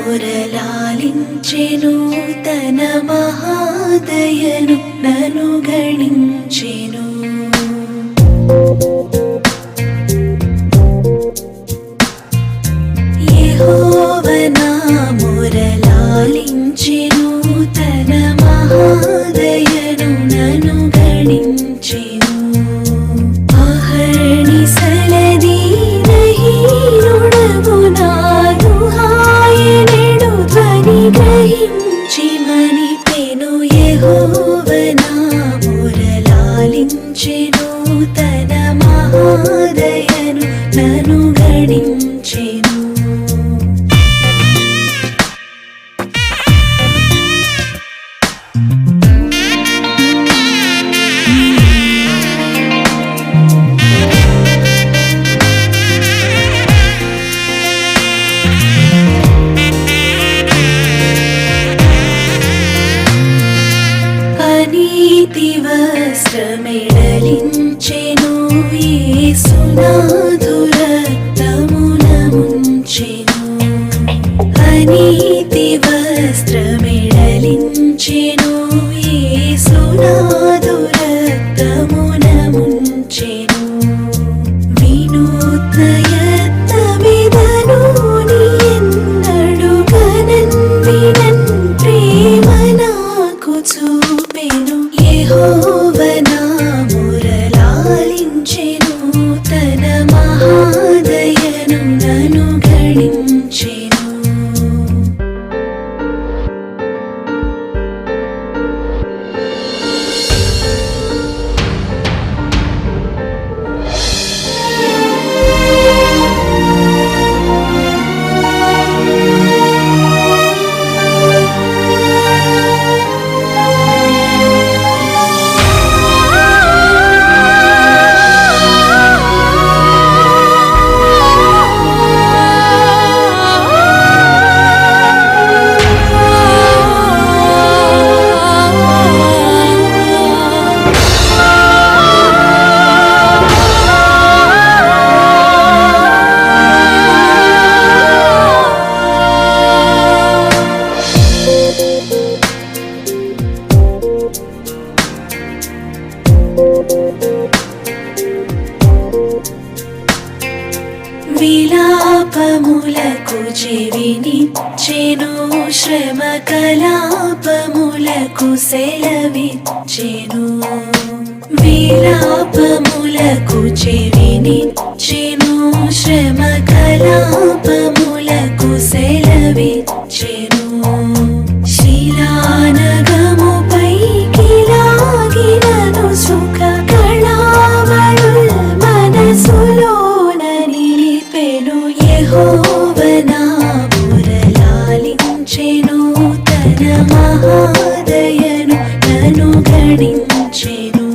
మురళాలించెను తన మహాదయను నను గణించెను. యెహోవా నా మురళాలించెను తన మహాదయను నను గణించెను. గ్రహించి మనిపెను యెహోవా నా మురళాలించెను తన మహాదయను నను గణించెను. నీతి వస్త్రమెడలించెను యేసునాథు రక్తమున ముంచెను. అనీతి వస్త్రమెడలించెను యేసునాథు రక్తమున ముంచెను. వినూత్న యత్నమిదను నీ ఎన్నడు కనన్ వినన్ ప్రేమ నాకు చూపెను. యెహోవా నా మురళాలించెను తన మహాదయను నను గణించెను. విలాపములకు చెవినిచ్చెను శ్రమ కలాపములకు సెలవిచ్చెను. విలాపములకు చెవినిచ్చెను శ్రమ కలాపములకు సెలవిచ్చెను. శిలానగముపైకి లాగినను సుఖ కళావళుల్ మనసులోన నిలిపెను. యెహోవా నా మురళాలించెను తన మహాదయను నను గణించెను.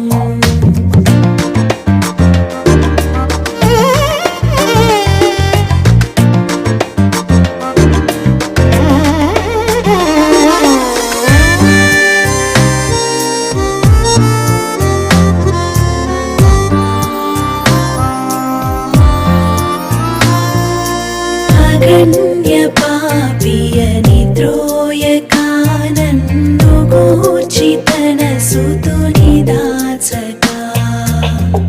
అగణ్య పాపియని ద్రోయక నన్ను గూర్చి తన సుతుని దాచక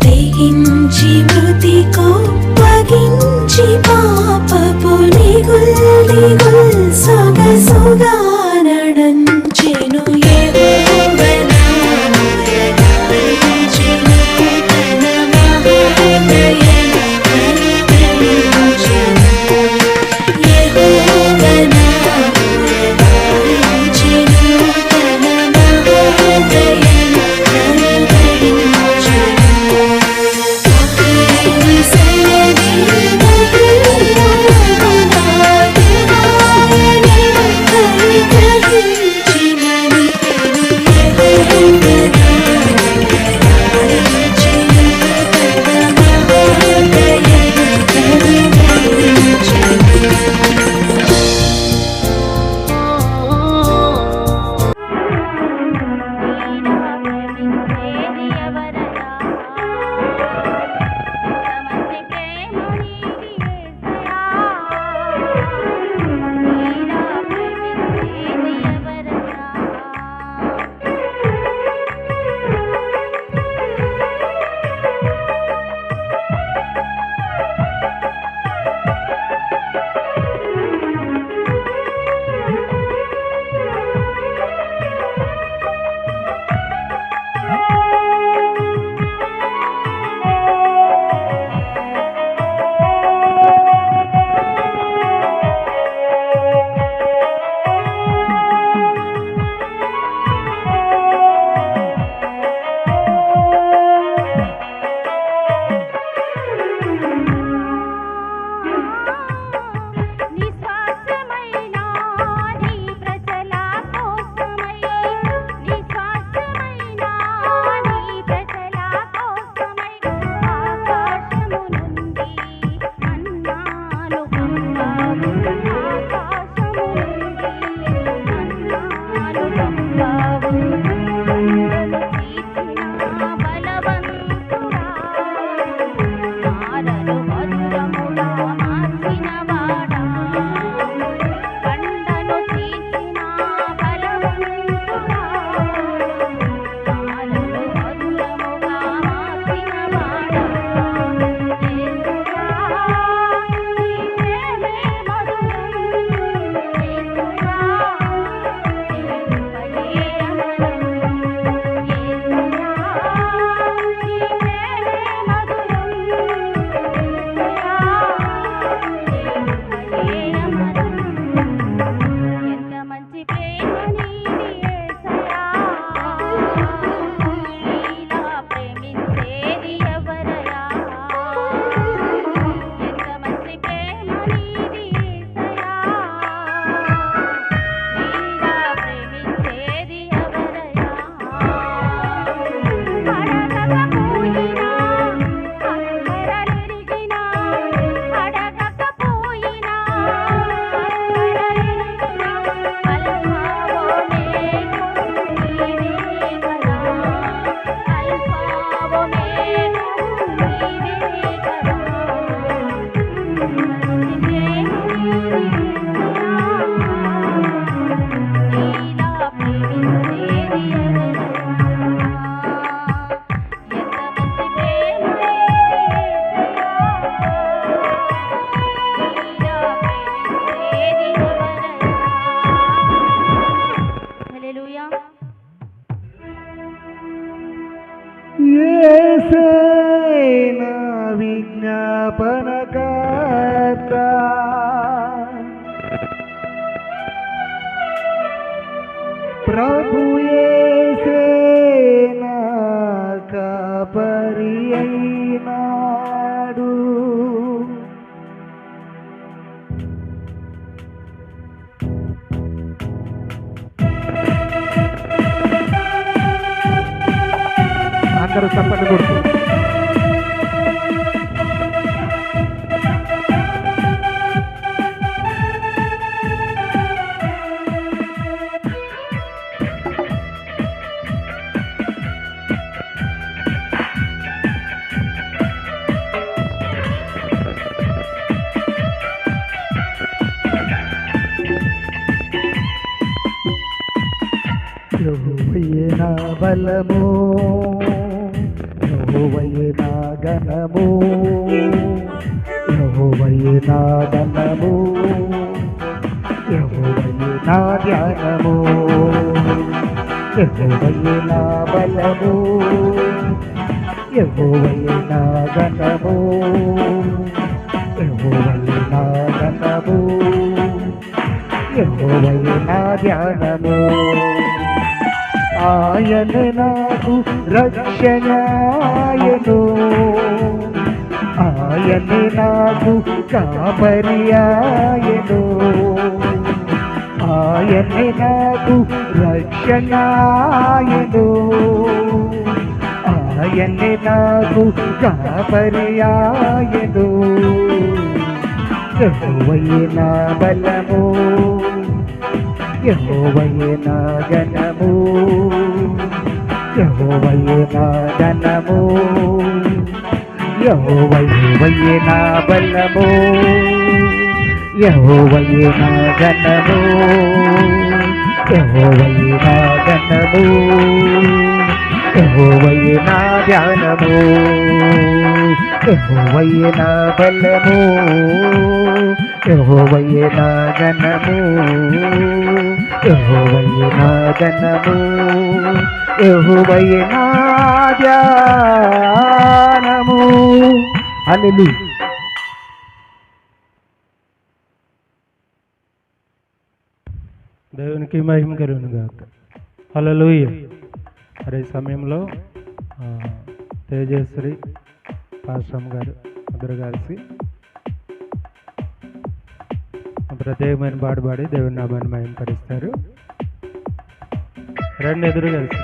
తెగించి మృతి కోప్పగించి పాపపు నిగుల్ దిగుల్ సొగసుగా నడంచెను. యెహోవా నా మురళాలించెను తన మహాదయను నను గణించెను. యెహోవా నా మురళాలించెను తన మహాదయను నను గణించెను. ప్రభు యేసే నా కాపరి అయినాడు. అందరూ చప్పట్లు కొడుతూ యెహోవాయే నా బలము, యెహోవాయే నా ఘనము, యెహోవాయే నా ఘనము, యెహోవాయే నా ధ్యానము, యెహోవాయే నా బలము, యెహోవాయే నా ఘనము, యెహోవాయే నా ఘనము, యెహోవాయే నా ధ్యానము. ఆయన నాకు రక్షణాయను, ఆయన నాకు కాపరియాయను, ఆయన నాకు రక్షణాయను, ఆయన నాకు కాపరియాయను. యెహోవాయే నా బలము, యెహోవాయే నా ఘనము, యెహోవాయే నా ఘనము, యెహోవాయే నా బలము, యెహోవాయే నా ఘనము, యెహోవాయే నా ఘనము, యెహోవాయే నా ధ్యానము, యెహోవాయే నా బలము, యెహోవాయే నా ఘనము, యెహోవాయే నా ఘనము, యెహోవాయే నా ధ్యానము. హల్లెలూయా. దేవునికి మహిమ కలుగును గాక. హల్లెలూయా. మరి ఈ సమయంలో తేజశ్రీ పాస్టమ్ గారు అందరూ కలిసి ప్రత్యేకమైన పాట పాడి దేవుని నామాన్ని మహిమపరుస్తారు. రెండు ఎదురు కలిసి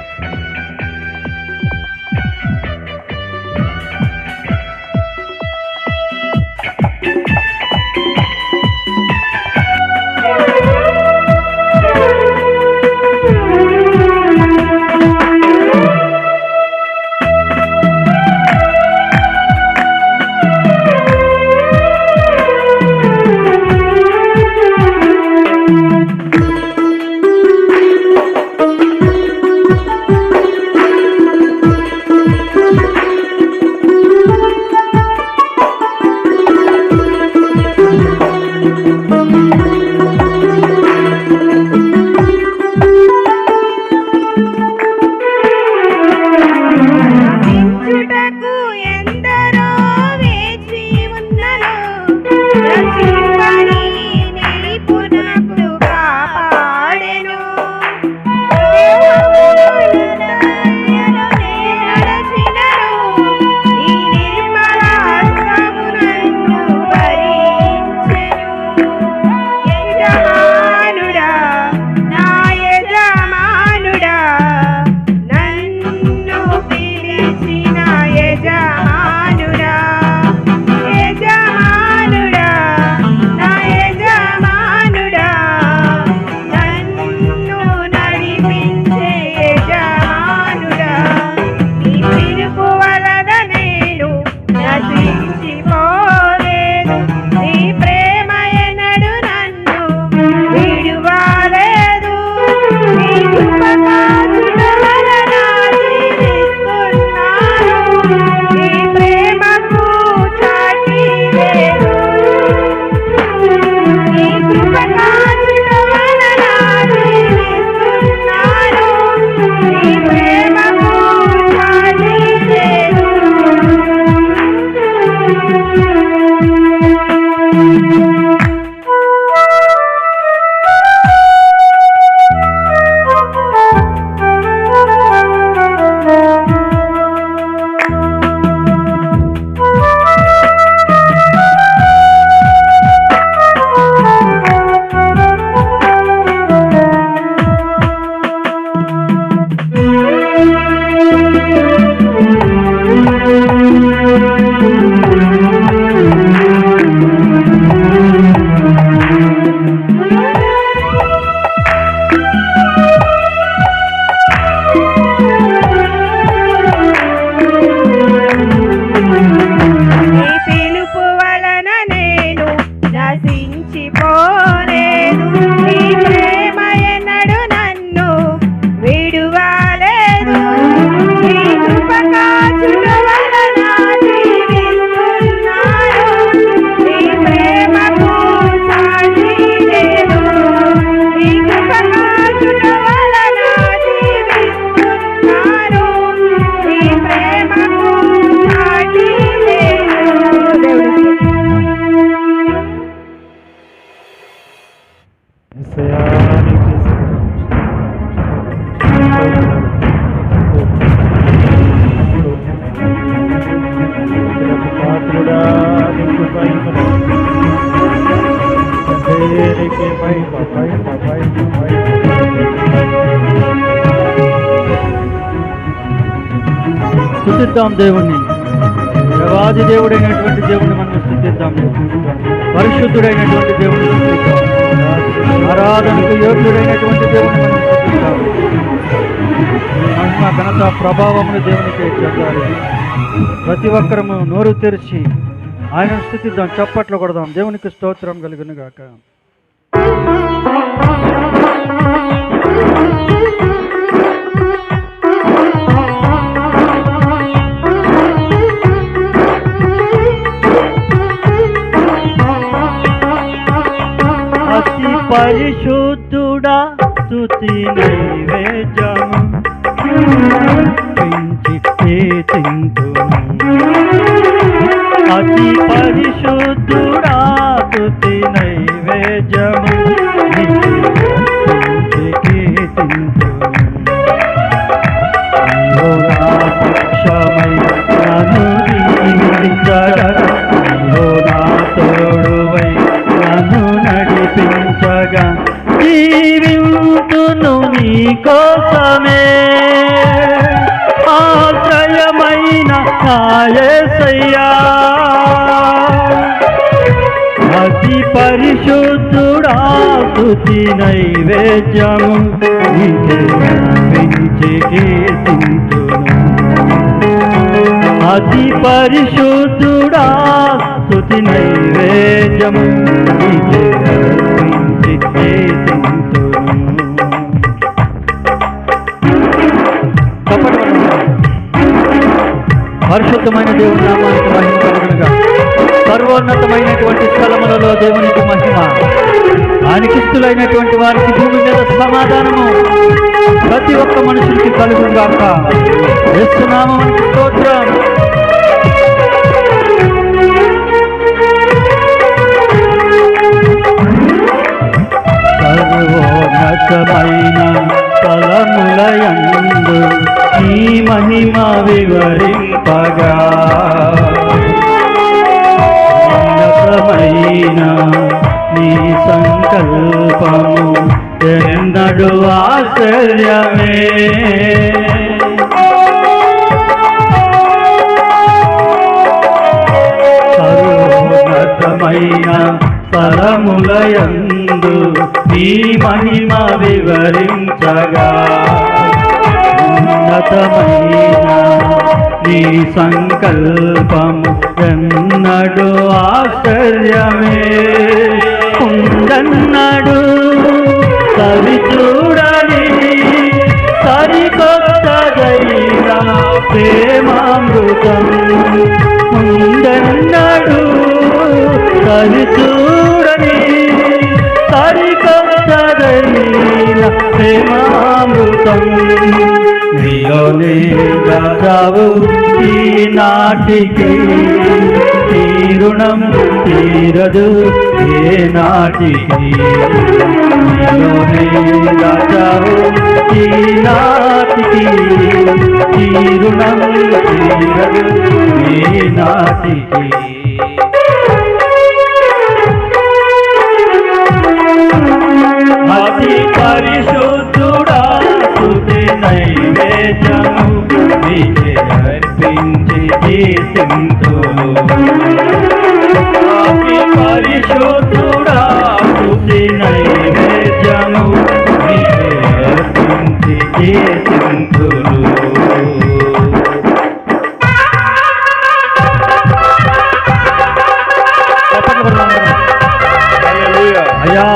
స్తుతిద్దాం దేవుణ్ణి. దేవాది దేవుడైనటువంటి దేవుణ్ణి మనం స్తుతిద్దాం. పరిశుద్ధుడైనటువంటి దేవుని స్తుతిద్దాం. ఆరాధనకు యోగ్యుడైనటువంటి దేవుని మనం స్తుతిద్దాం. మహిమ ఘనత ప్రభావములు దేవునికి చెందాలి. ప్రతి ఒక్కరము నోరు తెరిచి ఆయన స్తుతిద్దాం, చప్పట్లు కొడదాం. దేవునికి స్తోత్రం కలుగును గాక. అతి పరిశుద్ధుడా స్తుతి నైవేద్యము పెంచి కీర్తింతును. అతి పరిశుద్ధుడా స్తుతి నైవేద్యము పెంచి కీర్తింతును. నీవు నా పక్షమై నన్ను దీవించగా, నీవు నా తోడువై నన్ను నడిపించగా, జీవింతును నీ కోసమే. ఆశ్రయమైన నా యేసయ్యా, అతి పరిశుద్ధుడా స్తుతి నైవేద్యము నీకే పెంచి కీర్తింతును. అతి పరిశుద్ధుడా స్తుతి నైవేద్యము నీకే పెంచి కీర్తింతును. పరిశుద్ధమైన దేవుని నామానికి మహిమ కలుగునుగా. సర్వోన్నతమైనటువంటి స్థలములలో దేవునికి మహిమ, ఆయనకిస్తులైనటువంటి వారికి భూమి మీద సమాధానము ప్రతి ఒక్క మనుషునికి కలుగుగాక. యేసు నామమునకు స్తోత్రం. సర్వోన్నతమైన స్థలములయందు నీ మహిమ వివరింపగా, ఉన్నతమైన నీ సంకల్పము ఎన్నడు ఆశ్చర్యమే. సర్వోన్నతమైన స్థలములయందు నీ మహిమ వివరించగా, ఉన్నతమైన నీ సంకల్పము ఎన్నడు ఆశ్చర్యమే. ఉండన్నడు సరి చూడని సరికొత్తదైన ప్రేమామృతం. ఉండన్నడు సరి చూడని సరికొత్తదైన ప్రేమామృతం. నీలోనే రాజావు ఈనాటికి, ఈ రుణం తీరదు ఏ నాటికి. నీలోనే రాజావు ఈనాటికి, ఈ రుణం తీరదు ఏ నాటికి. అతి పరిశుద్ధుడా స్తుతి నైవేద్యము నీకే అర్పించి కీర్తింతును. అతి పరిశుద్ధుడా స్తుతి నైవేద్యము నీకే అర్పించి కీర్తింతును. అయ్యా,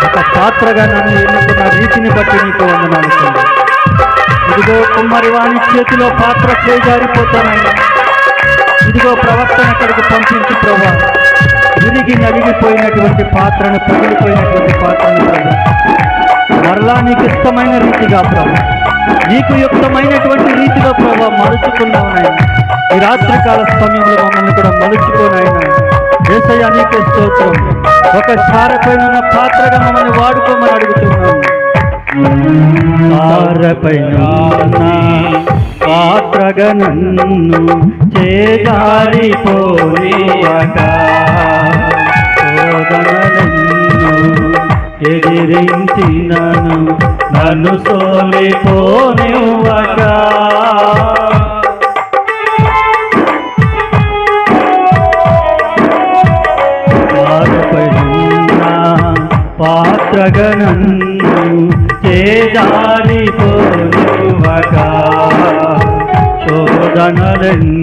ఒక పాత్రగా నన్ను ఎన్నుకున్న రీతిని బట్టి నీకు వందనాలు తండ్రి. ఇదిగో కుమ్మరి వాణి చేతిలో పాత్ర చేజారిపోతానైనా, ఇదిగో ప్రవక్తను అక్కడికి పంపించి ప్రభా, విరిగి నలిగిపోయినటువంటి పాత్రను, పగిలిపోయినటువంటి పాత్రను ప్రభా మరలా నీకు ఇష్టమైన రీతిగా ప్రభా, నీకు యుక్తమైనటువంటి రీతిలో ప్రభా మలుచుకున్నావునైనా. ఈ రాత్రికాల సమయంలో మమ్మల్ని కూడా మలుచుకోనైనా. యేసయ్యా నీకే స్తోత్రం. ఒక సారపైన ఉన్న పాత్రగా మమ్మల్ని వాడుకోమని అడుగుతున్నాము. సారపైన పాత్రగా నన్ను చేదారిపోనీయక, శోధనలను ఎదిరించినను నన్ను సోలిపోనివ్వగా పాత్రగా నన్ను చేజారిపోనివ్వగా శోధనలను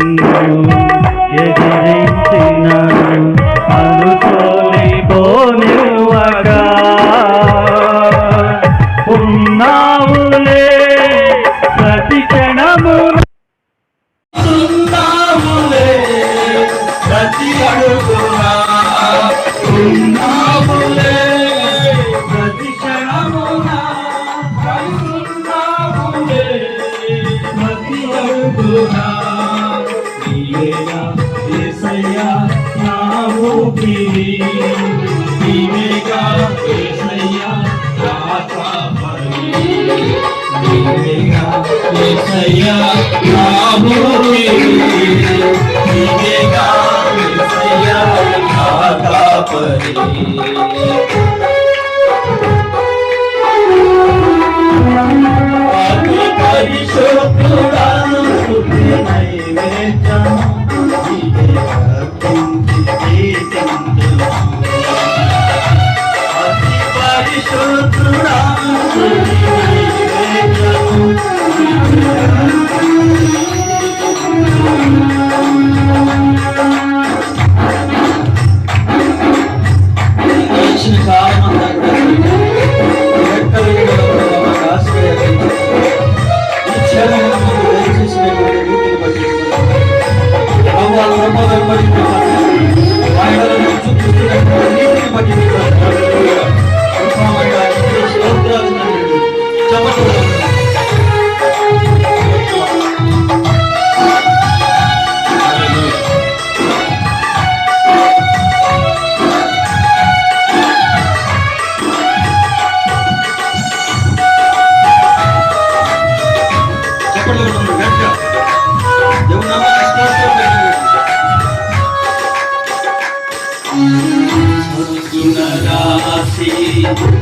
ఎదిరించినను నన్ను సోలిపోనివ్వగా ఉన్నావులే ప్రతి క్షణమున ఉన్నావులే ప్రతి అడుగునా ఉన్నావులే ప్రతి క్షణమున ఉన్నావులే ప్రతి అడుగునా నీవేగా యేసయ్యా నా ఊపిరి నీవేగా యేసయ్యా నా కాపరి నీవేగా యేసయ్యా నా ఊపిరి నీవేగా యేసయ్యా నా కాపరి పరిశుద్ధుడా స్తుతి నైవేద్యం నీవే అర్పించి చేసిందును అతి పరిశుద్ధుడా స్తుతి నైవేద్యం నీవే అర్పించిన కారణం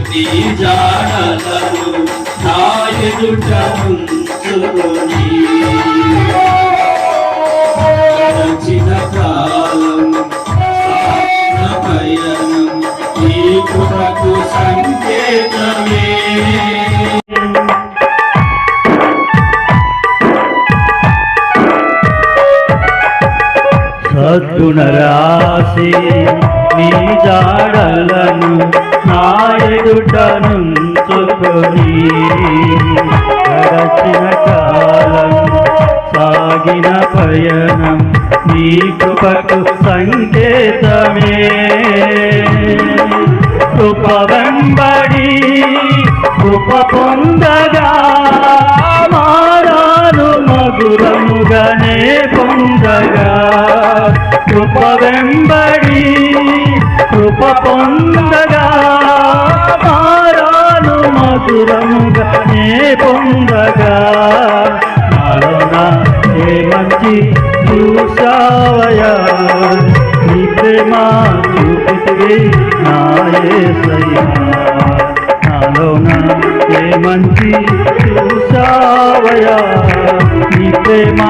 నీ జాడలను నా ఎదుట ఉంచుకొని గడచిన కాలం సాగిన పయనం నీ కృపకు సంకేతమే సద్గుణ రాశి నీ జాడలను నా ఎదుటనుంచుకొని గడచిన కాలం సాగిన పయనం నీ కృపకు సంకేతమే కృప వెంబడి కృప పొందగా మారాను మధురముగానే పొందగా కృప వెంబడి కృప పొందగా మారాను మధురముగానే పొందగా నాలోన ఏ మంచి చూసావయా నీ ప్రేమ చూపితివి నా యేసయ్యా నాలోన ఏ మంచి చూసావయా నీ ప్రేమ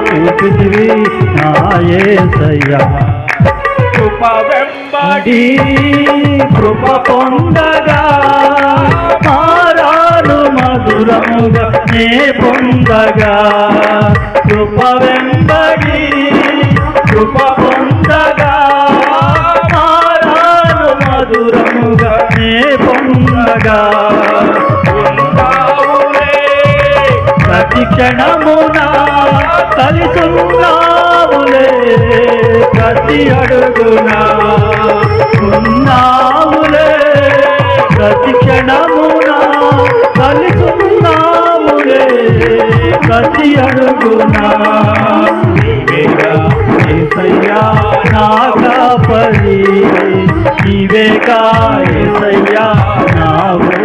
చూపితివి నా యేసయ్యా కృప వెంబడి కృప పొందగా మారాను మధురముగా నే పొందగా కృప వెంబడి కృప పొందగా మారాను మధురముగా నే పొందగా ప్రతి క్షణమున కలిసున్నావులే ప్రతి అడుగునా ఉన్నావులే ప్రతి క్షణమున కలిసున్నావులే ప్రతి అడుగునా నీవేగా యేసయ్యా నా కాపరి నీవేగా యేసయ్యా నా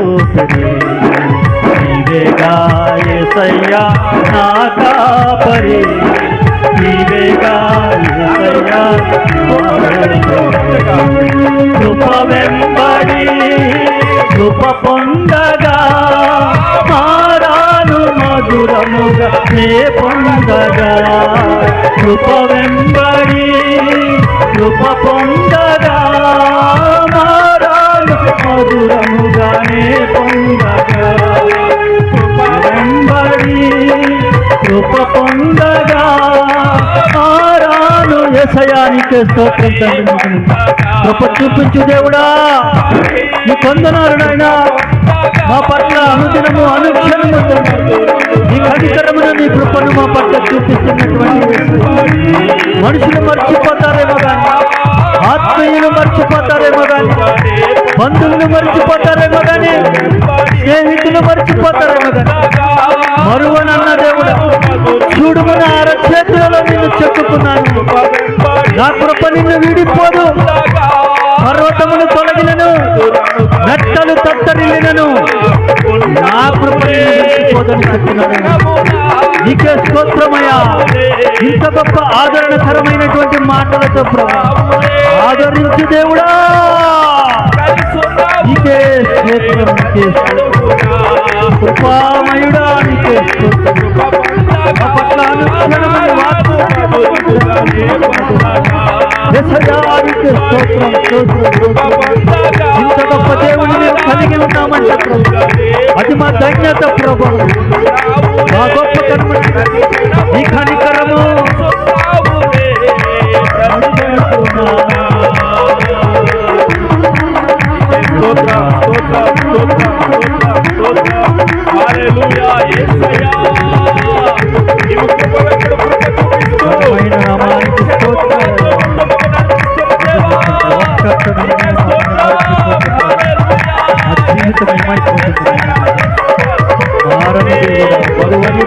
ఊపిరి నీవేగా యేసయ్యా నా కాపరి నీవేగా యేసయ్యా నా ఊపిరి కృప వెంబడి కృప పొందగా మారాను మధురముగా నే పొందగా కృప వెంబడి కృప పొందగా మారాను మధురముగా నే పొందగా కృప వెంబడి కృప పొందగా మారాను యెషయానికి స్తోత్రం తండ్రి. కృప చూపించు దేవుడా, నీ కొందనాలు నాయనా మా పట్ల అనుదినము అనుక్షణము నీ కనికరమును నీ కృపను మా పట్ల చూపిస్తున్నటువంటి మనుషులు మర్చిపోతారేమో కానీ, ఆత్మీయులు మర్చిపోతారేమో కానీ, బంధువులు మర్చిపోతారేమో కానీ, స్నేహితులు మర్చిపోతారేమో కానీ, మరువనన్న దేవుడా చూడుమని అరచేతులలో నిన్ను చెక్కుకున్నాను. నా కృప నిన్ను వీడిపోదు. పర్వతములు తొలగినను మెట్టలు తత్తరిల్లినను నా కృప పోదని చెప్తున్నాను. నీకే స్తోత్రమయ్యా. ఇంత గొప్ప ఆదరణకరమైనటువంటి మాటలతో ఆదరించు దేవుడా. నీకే స్తోత్రం, నీకే కృపామయుడా, నీకే స్తోత్రం. మా పట్ల అనుక్షణమైన యెషయానికి స్తోత్రం, స్తోత్రం, స్తోత్రం. ఇంత గొప్ప దేవుని మేము కలిగి ఉన్నామంటే ప్రభు, అది మా ధన్యత ప్రభు. మా గొప్ప కర్మ ఈ కనికరము నామానికి స్తోత్రం.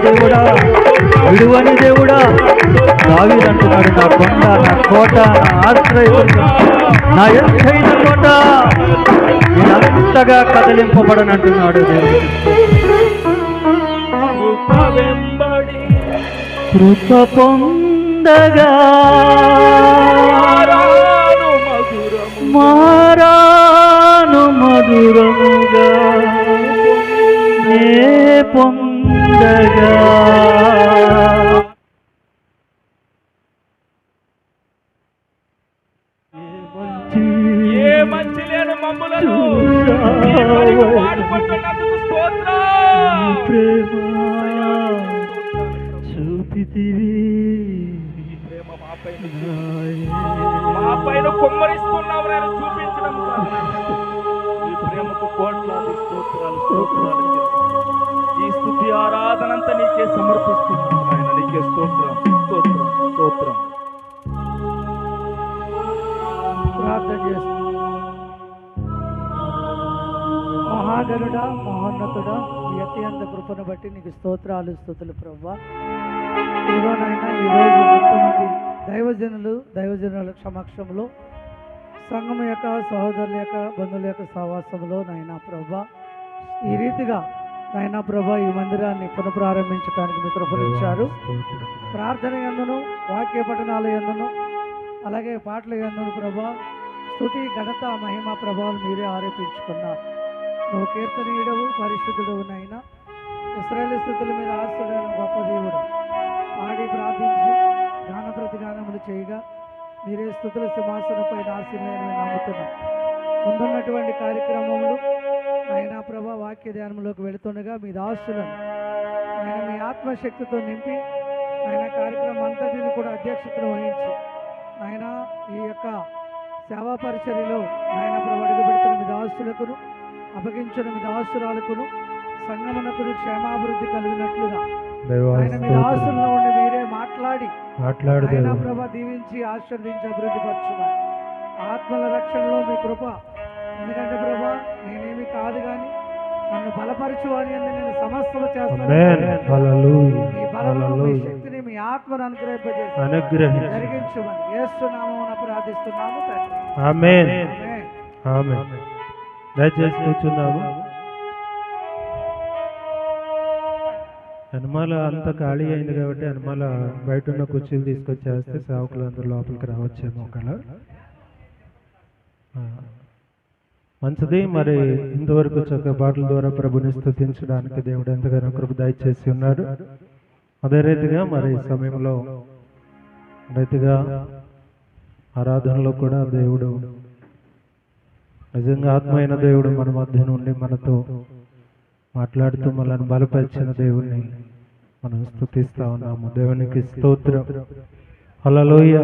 దేవుడా, విడువని దేవుడా, దావీదంటున్నాడు, నా కొండ, నా కోట, నా ఆశ్రయం, నా ఎత్తైన కోట, నేనంతగా కదలింపబడనంటున్నాడు దేవుడు. కృప పొందగా మారాను మధురముగా నే పొందగా. ఏ మంచి లేని మమ్ములను వాడుకుంటున్నందుకు స్తోత్రం. ప్రేమ చూపితివి, ప్రేమ మా పైన కుమ్మరిస్తున్నావు నేను చూపించడం కాదు. ఈ ప్రేమకు కోట్లాది స్తోత్రాలు స్తోత్రాలు. ఈ స్తుతి ఆరాధనంతా నీకే సమర్పిస్తున్నాను ఆయన. నీకే స్తోత్రం స్తోత్రం స్తోత్రం. ప్రార్థన చేస్తాం. మహాగరుడా, మహోన్నతుడా, నీ అత్యంత కృపను బట్టి నీకు స్తోత్రాలు స్తుతులు ప్రభువా. ఇదిగోనైనా ఈరోజు ఎంతోమంది దైవజనుల సమక్షంలో సంఘం యొక్క సహోదరుల యొక్క బంధువుల యొక్క సహవాసంలో నాయనా ప్రభువా, ఈ రీతిగా నాయనా ప్రభువా ఈ మందిరాన్ని పునఃప్రారంభించడానికి మీ కృపనిచ్చారు. ప్రార్థన యందును, వాక్య పఠనాల యందును, అలాగే పాటల యందును ప్రభువా స్తుతి, ఘనత, మహిమ, ప్రభావం మీరే ఆరోపించుకున్నారు. నువ్వు కీర్తనీయుడవు, పరిశుద్ధుడవు నాయనా. ఇశ్రాయేలు స్తుతుల మీద ఆస్తుడైన గొప్ప దేవుడు. పాడి ప్రార్థించి గాన ప్రతిగానములు చేయగా మీరే స్తుతుల సింహాసనంపై ఆశీర్వాదం నమ్ముతున్నాం. ముందున్నటువంటి కార్యక్రమములు నాయనా ప్రభా వాక్య ధ్యానంలోకి వెళుతుండగా మీ దాసులను ఆయన మీ ఆత్మశక్తితో నింపి ఆయన కార్యక్రమం అంతటిని కూడా అధ్యక్షతను వహించి ఆయన ఈ యొక్క సేవా పరిచర్యలో ఆయన ప్రభు అడుగు పెడుతున్న మీ దాసులకును అప్పగించిన మీ దాసురాలకును సంగమనకును క్షేమాభివృద్ధి కలిగినట్లుగా ఆయన మీ దాసుల్లో ఉండి మీరే మాట్లాడి ఆయన ప్రభ దీవించి ఆశీర్వదించి అభివృద్ధి పరచుమని ఆత్మల రక్షణలో మీ కృప. ఎందుకంటే ప్రభా నేనేమి కాదు కానీ నన్ను బలపరచు అని నేను సమస్తము చేస్తాను. మీ బలము, మీ శక్తిని, మీ ఆత్మను అనుగ్రహింపజేసి జరిగించమని యేసు నామమున ప్రార్థిస్తున్నాము తండ్రి. ఆమేన్. ఆమేన్. ఆమేన్. దయచేసి కూర్చున్నాము. హనుమాల అంతా ఖాళీ అయింది కాబట్టి హనుమాల బయట ఉన్న కుర్చీలు తీసుకొచ్చేస్తే సేవకులు అందరూ లోపలికి రావచ్చేమో ఒకలా. మంచిది. మరి ఇంతవరకు చక్కగా పాటల ద్వారా ప్రభుని స్తుతించడానికి దేవుడు ఎంతగానో కృప దయచేసి ఉన్నాడు. అదే రీతిగా మరి ఈ సమయంలో రీతిగా ఆరాధనలో కూడా దేవుడు నిజంగా ఆత్మ అయిన దేవుడు మన మధ్య నుండి మనతో మాట్లాడుతూ మనల్ని బలపరిచిన దేవుణ్ణి మనం స్తుతిస్తా ఉన్నాము. దేవునికి స్తోత్రం. హల్లెలూయ.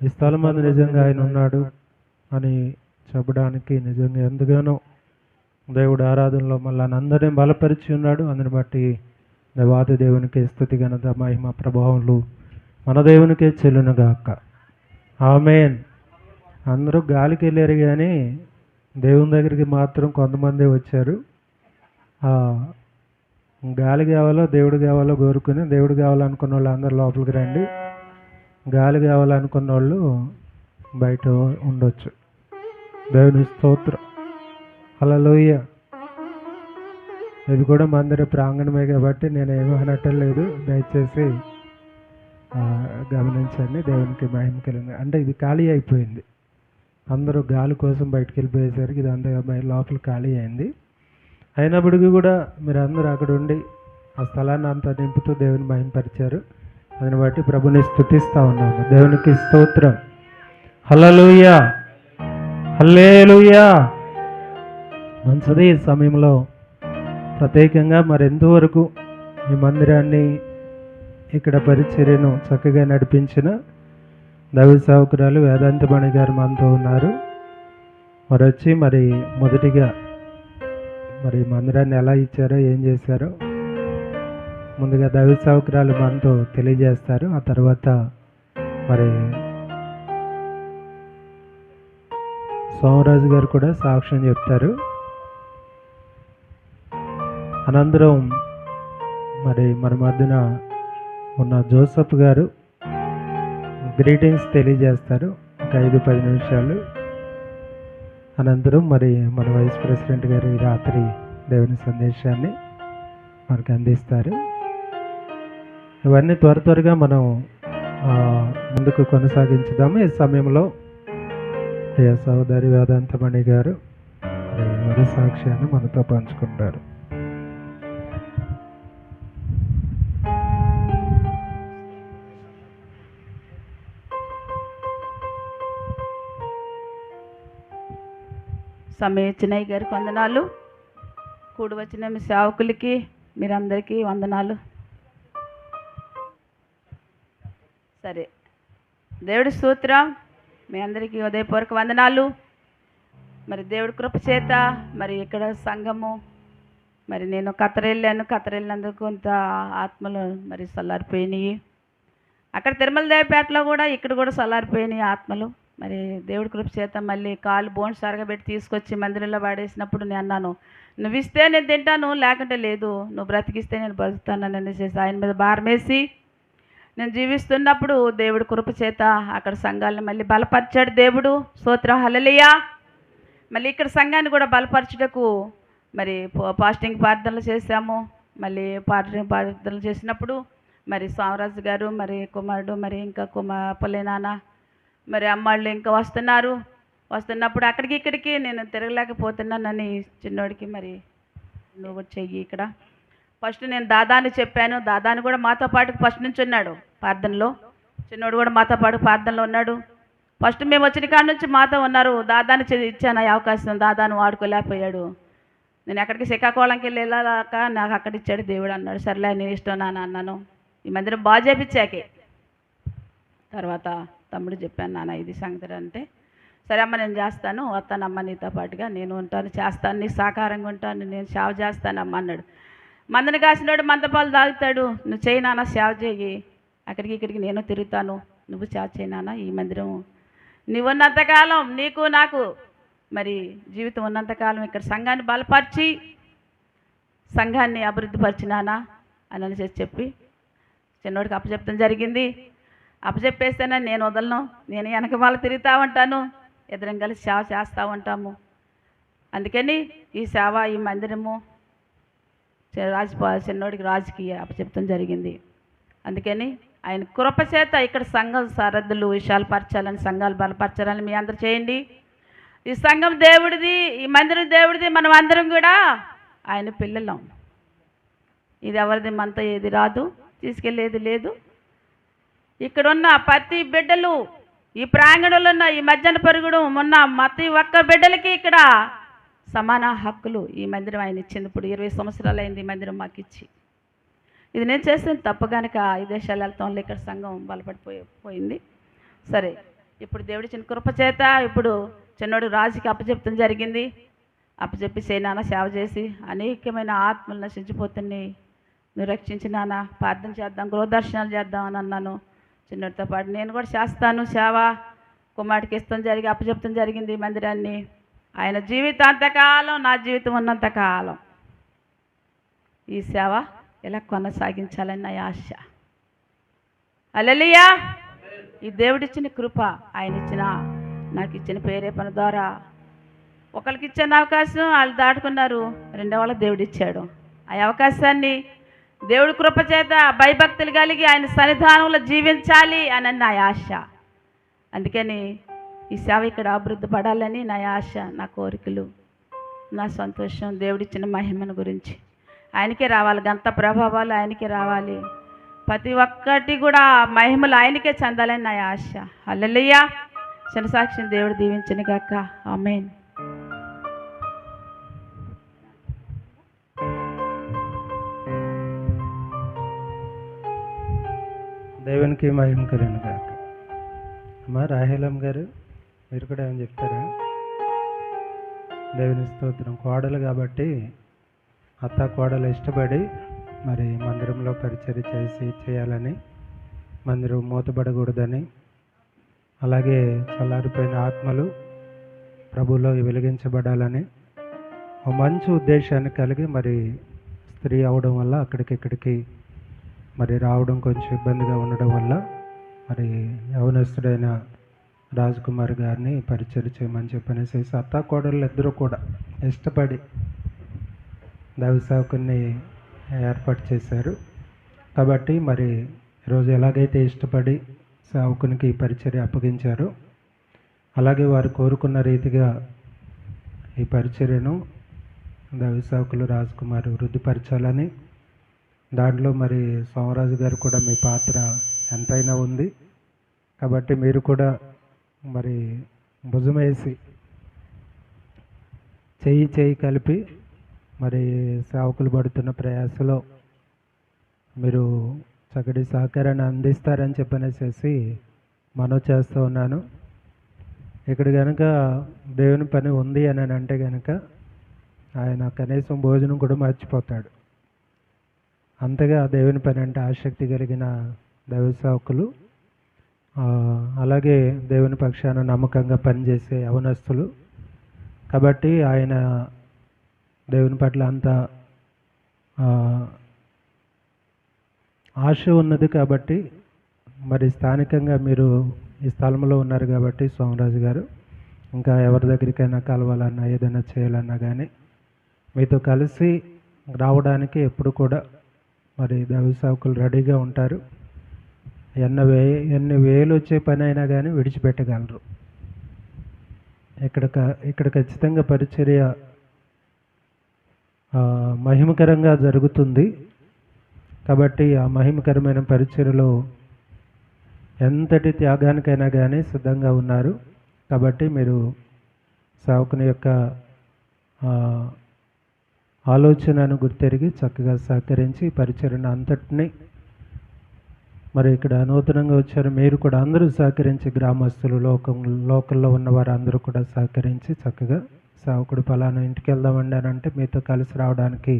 ఈ స్థలం మీద నిజంగా ఆయన ఉన్నాడు అని చెప్పడానికి నిజంగా ఎంతగానో దేవుడు ఆరాధనలో మళ్ళీ అందరినీ బలపరిచి ఉన్నాడు. అందుని బట్టి దేవాది దేవునికి స్తుతి ఘనత మహిమ ప్రభావాలు మన దేవునికే చెల్లునుగాక. ఆమేన్. అందరూ గాలికి వెళ్ళారు కానీ దేవుని దగ్గరికి మాత్రం కొంతమంది వచ్చారు. గాలి కావాలో దేవుడు కావాలో కోరుకుని దేవుడు కావాలనుకున్న వాళ్ళు అందరు లోపలికి రండి, గాలి కావాలనుకున్న వాళ్ళు బయట ఉండొచ్చు. దేవుని స్తోత్రం. హల్లెలూయ. ఇది కూడా మందిర ప్రాంగణమే కాబట్టి నేను ఏమీ అనటం లేదు, దయచేసి గమనించండి. దేవునికి మహిమ కలిగింది. అంటే ఇది ఖాళీ అయిపోయింది, అందరూ గాలి కోసం బయటకు వెళ్ళిపోయేసరికి ఇది అంతా లోపల ఖాళీ అయింది. అయినప్పటికీ కూడా మీరు అందరూ అక్కడ ఉండి ఆ స్థలాన్ని అంతా నింపుతూ దేవుని మహిమపరిచారు. దాన్ని బట్టి ప్రభుని స్తుతిస్తూ ఉన్నాము. దేవునికి స్తోత్రం. హల్లెలూయ. హల్లెలూయా. మంచిది. ఈ సమయంలో ప్రత్యేకంగా మరి ఎంతవరకు ఈ మందిరాన్ని ఇక్కడ పరిచర్యను చక్కగా నడిపించిన దైవ సేవకురాలు వేదాంతమణి గారు మనతో ఉన్నారు. మరి వచ్చి మరి మొదటిగా మరి మందిరాన్ని ఎలా ఇచ్చారో ఏం చేశారో ముందుగా దైవ సేవకురాలు మనతో తెలియజేస్తారు. ఆ తర్వాత మరి సోమరాజు గారు కూడా సాక్ష్యం చెప్తారు. అనంతరం మరి మన మధ్యన ఉన్న జోసఫ్ గారు గ్రీటింగ్స్ తెలియజేస్తారు ఒక 5-10 నిమిషాలు. అనంతరం మరి మన వైస్ ప్రెసిడెంట్ గారు ఈ రాత్రి దేవుని సందేశాన్ని మనకు అందిస్తారు. ఇవన్నీ త్వరగా మనం ముందుకు కొనసాగించుదాము. ఈ సమయంలో ప్రియ సహోదరి వేదాంతమణి గారు మరి సాక్ష్యాన్ని మనతో పంచుకుంటారు. సమయచ్చినయ్య గారికి వందనాలు. కూడి వచ్చిన మీ సేవకులకి మీరందరికీ వందనాలు. సరే, దేవుడి స్తోత్రం. మీ అందరికీ ఉదయపూర్వక వందనాలు. మరి దేవుడి కృప చేత మరి ఇక్కడ సంఘము మరి నేను కతరెళ్ళినందుకు కొంత ఆత్మలు మరి చల్లారిపోయినాయి. అక్కడ తిరుమల దేవపేటలో కూడా ఇక్కడ కూడా చల్లారిపోయినాయి ఆత్మలు. మరి దేవుడి కృప చేత మళ్ళీ కాలు బోన్స్ అరగబెట్టి తీసుకొచ్చి మందిరంలో వాడేసినప్పుడు నేను అన్నాను, నువ్వు ఇస్తే నేను తింటాను, లేకుంటే లేదు, నువ్వు బ్రతికిస్తే నేను బతుకుతానని అనేసి ఆయన మీద భారమేసి నేను జీవిస్తున్నప్పుడు దేవుడి కృప చేత అక్కడ సంఘాలను మళ్ళీ బలపరిచాడు దేవుడు. స్తోత్రం. హల్లెలూయా. మళ్ళీ ఇక్కడ సంఘాన్ని కూడా బలపరచుటకు మరి ఫాస్టింగ్ ప్రార్థనలు చేశాము. మళ్ళీ ఫాస్టింగ్ ప్రార్థనలు చేసినప్పుడు మరి సోమరాజు గారు మరి కుమారుడు మరి ఇంకా పల్లె నాన్న మరి అమ్మాళ్ళు ఇంకా వస్తున్నప్పుడు అక్కడికి ఇక్కడికి నేను తిరగలేకపోతున్నానని చిన్నోడికి మరి నువ్వు చెయ్యి ఇక్కడ ఫస్ట్ నేను దాదాని చెప్పాను. దాదాని కూడా మాతో పాటు ఫస్ట్ నుంచి ఉన్నాడు ప్రార్థనలో. చిన్నోడు కూడా మాతో పాటు ప్రార్థనలో ఉన్నాడు. ఫస్ట్ మేము వచ్చిన కాడ నుంచి మాతో ఉన్నారు. దాదాని ఇచ్చాను ఈ అవకాశం. దాదాను వాడుకోలేకపోయాడు. నేను ఎక్కడికి శ్రీకాకుళంకి వెళ్ళాక నాకు అక్కడ ఇచ్చాడు దేవుడు అన్నాడు. సర్లే నేను ఇష్టం నాన్న అన్నాను. ఈ మందిరం బాగా చేపించాకే తర్వాత తమ్ముడు చెప్పాను, నాన్న ఇది సంగతి అంటే, సరే అమ్మ నేను చేస్తాను, వస్తానమ్మ నీతో పాటుగా నేను ఉంటాను, చేస్తాను, నీకు సహకారంగా ఉంటాను, నేను సేవ చేస్తానమ్మ అన్నాడు. మందని కాసినాడు మందపాలు తాగుతాడు. నువ్వు చేయి నాన్న, సేవ చేయి, అక్కడికి ఇక్కడికి నేను తిరుగుతాను, నువ్వు సేవ చేయి నాన్న. ఈ మందిరం నువ్వు ఉన్నంతకాలం నీకు నాకు మరి జీవితం ఉన్నంతకాలం ఇక్కడ సంఘాన్ని బలపరిచి సంఘాన్ని అభివృద్ధి పరిచినానా అని అనేసి చెప్పి చిన్నోడికి అప్పచెప్పడం జరిగింది. అప్పచెప్పేస్తేనే నేను వదలను, నేను వెనక వాళ్ళు తిరుగుతూ ఉంటాను, ఇద్దరం కలిసి సేవ చేస్తూ ఉంటాము. అందుకని ఈ సేవ ఈ మందిరము చిన్నోడికి రాజుకి అప్పచెప్పడం జరిగింది. అందుకని ఆయన కృపచేత ఇక్కడ సంఘం సరద్దులు విషయాలు పరచాలని, సంఘాలు బలపరచాలని మీ అందరు చేయండి. ఈ సంఘం దేవుడిది, ఈ మందిరం దేవుడిది, మనం అందరం కూడా ఆయన పిల్లలం. ఇది ఎవరిది, మనతో ఏది రాదు, తీసుకెళ్ళేది లేదు. ఇక్కడున్న ప్రతి బిడ్డలు, ఈ ప్రాంగణంలో ఉన్న ఈ మధ్యాహ్న పరుగుడు మొన్న ప్రతి ఒక్క బిడ్డలకి ఇక్కడ సమాన హక్కులు ఈ మందిరం ఆయన ఇచ్చింది. ఇప్పుడు 20 సంవత్సరాలు అయింది ఈ మందిరం మాకు ఇచ్చి. ఇది నేను చేసిన తప్పు కనుక ఈ దేశాలు వెళ్తాంలో ఇక్కడ సంఘం బలపడిపోయింది. సరే, ఇప్పుడు దేవుడి చిన్న కృప చేత ఇప్పుడు చిన్నోడు రాజుకి అప్పచెప్పడం జరిగింది. అప్పచెప్పి నాన్న సేవ చేసి అనేకమైన ఆత్మలు నశించిపోతున్నాయి, నువ్వు రక్షించి నాన్న ప్రార్థన చేద్దాం, గృహదర్శనాలు చేద్దాం అని అన్నాను. చిన్నోడితో పాటు నేను కూడా చేస్తాను సేవ. కుమారుడికి ఇష్టం అప్పచెప్పడం జరిగింది ఈ మందిరాన్ని. ఆయన జీవితాంతకాలం, నా జీవితం ఉన్నంతకాలం ఈ సేవ ఇలా కొనసాగించాలని నా ఆశ. హల్లెలూయా. ఈ దేవుడిచ్చిన కృప, ఆయన ఇచ్చిన నాకు ఇచ్చిన ప్రేరేపణ ద్వారా ఒకరికి ఇచ్చిన అవకాశం వాళ్ళు దాటుకున్నారు, రెండో వాళ్ళ దేవుడిచ్చాడు. ఆ అవకాశాన్ని దేవుడి కృప చేత భయభక్తులు కలిగి ఆయన సన్నిధానంలో జీవించాలి అని నా ఆశ. అందుకని ఈ సేవ ఇక్కడ అభివృద్ధి పడాలని నా ఆశ, నా కోరికలు, నా సంతోషం. దేవుడిచ్చిన మహిమను గురించి ఆయనకే రావాలి, గంత ప్రభావాలు ఆయనకే రావాలి, ప్రతి ఒక్కటి కూడా మహిమలు ఆయనకే చెందాలని నా ఆశ. హల్లెలూయా. చిన్న సాక్షిని దేవుడు దీవించను గాక. ఆమేన్. దేవునికి మహిమ కలుగును గాక. అమ్మా రాహేలమ్మ గారు, మీరు కూడా ఏమని చెప్తారా? దేవుని స్తోత్రం. కోడలు కాబట్టి అత్త కోడలు ఇష్టపడి మరి మందిరంలో పరిచర్య చేయాలని, మందిరం మూతపడకూడదని, అలాగే చల్లారిపోయిన ఆత్మలు ప్రభువులో వెలిగించబడాలని ఒక మంచి ఉద్దేశాన్ని కలిగి మరి స్త్రీ అవడం వల్ల అక్కడికి మరి రావడం కొంచెం ఇబ్బందిగా ఉండడం వల్ల మరి యవనస్తుడైన రాజకుమార్ గారిని పరిచయం చేయమని చెప్పనేసి అత్తా కోడళ్ళు ఇద్దరు కూడా ఇష్టపడి దైవ సేవకుని ఏర్పాటు చేశారు. కాబట్టి మరి ఈరోజు ఎలాగైతే ఇష్టపడి సేవకునికి ఈ పరిచర్య అప్పగించారో అలాగే వారు కోరుకున్న రీతిగా ఈ పరిచర్యను దైవ సేవకులు రాజకుమార్ వృద్ధిపరచాలని, దాంట్లో మరి సోమరాజు గారు కూడా మీ పాత్ర ఎంతైనా ఉంది. కాబట్టి మీరు కూడా మరి భుజమేసి చేయి కలిపి మరి సేవకులు పడుతున్న ప్రయాసలో మీరు చక్కటి సహకారాన్ని అందిస్తారని చెప్పనేసి మనవి చేస్తూ ఉన్నాను. ఇక్కడ కనుక దేవుని పని ఉంది అని అంటే కనుక ఆయన కనీసం భోజనం కూడా మర్చిపోతాడు. అంతగా దేవుని పని అంటే ఆసక్తి కలిగిన దైవ సేవకులు, అలాగే దేవుని పక్షాన నమ్మకంగా పనిచేసే యవనస్తులు. కాబట్టి ఆయన దేవుని పట్ల అంత ఆశ ఉన్నది. కాబట్టి మరి స్థానికంగా మీరు ఈ స్థలంలో ఉన్నారు కాబట్టి సోమరాజు గారు ఇంకా ఎవరి దగ్గరికైనా కలవాలన్నా ఏదైనా చేయాలన్నా కానీ మీతో కలిసి రావడానికి ఎప్పుడు కూడా మరి దైవ సేవకులు రెడీగా ఉంటారు. ఎన్ని వేలు వచ్చే పని అయినా కానీ విడిచిపెట్టగలరు. ఇక్కడ ఖచ్చితంగా పరిచర్య మహిమకరంగా జరుగుతుంది. కాబట్టి ఆ మహిమకరమైన పరిచర్యలో ఎంతటి త్యాగానికైనా కానీ సిద్ధంగా ఉన్నారు. కాబట్టి మీరు సేవకుని యొక్క ఆలోచనను గుర్తెరిగి చక్కగా సహకరించి పరిచర్యను అంతటినీ మరి ఇక్కడ నూతనంగా వచ్చారు మీరు కూడా అందరూ సహకరించి, గ్రామస్తులు లోకల్లో ఉన్న వారు అందరూ కూడా సహకరించి చక్కగా సేవకుడు ఫలానా ఇంటికి వెళ్దామండి అని అంటే మీతో కలిసి రావడానికి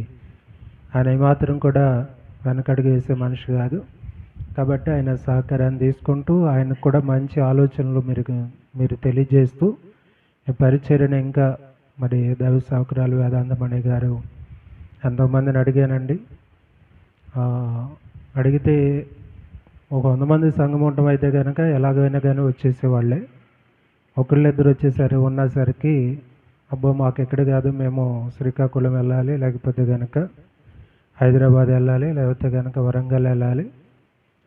ఆయన ఏమాత్రం కూడా వెనకడుగు వేసే మనిషి కాదు. కాబట్టి ఆయన సహకారాన్ని తీసుకుంటూ ఆయనకు కూడా మంచి ఆలోచనలు మీరు తెలియజేస్తూ ఈ పరిచర్యను ఇంకా మరి దైవ సేవకురాలు వేదాంతమణి గారు ఎంతోమందిని అడిగానండి. అడిగితే ఒక 100 మంది సంఘం ఉండటం అయితే కనుక ఎలాగైనా కానీ వచ్చేసేవాళ్ళే. ఒకళ్ళిద్దరు వచ్చేసరి ఉన్నసరికి అబ్బో మాకు ఎక్కడ కాదు, మేము శ్రీకాకుళం వెళ్ళాలి, లేకపోతే కనుక హైదరాబాద్ వెళ్ళాలి, లేకపోతే కనుక వరంగల్ వెళ్ళాలి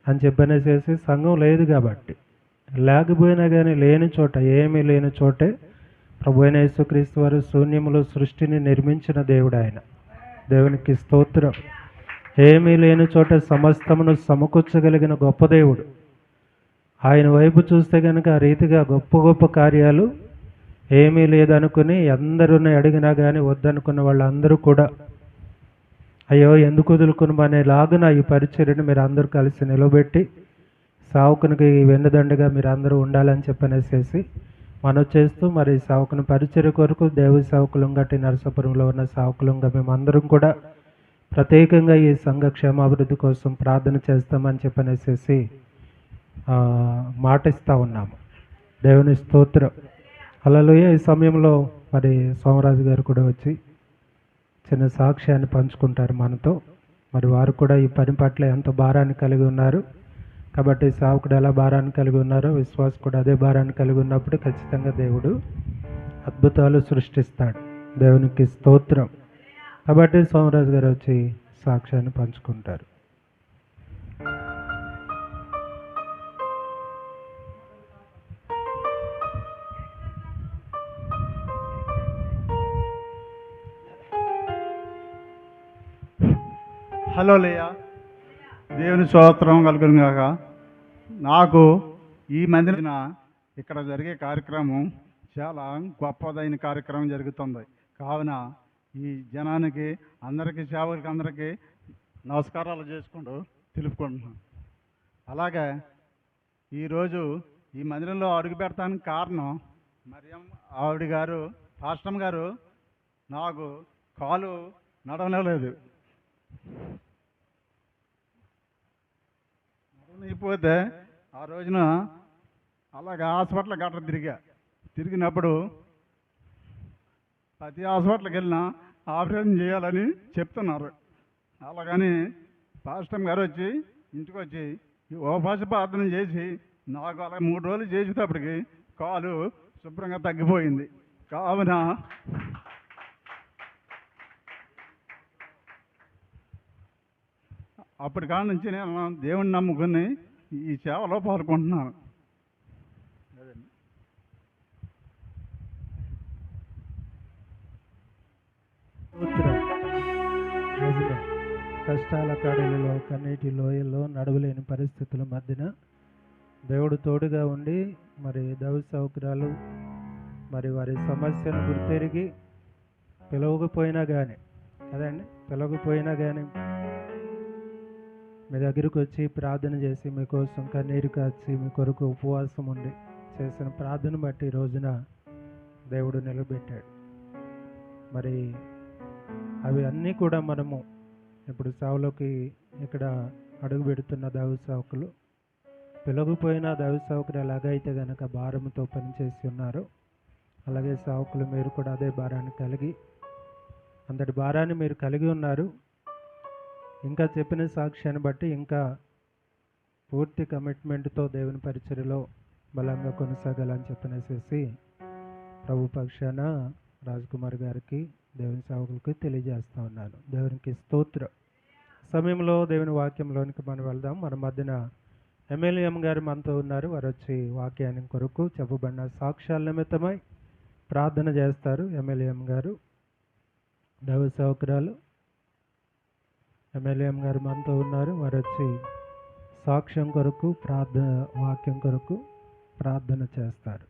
అని చెప్పనేసేసి సంఘం లేదు. కాబట్టి లేకపోయినా కానీ లేని చోట, ఏమీ లేని చోటే ప్రభు అయిన యేసుక్రీస్తు వారు శూన్యములో సృష్టిని నిర్మించిన దేవుడు ఆయన. దేవునికి స్తోత్రం. ఏమీ లేని చోట సమస్తమును సమకూర్చగలిగిన గొప్ప దేవుడు. ఆయన వైపు చూస్తే కనుక ఆ రీతిగా గొప్ప గొప్ప కార్యాలు ఏమీ లేదనుకుని అందరూ అడిగినా కానీ వద్దనుకున్న వాళ్ళందరూ కూడా అయ్యో ఎందుకు వదులుకునమనేలాగున ఈ పరిచర్యను మీరు అందరూ కలిసి నిలబెట్టి సావుకునికి వెన్నుదండగా మీరు అందరూ ఉండాలని చెప్పనేసేసి మనం చేస్తూ మరి సావుకుని పరిచర్య కొరకు దేవి సావుకులం గట్టి నరసాపురంలో ఉన్న సావుకులంగా మేమందరం కూడా ప్రత్యేకంగా ఈ సంఘ క్షేమాభివృద్ధి కోసం ప్రార్థన చేస్తామని చెప్పనేసేసి మాటిస్తూ ఉన్నాము. దేవుని స్తోత్రం. హల్లెలూయా. ఈ సమయంలో మరి సోమరాజు గారు కూడా వచ్చి చిన్న సాక్ష్యాన్ని పంచుకుంటారు మనతో. మరి వారు కూడా ఈ పని పట్ల ఎంత భారాన్ని కలిగి ఉన్నారు కాబట్టి సావుకుడు ఎలా భారాన్ని కలిగి ఉన్నారో విశ్వాసం కూడా అదే భారాన్ని కలిగి ఉన్నప్పుడు ఖచ్చితంగా దేవుడు అద్భుతాలు సృష్టిస్తాడు. దేవునికి స్తోత్రం. కాబట్టి సోమరాజు గారు వచ్చి సాక్ష్యాన్ని పంచుకుంటారు. హల్లెలూయా. దేవుని స్తోత్రం కలుగును గాక. నాకు ఈ మందిన ఇక్కడ జరిగే కార్యక్రమం చాలా గొప్పదైన కార్యక్రమం జరుగుతుంది. కావున ఈ జనానికి అందరికీ సేవకులకి అందరికీ నమస్కారాలు చేసుకుంటూ తెలుపుకుంటున్నాను. అలాగే ఈరోజు ఈ మందిరంలో అడుగు పెడతానికి కారణం మరియం ఆవిడ గారు పాస్టమ్ గారు నాకు కాలు నడవలేదు. అయిపోతే ఆ రోజున అలాగే హాస్పిటల్ గట్ర తిరిగినప్పుడు ప్రతి హాస్పిటల్కి వెళ్ళినా ఆపరేషన్ చేయాలని చెప్తున్నారు. అలాగని పాస్టమ్ గారు వచ్చి ఇంటికి వచ్చి ఉపవాస ప్రార్థన చేసి నాకు అలా 3 రోజులు చేసేటప్పటికి కాలు శుభ్రంగా తగ్గిపోయింది. కావున అప్పటి కాడ నుంచి నేను దేవుణ్ణి నమ్ముకుని ఈ సేవలో పాల్గొంటున్నాను. కష్టాల కడలలో కన్నీటి లోయల్లో నడవలేని పరిస్థితుల మధ్యన దేవుడు తోడుగా ఉండి మరి దైవ సౌకర్యాలు మరి వారి సమస్యను గుర్తెరిగి పిలవకపోయినా కానీ కదండి పిలవకపోయినా కానీ మీ దగ్గరకు వచ్చి ప్రార్థన చేసి మీకోసం కన్నీరు కాచి మీ కొరకు ఉపవాసం ఉండి చేసిన ప్రార్థన బట్టి ఈ రోజున దేవుడు నిలబెట్టాడు. మరి అవి అన్నీ కూడా మనము ఇప్పుడు సావులోకి ఇక్కడ అడుగు పెడుతున్న దైవ సేవకులు పిలవకపోయినా దైవ సేవకులు ఎలాగైతే కనుక భారంతో పనిచేసి ఉన్నారో అలాగే సేవకులు మీరు కూడా అదే భారాన్ని కలిగి అంతటి భారాన్ని మీరు కలిగి ఉన్నారు. ఇంకా చెప్పిన సాక్ష్యాన్ని బట్టి ఇంకా పూర్తి కమిట్మెంట్తో దేవుని పరిచర్యలో బలంగా కొనసాగాలని చెప్పనేసేసి ప్రభు పక్షాన రాజ్కుమార్ గారికి దేవుని సేవకులకి తెలియజేస్తా ఉన్నాను. దేవునికి స్తోత్రం. సమయంలో దేవుని వాక్యంలోనికి మనం వెళ్దాం. మన మధ్యన ఎమ్మెల్యేఎం గారు మనతో ఉన్నారు. వారు వచ్చి వాక్యాన్ని కొరకు చెప్పబడిన సాక్ష్యాల నిమిత్తమై ప్రార్థన చేస్తారు. ఎమ్మెల్యేఎం గారు దైవ సేవకురాలు ఎమ్మెల్యేఎం గారు మనతో ఉన్నారు. వారు వచ్చి సాక్ష్యం కొరకు వాక్యం కొరకు ప్రార్థన చేస్తారు.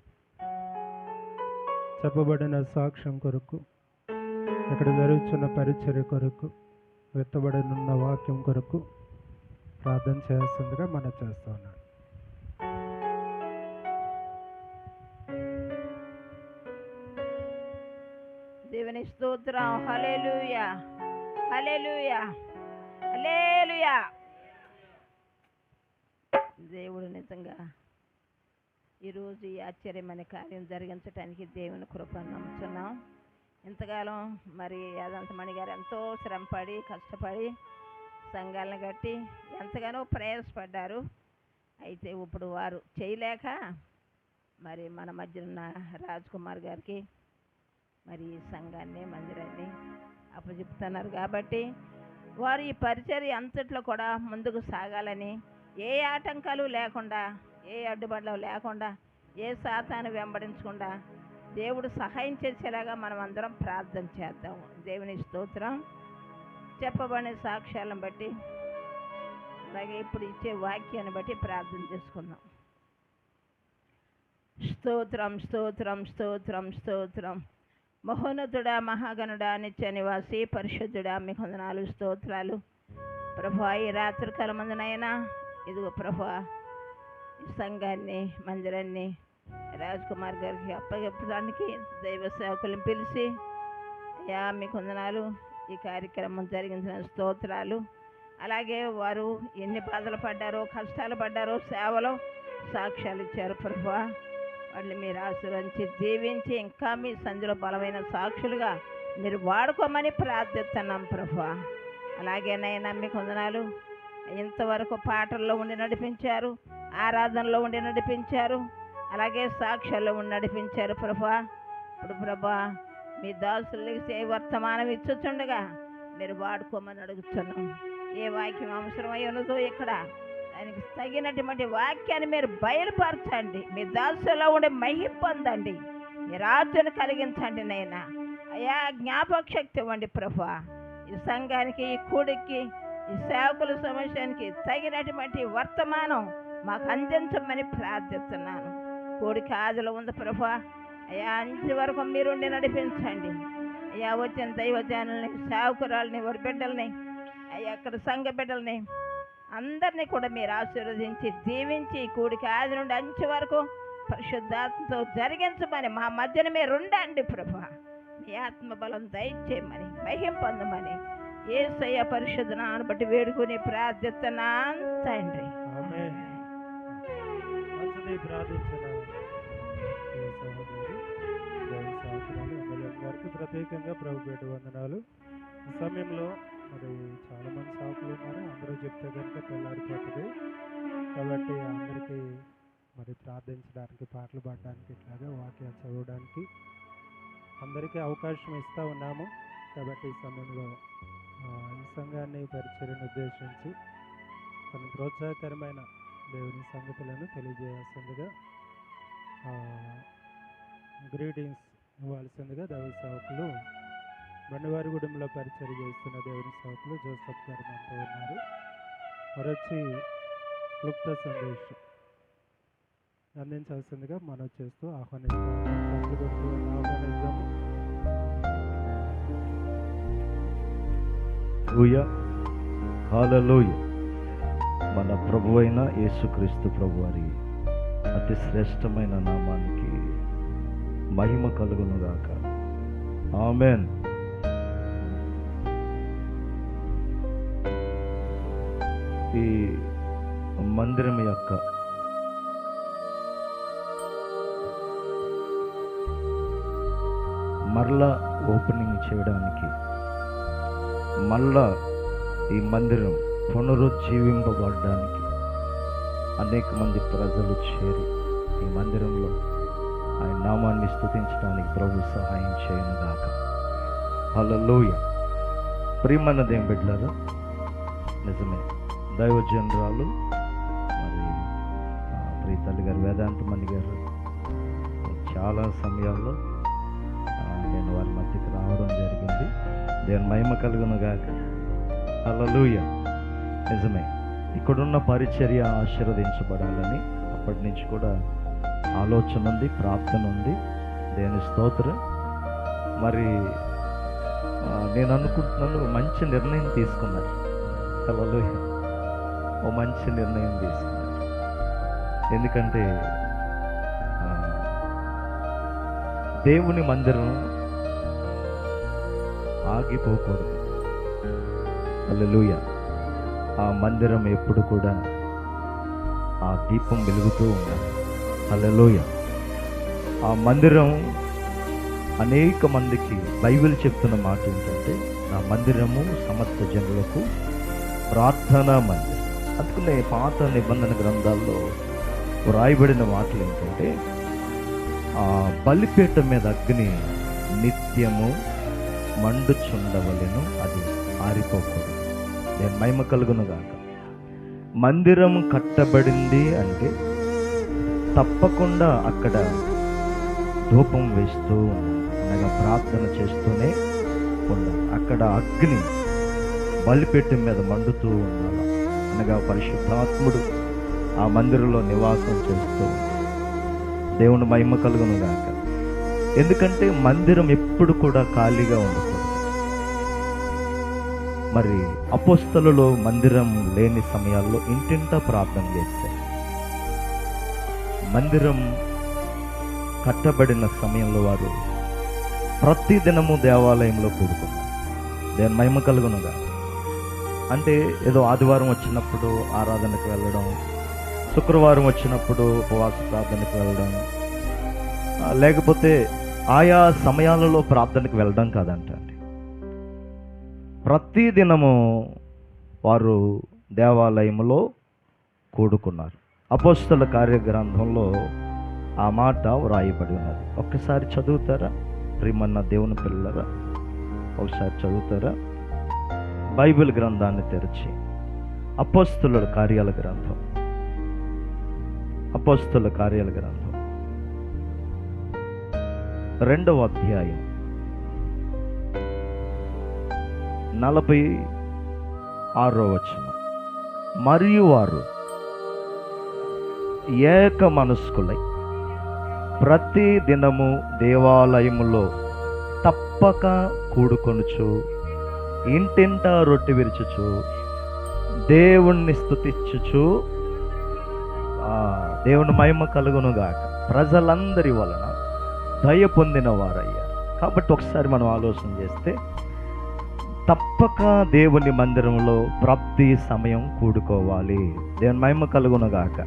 చెప్పబడిన సాక్ష్యం కొరకు ఇక్కడ జరుగుతున్న పరిచర్య కొరకు విత్తబడనున్న వాక్యం కొరకు ప్రార్థన చేస్తుండగా మనం చేస్తూ ఉన్నాం. దేవుని స్తోత్రం. హల్లెలూయా హల్లెలూయా హల్లెలూయా. దేవుడు నిజంగా ఈరోజు ఈ ఆశ్చర్యమైన కార్యం జరిగించడానికి దేవుని కృపను నమ్ముతున్నాం. ఇంతకాలం మరి యాదంతమణి గారు ఎంతో శ్రమపడి కష్టపడి సంఘాలను కట్టి ఎంతగానో ప్రయాసపడ్డారు. అయితే ఇప్పుడు వారు చేయలేక మరి మన మధ్య ఉన్న రాజ్కుమార్ గారికి మరి ఈ సంఘాన్ని మందిరాన్ని అప్పచెప్తున్నారు. కాబట్టి వారు ఈ పరిచర్య అంతట్లో కూడా ముందుకు సాగాలని ఏ ఆటంకాలు లేకుండా ఏ అడ్డుబడులు లేకుండా ఏ సాతాను వెంబడించకుండా దేవుడు సహాయం చేసేలాగా మనం అందరం ప్రార్థన చేద్దాం. దేవుని స్తోత్రం. చెప్పబడిన సాక్ష్యాలను బట్టి అలాగే ఇప్పుడు ఇచ్చే వాక్యాన్ని బట్టి ప్రార్థన చేసుకుందాం. స్తోత్రం స్తోత్రం స్తోత్రం స్తోత్రం. మహోన్నతుడా, మహాగణుడా, నిత్య నివాసి, పరిశుద్ధుడా, మీకు వందనాలు, స్తోత్రాలు ప్రభా. ఈ రాత్రికాల మందునైనా ఇదిగో ప్రభా ఈ సంఘాన్ని, మందిరాన్ని రాజ్ కుమార్ గారికి అప్పగించడానికి దైవ సేవకులను పిలిచి అయ్యా మీకు వందనాలు, ఈ కార్యక్రమం జరిగించిన స్తోత్రాలు. అలాగే వారు ఎన్ని బాధలు పడ్డారో, కష్టాలు పడ్డారో, సేవలో సాక్ష్యాలు ఇచ్చారు ప్రభా. వాళ్ళు మీరు ఆశీర్వదించి దీవించి ఇంకా మీ సంధిలో బలమైన సాక్షులుగా మీరు వాడుకోమని ప్రార్థిస్తున్నాం ప్రభా. అలాగే నైనా మీకు వందనాలు. ఇంతవరకు పాటల్లో ఉండి నడిపించారు, ఆరాధనలో ఉండి నడిపించారు, అలాగే సాక్ష్యాల్లో ఉండి నడిపించారు ప్రభా. ఇప్పుడు ప్రభా మీ దాసులకి వర్తమానం ఇచ్చుచుండగా మీరు వాడుకోమని అడుగుతున్నాం. ఏ వాక్యం అవసరమై ఉన్నదో ఇక్కడ దానికి తగినటువంటి వాక్యాన్ని మీరు బయలుపరచండి. మీ దాసులో ఉండే మహిమ పొందండి, మీ రాజ్యాన్ని కలిగించండి నైనా. అయా జ్ఞాపక శక్తి ఇవ్వండి ప్రభా. ఈ సంఘానికి, ఈ కూడికి, ఈ సేవకుల సమస్యానికి తగినటువంటి వర్తమానం మాకు అందించమని ప్రార్థిస్తున్నాను. కూడికి ఆదిలో ఉంది ప్రభా. అయ్యా అంచు వరకు మీరుండి నడిపించండి. అయ్యా వచ్చిన దైవజనుల్ని, సేవకురాలని, వారి బిడ్డల్ని, అయ్యా అక్కడ సంఘ బిడ్డల్ని అందరినీ కూడా మీరు ఆశీర్వదించి దీవించి కూడికి ఆది నుండి అంచు వరకు పరిశుద్ధాత్మతో జరిగించమని మా మధ్యన మీరు ఉండండి ప్రభా. మీ ఆత్మబలం దయచేయమని, మహిమ పొందమని యేసయ్య పరిశుద్ధ నామమును బట్టి వేడుకుని ప్రార్థిస్తున్నాను తండ్రి. ఆమేన్. మంచిది ప్రార్థించిన ఏ సహోదరి, దేవుని సేవకురాలు ఎమ్మెల్యే గారికి ప్రత్యేకంగా ప్రభుపేట వందనాలు. ఈ సమయంలో మరి చాలామంది సేవకులు ఉన్నారు, అందరూ చెప్తే కనుక తెల్లారిపోతుంది. కాబట్టి అందరికీ మరి ప్రార్థించడానికి, పాటలు పాడడానికి, ఇట్లాగే వాక్యాలు చదవడానికి అందరికీ అవకాశం ఇస్తూ ఉన్నాము. కాబట్టి ఈ సమయంలో ఈ సంఘాన్ని పరిచర్యను ఉద్దేశించి కొన్ని ప్రోత్సాహకరమైన దేవుని సంగతులను తెలియజేయాల్సిందిగా గ్రీటింగ్స్ ఇవ్వాల్సిందిగా దైవ సేవకులు బండివారిగూడెంలో పరిచర్య చేస్తున్న దేవుని సేవకులు జోసఫ్ గారు మనతో ఉన్నారు. మరొచ్చి క్లుప్త సందేశం అందించాల్సిందిగా మనం చేస్తూ ఆహ్వానిస్తాము. హల్లెలూయా. మన ప్రభు అయిన యేసుక్రీస్తు ప్రభు వారి అతి శ్రేష్టమైన నామానికి మహిమ కలుగును గాక. ఆమేన్. ఈ మందిరం యొక్క మరలా ఓపెనింగ్ చేయడానికి, మళ్ళా ఈ మందిరం పునరుజ్జీవింపబడడానికి అనేక మంది ప్రజలు చేరి ఈ మందిరంలో ఆయన నామాన్ని స్తుతించడానికి ప్రభు సహాయం చేయను గాక. హల్లెలూయా. ప్రియమైన దేవుని బిడ్డలారా, నిజమే దైవజనురాలు మరి ప్రియతల్లి గారు వేదాంతమణి గారు చాలా సమయాల్లో నేను వారి మధ్యకి రావడం జరిగింది. దేవుని మహిమ కలుగును గాక. హల్లెలూయా. నిజమే ఇక్కడున్న పరిచర్య ఆశీర్వదించబడాలని అప్పటి నుంచి కూడా ఆలోచన ఉంది, ప్రార్థన ఉంది. దేవుని స్తోత్రం. మరి నేను అనుకుంటున్నాను మంచి నిర్ణయం తీసుకున్నారు. హల్లెలూయా. ఓ మంచి నిర్ణయం తీసుకున్నారు. ఎందుకంటే దేవుని మందిరం ఆగిపోకూడదు. హల్లెలూయా. ఆ మందిరం ఎప్పుడు కూడా ఆ దీపం వెలుగుతూ ఉండాలి. హల్లెలూయా. ఆ మందిరం అనేక మందికి బైబిల్ చెప్తున్న మాట ఏంటంటే ఆ మందిరము సమస్త జనులకు ప్రార్థనా మందిరం. అందుకనే పాత నిబంధన గ్రంథాల్లో వ్రాయబడిన మాటలు ఏంటంటే ఆ బలిపీఠ మీద అగ్ని నిత్యము మండుచుండవలెను, అది ఆరిపోకూడదు. నేను మహిమ కలుగును గాక. మందిరం కట్టబడింది అంటే తప్పకుండా అక్కడ ధూపం వేస్తూ ఉండాలి, అనగా ప్రార్థన చేస్తూనే ఉండాలి. అక్కడ అగ్ని బలిపెట్టె మీద మండుతూ ఉండాలి, అనగా పరిశుద్ధాత్ముడు ఆ మందిరంలో నివాసం చేస్తూ ఉంటాడు. దేవుని మహిమ కలుగును గాక. ఎందుకంటే మందిరం ఎప్పుడు కూడా ఖాళీగా ఉండకూడదు. మరి అపోస్తలులో మందిరం లేని సమయాల్లో ఇంటింటా ప్రార్థన చేశారు. మందిరం కట్టబడిన సమయంలో వారు ప్రతి దినము దేవాలయంలో కూడుకున్నారు. దేవుని మహిమ కలుగునుగా. అంటే ఏదో ఆదివారం వచ్చినప్పుడు ఆరాధనకు వెళ్ళడం, శుక్రవారం వచ్చినప్పుడు ఉపవాస ప్రార్థనకు వెళ్ళడం, లేకపోతే ఆయా సమయాలలో ప్రార్థనకు వెళ్ళడం కాదంట. ప్రతి దినము వారు దేవాలయంలో కూడుకున్నారు. అపోస్తల కార్యగ్రంథంలో ఆ మాట వ్రాయబడి ఉన్నది. ఒక్కసారి చదువుతారా ప్రియమన్న దేవుని పిల్లరా? ఒకసారి చదువుతారా? బైబిల్ గ్రంథాన్ని తెరిచి అపోస్తలుల కార్యాల గ్రంథం, అపోస్తలుల కార్యాల గ్రంథం 2వ అధ్యాయం 46వ వచనం. మరియు వారు ఏక మనస్కులై ప్రతి దినము దేవాలయములో తప్పక కూడుకొనుచు, ఇంటింటా రొట్టె విరుచుచు, దేవుణ్ణి స్తుతించుచు, దేవుని మహిమ కలుగునుగాక, ప్రజలందరి వలన దయ పొందిన వారయ్యారు. కాబట్టి ఒకసారి మనం ఆలోచన చేస్తే తప్పక దేవుని మందిరంలో ప్రతి సమయం కూడుకోవాలి. దేవుని మహిమ కలుగునుగాక.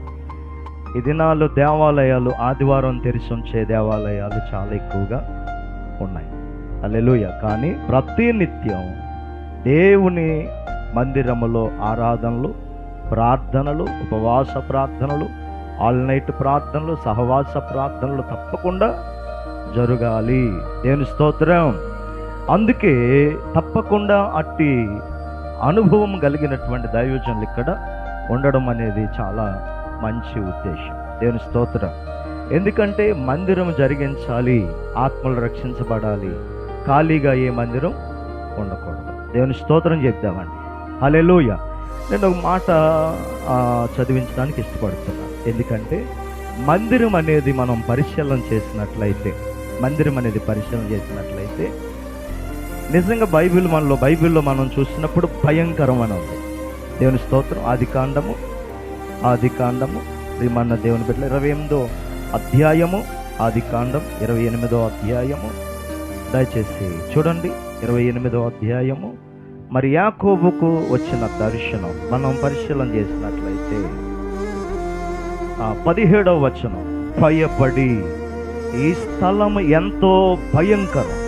ఈ దినాల్లో దేవాలయాలు ఆదివారం తెరిచి ఉంచే దేవాలయాలు చాలా ఎక్కువగా ఉన్నాయి. హల్లెలూయా. కానీ ప్రతి నిత్యం దేవుని మందిరములో ఆరాధనలు, ప్రార్థనలు, ఉపవాస ప్రార్థనలు, ఆల్ నైట్ ప్రార్థనలు, సహవాస ప్రార్థనలు తప్పకుండా జరగాలి. దేవుని స్తోత్రం. అందుకే తప్పకుండా అట్టి అనుభవం కలిగినటువంటి దైవజనులు ఇక్కడ ఉండడం అనేది చాలా మంచి ఉద్దేశం. దేవుని స్తోత్రం. ఎందుకంటే మందిరం జరిగించాలి, ఆత్మలు రక్షించబడాలి. ఖాళీగా ఏ మందిరం ఉండకూడదు. దేవుని స్తోత్రం చెప్తామండి. హల్లెలూయా. నేను ఒక మాట చదివించడానికి ఇష్టపడుతున్నాను. ఎందుకంటే మందిరం అనేది మనం పరిశీలన చేసినట్లయితే, నిజంగా బైబిల్లో మనం చూసినప్పుడు భయంకరం అని ఉంది. దేవుని స్తోత్రం. ఆది కాండము శ్రీమన్న దేవుని బిడ్డలు 28వ అధ్యాయము, ఆది కాండం 28వ అధ్యాయము దయచేసి చూడండి. 28వ అధ్యాయము. మరి యాకోబుకు వచ్చిన దర్శనం మనం పరిశీలన చేసినట్లయితే 17వ వచనం. భయపడి, ఈ స్థలం ఎంతో భయంకరం,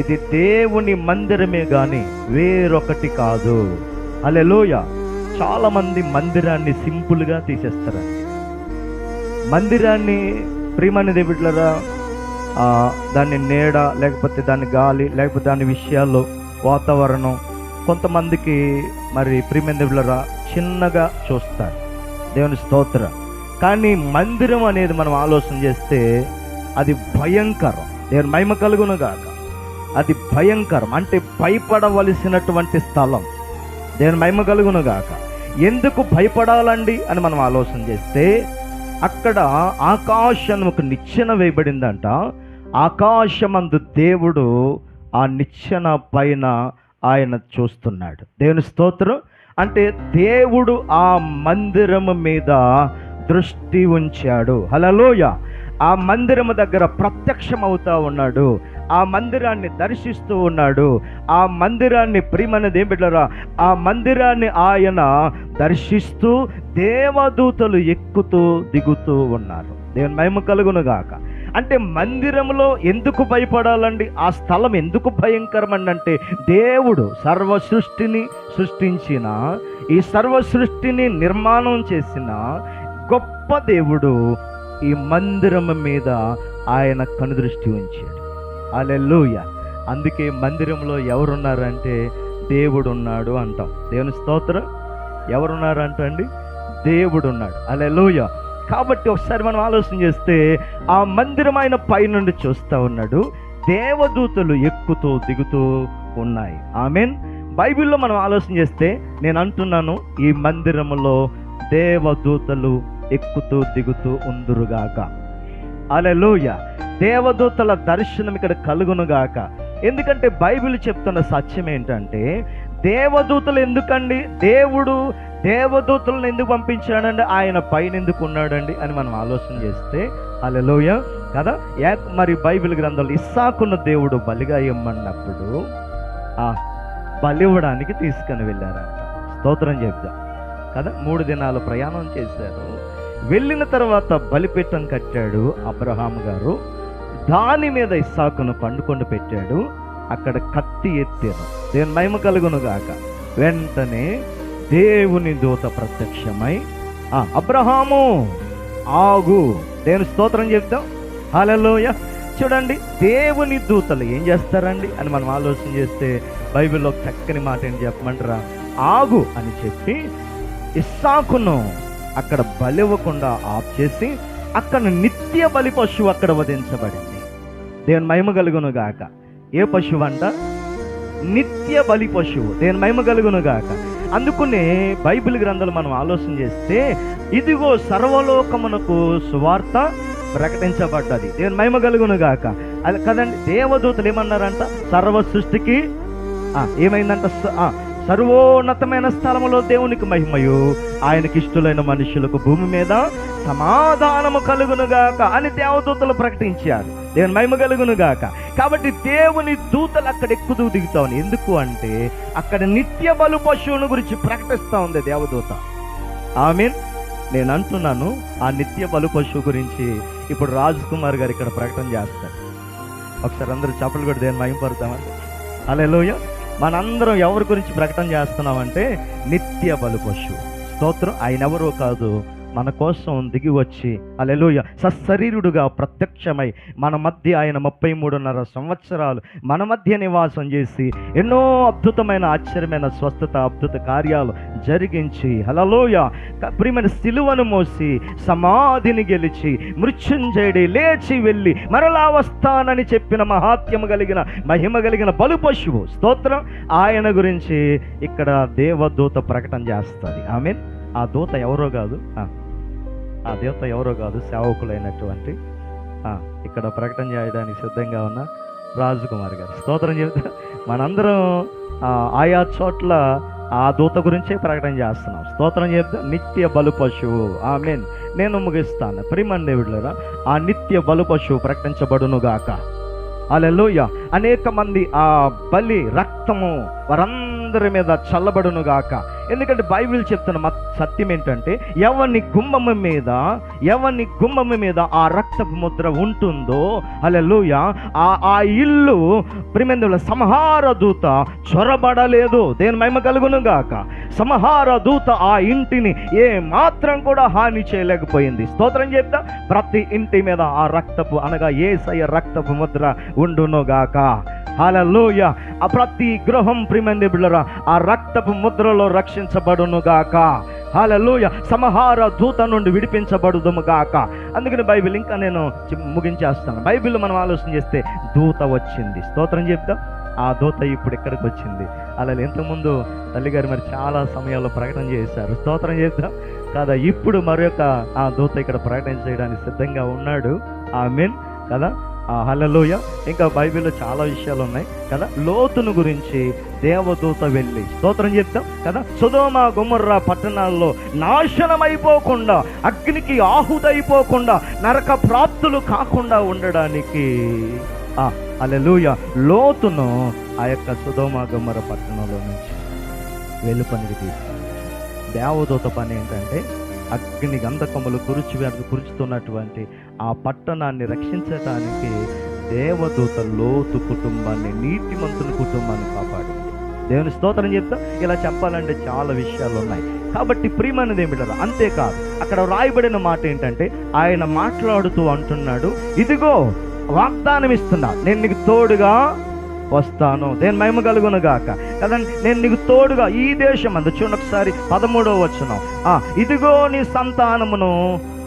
ఇది దేవుని మందిరమే గాని వేరొకటి కాదు. హల్లెలూయా. చాలా మంది మందిరాన్ని సింపుల్గా తీసేస్తారండి. మందిరాన్ని ప్రియమైన దేవుళ్ళరా, దాని నీడ, లేకపోతే దాని గాలి, లేకపోతే దాని విషయాల్లో వాతావరణం కొంతమందికి మరి ప్రియమైన దేవుళ్ళరా చిన్నగా చూస్తారు. దేవుని స్తోత్రం. కానీ మందిరం అనేది మనం ఆలోచన చేస్తే అది భయంకరం. దేవుని మహిమ కలుగును గాక. అది భయంకరం, అంటే భయపడవలసినటువంటి స్థలం. దేవుని మహిమ కలుగును గాక. ఎందుకు భయపడాలండి అని మనం ఆలోచన చేస్తే అక్కడ ఆకాశం ఒక నిచ్చెన వేయబడిందంట. ఆకాశమందు దేవుడు ఆ నిచ్చెన పైన ఆయన చూస్తున్నాడు. దేవుని స్తోత్రం. అంటే దేవుడు ఆ మందిరము మీద దృష్టి ఉంచాడు. హల్లెలూయా. ఆ మందిరము దగ్గర ప్రత్యక్షమవుతా ఉన్నాడు. ఆ మందిరాన్ని దర్శిస్తూ ఉన్నాడు. ఆ మందిరాన్ని ప్రియమైన దేవుళ్ళరా, ఆ మందిరాన్ని ఆయన దర్శిస్తూ దేవదూతలు ఎక్కుతూ దిగుతూ ఉన్నారు. దేవుని మహిమ కలుగును గాక. అంటే మందిరంలో ఎందుకు భయపడాలండి? ఆ స్థలం ఎందుకు భయంకరమండి అంటే దేవుడు సర్వ సృష్టిని సృష్టించిన, ఈ సర్వ సృష్టిని నిర్మాణం చేసిన గొప్ప దేవుడు ఈ మందిరం మీద ఆయన కనుదృష్టి ఉంచాడు. హల్లెలూయా. అందుకే మందిరంలో ఎవరున్నారంటే దేవుడు ఉన్నాడు అంటాం. దేవుని స్తోత్రం. ఎవరున్నారు అంటండి? దేవుడు ఉన్నాడు. హల్లెలూయా. కాబట్టి ఒకసారి మనం ఆలోచన చేస్తే ఆ మందిరం ఆయన పైనుండి చూస్తూ ఉన్నాడు, దేవదూతలు ఎక్కుతూ దిగుతూ ఉన్నాయి. ఆమేన్. బైబిల్లో మనం ఆలోచన చేస్తే నేను అంటున్నాను, ఈ మందిరములో దేవదూతలు ఎక్కుతూ దిగుతూ ఉందురుగాక. హల్లెలూయా. దేవదూతల దర్శనం ఇక్కడ కలుగునుగాక. ఎందుకంటే బైబిల్ చెప్తున్న సత్యం ఏంటంటే, దేవదూతలు ఎందుకండి, దేవుడు దేవదూతలను ఎందుకు పంపించాడండి, ఆయన పైన ఎందుకు ఉన్నాడండి అని మనం ఆలోచన చేస్తే, హల్లెలూయా కదా. మరి బైబిల్ గ్రంథంలో ఇస్సాకును దేవుడు బలిగా ఇమ్మన్నప్పుడు బలి ఇవ్వడానికి తీసుకొని వెళ్ళారంట. స్తోత్రం చెప్తాం కదా. 3 దినాలు ప్రయాణం చేశారు. వెళ్ళిన తర్వాత బలిపీఠం కట్టాడు అబ్రహాము గారు. దాని మీద ఇస్సాకును పండుకొని పెట్టాడు. అక్కడ కత్తి ఎత్తారు. దేవుని మహిమ కలుగును గాక. వెంటనే దేవుని దూత ప్రత్యక్షమై అబ్రహాము ఆగు. దేవుని స్తోత్రం చెప్తాం. హల్లెలూయా. చూడండి, దేవుని దూతలు ఏం చేస్తారండి అని మనం ఆలోచన చేస్తే బైబిల్లో చక్కని మాట ఏంటి చెప్పమంటారా, ఆగు అని చెప్పి ఇస్సాకును అక్కడ బలివ్వకుండా ఆఫ్ చేసి అక్కడ నిత్య బలి పశువు అక్కడ వధించబడింది. దేవుని మహిమ కలుగును గాక. ఏ పశువు అంట? నిత్య బలి పశువు. దేవుని మహిమ కలుగును గాక. అందుకనే బైబిల్ గ్రంథాలు మనం ఆలోచన చేస్తే, ఇదిగో సర్వలోకమునకు సువార్త ప్రకటించబడ్డది. దేవుని మహిమ కలుగును గాక. అది కదండి, దేవదూతలు ఏమన్నారంట, సర్వ సృష్టికి ఏమైందంట, సర్వోన్నతమైన స్థలములో దేవునికి మహిమయు, ఆయనకి ఇష్టలైన మనుషులకు భూమి మీద సమాధానము కలుగునుగాక అని దేవదూతలు ప్రకటించారు. దేవుని మహిమ కలుగునుగాక. కాబట్టి దేవుని దూతలు అక్కడ ఎక్కుతూ దిగుతా ఉంది. ఎందుకు అంటే అక్కడ నిత్య బలు పశువుని గురించి ప్రకటిస్తూ ఉంది దేవదూత. ఆమేన్. నేను అంటున్నాను, ఆ నిత్య బలు పశువు గురించి ఇప్పుడు రాజ్ కుమార్ గారు ఇక్కడ ప్రకటన చేస్తారు. ఒకసారి అందరూ చప్పలు కూడా దేవుని మహిమపడతామండి. హల్లెలూయా. మనందరం ఎవరి గురించి ప్రకటన చేస్తున్నామంటే నిత్య బలు పశువు. స్తోత్రం. ఆయన ఎవరో కాదు, మన కోసం దిగి వచ్చి హల్లెలూయా సశరీరుడుగా ప్రత్యక్షమై మన మధ్య ఆయన 33.5 సంవత్సరాలు మన మధ్య నివాసం చేసి ఎన్నో అద్భుతమైన ఆశ్చర్యమైన స్వస్థత అద్భుత కార్యాలు జరిగించి హల్లెలూయా ప్రియమైన సిలువను మోసి సమాధిని గెలిచి మృత్యుంజయుడి లేచి వెళ్ళి మరలా వస్తానని చెప్పిన మహాత్యము కలిగిన మహిమ కలిగిన బలు పశువు. స్తోత్రం. ఆయన గురించి ఇక్కడ దేవదూత ప్రకటన చేస్తుంది. ఆమేన్. ఆ దూత ఎవరో కాదు, ఆ దేవత ఎవరో కాదు, సేవకులైనటువంటి ఇక్కడ ప్రకటన చేయడానికి సిద్ధంగా ఉన్న రాజకుమార్ గారు. స్తోత్రం చెబుతా. మనందరం ఆయా చోట్ల ఆ దూత గురించే ప్రకటన చేస్తున్నాం. స్తోత్రం చెప్తా. నిత్య బలు పశువు. ఆమేన్. నేను ముగిస్తాను. ప్రియమైన దేవుళ్ళారా, ఆ నిత్య బలు పశువు ప్రకటించబడునుగాక. హల్లెలూయా. అనేక మంది ఆ బలి రక్తము వారందరి మీద చల్లబడునుగాక. ఎందుకంటే బైబిల్ చెప్తున్న సత్యం ఏంటంటే, ఎవని గుమ్మము మీద ఆ రక్తపు ముద్ర ఉంటుందో హల్లెలూయా ఆ ఇల్లు ప్రియమైన సంహార దూత చొరబడలేదు. దేని మహిమ కలుగునుగాక. సంహార దూత ఆ ఇంటిని ఏ మాత్రం కూడా హాని చేయలేకపోయింది. స్తోత్రం చెప్తా. ప్రతి ఇంటి మీద ఆ రక్తపు అనగా యేసయ్య రక్తపు ముద్ర ఉండునుగాక. హల్లెలూయా. ఆ ప్రతి గృహం ప్రియమైన బిడ్డలారా ఆ రక్తపు ముద్రలో రక్షించబడునుగాక. హల్లెలూయా. సంహార దూత నుండి విడిపించబడుదుముగాక. అందుకని బైబిల్ ఇంకా నేను ముగించేస్తాను. బైబిల్ మనం ఆలోచన చేస్తే దూత వచ్చింది. స్తోత్రం చెప్తాం. ఆ దూత ఇప్పుడు ఇక్కడికి వచ్చింది. అలా ఇంతకుముందు తల్లిగారు మరి చాలా సమయాల్లో ప్రకటన చేశారు. స్తోత్రం చేద్దాం కదా. ఇప్పుడు మరొక ఆ దూత ఇక్కడ ప్రకటన చేయడానికి సిద్ధంగా ఉన్నాడు. ఆమేన్ కదా. హల్లెలూయా. ఇంకా బైబిల్లో చాలా విషయాలు ఉన్నాయి కదా. లోతును గురించి దేవదూత వెళ్ళి స్తోత్రం చెప్తాం కదా. సొదొమ గొమొర్రా పట్టణాల్లో నాశనమైపోకుండా, అగ్నికి ఆహుతైపోకుండా, నరక ప్రాప్తులు కాకుండా ఉండడానికి హల్లెలూయా లోతును ఆ యొక్క సొదొమ గొమొర్రా పట్టణంలో నుంచి వెలుపనికి తీసుకు. దేవదూత పని ఏంటంటే అగ్ని గంధకములు కురుచుతున్నటువంటి ఆ పట్టణాన్ని రక్షించడానికి దేవదూత లోతు కుటుంబాన్ని, నీతిమంతుని కుటుంబాన్ని కాపాడింది. దేవుని స్తోత్రం చెప్తా. ఇలా చెప్పాలంటే చాలా విషయాలు ఉన్నాయి. కాబట్టి ప్రియమైనది ఏమిటో అంతేకాదు, అక్కడ రాయబడిన మాట ఏంటంటే ఆయన మాట్లాడుతూ అంటున్నాడు, ఇదిగో వాగ్దానం ఇస్తున్నా, నేను నీకు తోడుగా వస్తాను. దేని మహిమ కలుగునుగాక కదండి. నేను నీకు తోడుగా ఈ దేశం అందు చూడండి ఒకసారి 13వ వచనం. ఇదిగో నీ సంతానమును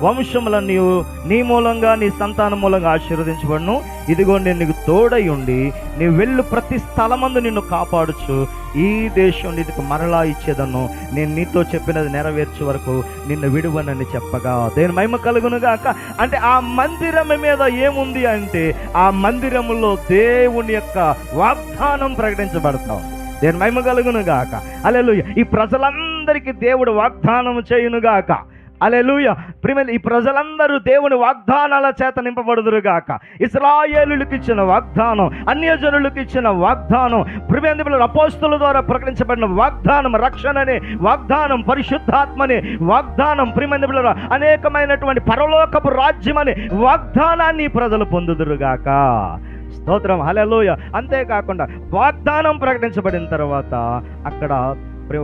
వంశములను నీవు నీ మూలంగా నీ సంతానం మూలంగా ఆశీర్వదించబడును. ఇదిగో నేను నీకు తోడై ఉండి నీవు వెళ్ళు ప్రతి స్థలమందు నిన్ను కాపాడుచు ఈ దేశం నీకు మరలా ఇచ్చేదను, నేను నీతో చెప్పినది నెరవేర్చే వరకు నిన్ను విడువనని చెప్పగా దేని మహిమ కలుగునుగాక. అంటే ఆ మందిరం మీద ఏముంది అంటే ఆ మందిరములో దేవుని యొక్క వాగ్దానం ప్రకటించబడతాం. దేని మహిమ కలుగునుగాక. హల్లెలూయా. ఈ ప్రజలందరికీ దేవుడు వాగ్దానం చేయునుగాక. హల్లెలూయా. ప్రియమైన ఈ ప్రజలందరూ దేవుని వాగ్దానాల చేత నింపబడుదురుగాక. ఇశ్రాయేలులకు ఇచ్చిన వాగ్దానం, అన్యజనులకు ఇచ్చిన వాగ్దానం, ప్రియమైన అపోస్తలుల ద్వారా ప్రకటించబడిన వాగ్దానం, రక్షణ అనే వాగ్దానం, పరిశుద్ధాత్మనే వాగ్దానం, ప్రియమైన అనేకమైనటువంటి పరలోకపు రాజ్యం అనే వాగ్దానాన్ని ప్రజలు పొందుదురుగాక. స్తోత్రం. హల్లెలూయా. అంతేకాకుండా వాగ్దానం ప్రకటించబడిన తర్వాత అక్కడ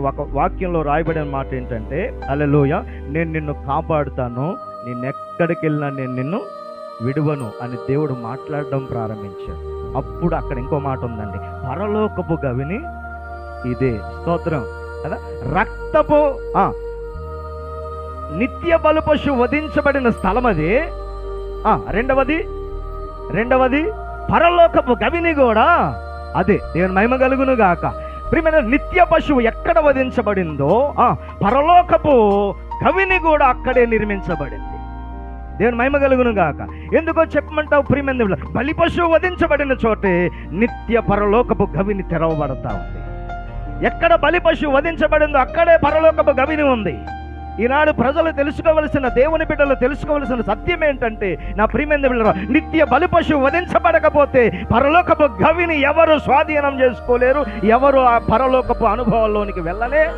ఒక వాక్యంలో రాయబడిన మాట ఏంటంటే, హల్లెలూయా, నేను నిన్ను కాపాడుతాను, నిన్నెక్కడికి వెళ్ళినా నేను నిన్ను విడువను అని దేవుడు మాట్లాడడం ప్రారంభించాడు. అప్పుడు అక్కడ ఇంకో మాట ఉందండి, పరలోకపు గవిని ఇదే. స్తోత్రం కదా. రక్తపు నిత్య బలు పశువు వధించబడిన స్థలం అది. రెండవది పరలోకపు గవిని కూడా అదే. దేవుని మహిమ కలుగును గాక. ప్రియమైన నిత్య పశువు ఎక్కడ వధించబడిందో పరలోకపు గవిని కూడా అక్కడే నిర్మించబడింది. దేవుని మహిమ కలుగును గాక. ఎందుకో చెప్పమంటావు? ప్రియమైన బలి పశువు వధించబడిన చోటే నిత్య పరలోకపు గవిని తెరవబడతా ఉంది. ఎక్కడ బలి పశువు వధించబడిందో అక్కడే పరలోకపు గవిని ఉంది. ఈనాడు ప్రజలు తెలుసుకోవలసిన, దేవుని బిడ్డలు తెలుసుకోవలసిన సత్యం ఏంటంటే, నా ప్రియమైన బిడ్డలారా, నిత్య బలి పశువు వధించబడకపోతే పరలోకపు గవిని ఎవరు స్వాధీనం చేసుకోలేరు, ఎవరు ఆ పరలోకపు అనుభవాల్లోనికి వెళ్ళలేరు.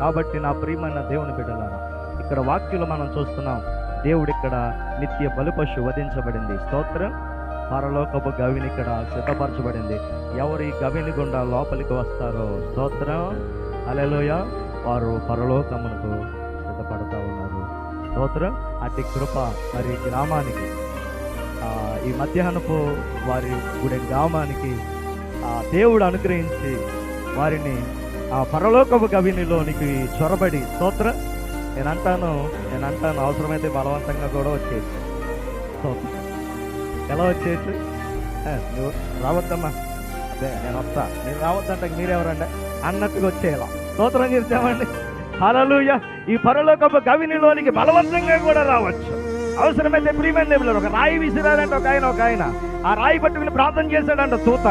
కాబట్టి నా ప్రియమైన దేవుని బిడ్డలారా, ఇక్కడ వాక్యులు మనం చూస్తున్నాం. దేవుడు ఇక్కడ నిత్య బలి పశువు వధించబడింది. స్తోత్రం. పరలోకపు గవిని ఇక్కడ సిద్ధపరచబడింది. ఎవరు ఈ గవిని గుండా లోపలికి వస్తారో, స్తోత్రం, హల్లెలూయా, వారు పరలోకమునకు సిద్ధపడతా ఉన్నారు. స్తోత్రం. అట్టి కృప మరి గ్రామానికి, ఈ మధ్యాహ్నపు వారి గుడి గ్రామానికి దేవుడు అనుగ్రహించి వారిని ఆ పరలోకపు గవినిలోనికి చొరబడి, స్తోత్రం, నేను అంటాను అవసరమైతే బలవంతంగా కూడా వచ్చేసి. స్తోత్రం. ఎలా వచ్చేసి? నువ్వు రావద్దమ్మా, అదే నేను వస్తా, నేను రావద్దంటే మీరెవరండి అన్నట్టుగా వచ్చేలా. స్తోత్రం చేస్తామండి. హల్లెలూయా. ఈ పరలోకపు గవినిలోనికి బలవంతంగా కూడా రావచ్చు. అవసరమైతే ప్రియమైన దేవుడు ఒక రాయి విసిరారంటే ఒక ఆయన ఆ రాయి పట్టుకుని ప్రార్థన చేశాడంట తూత.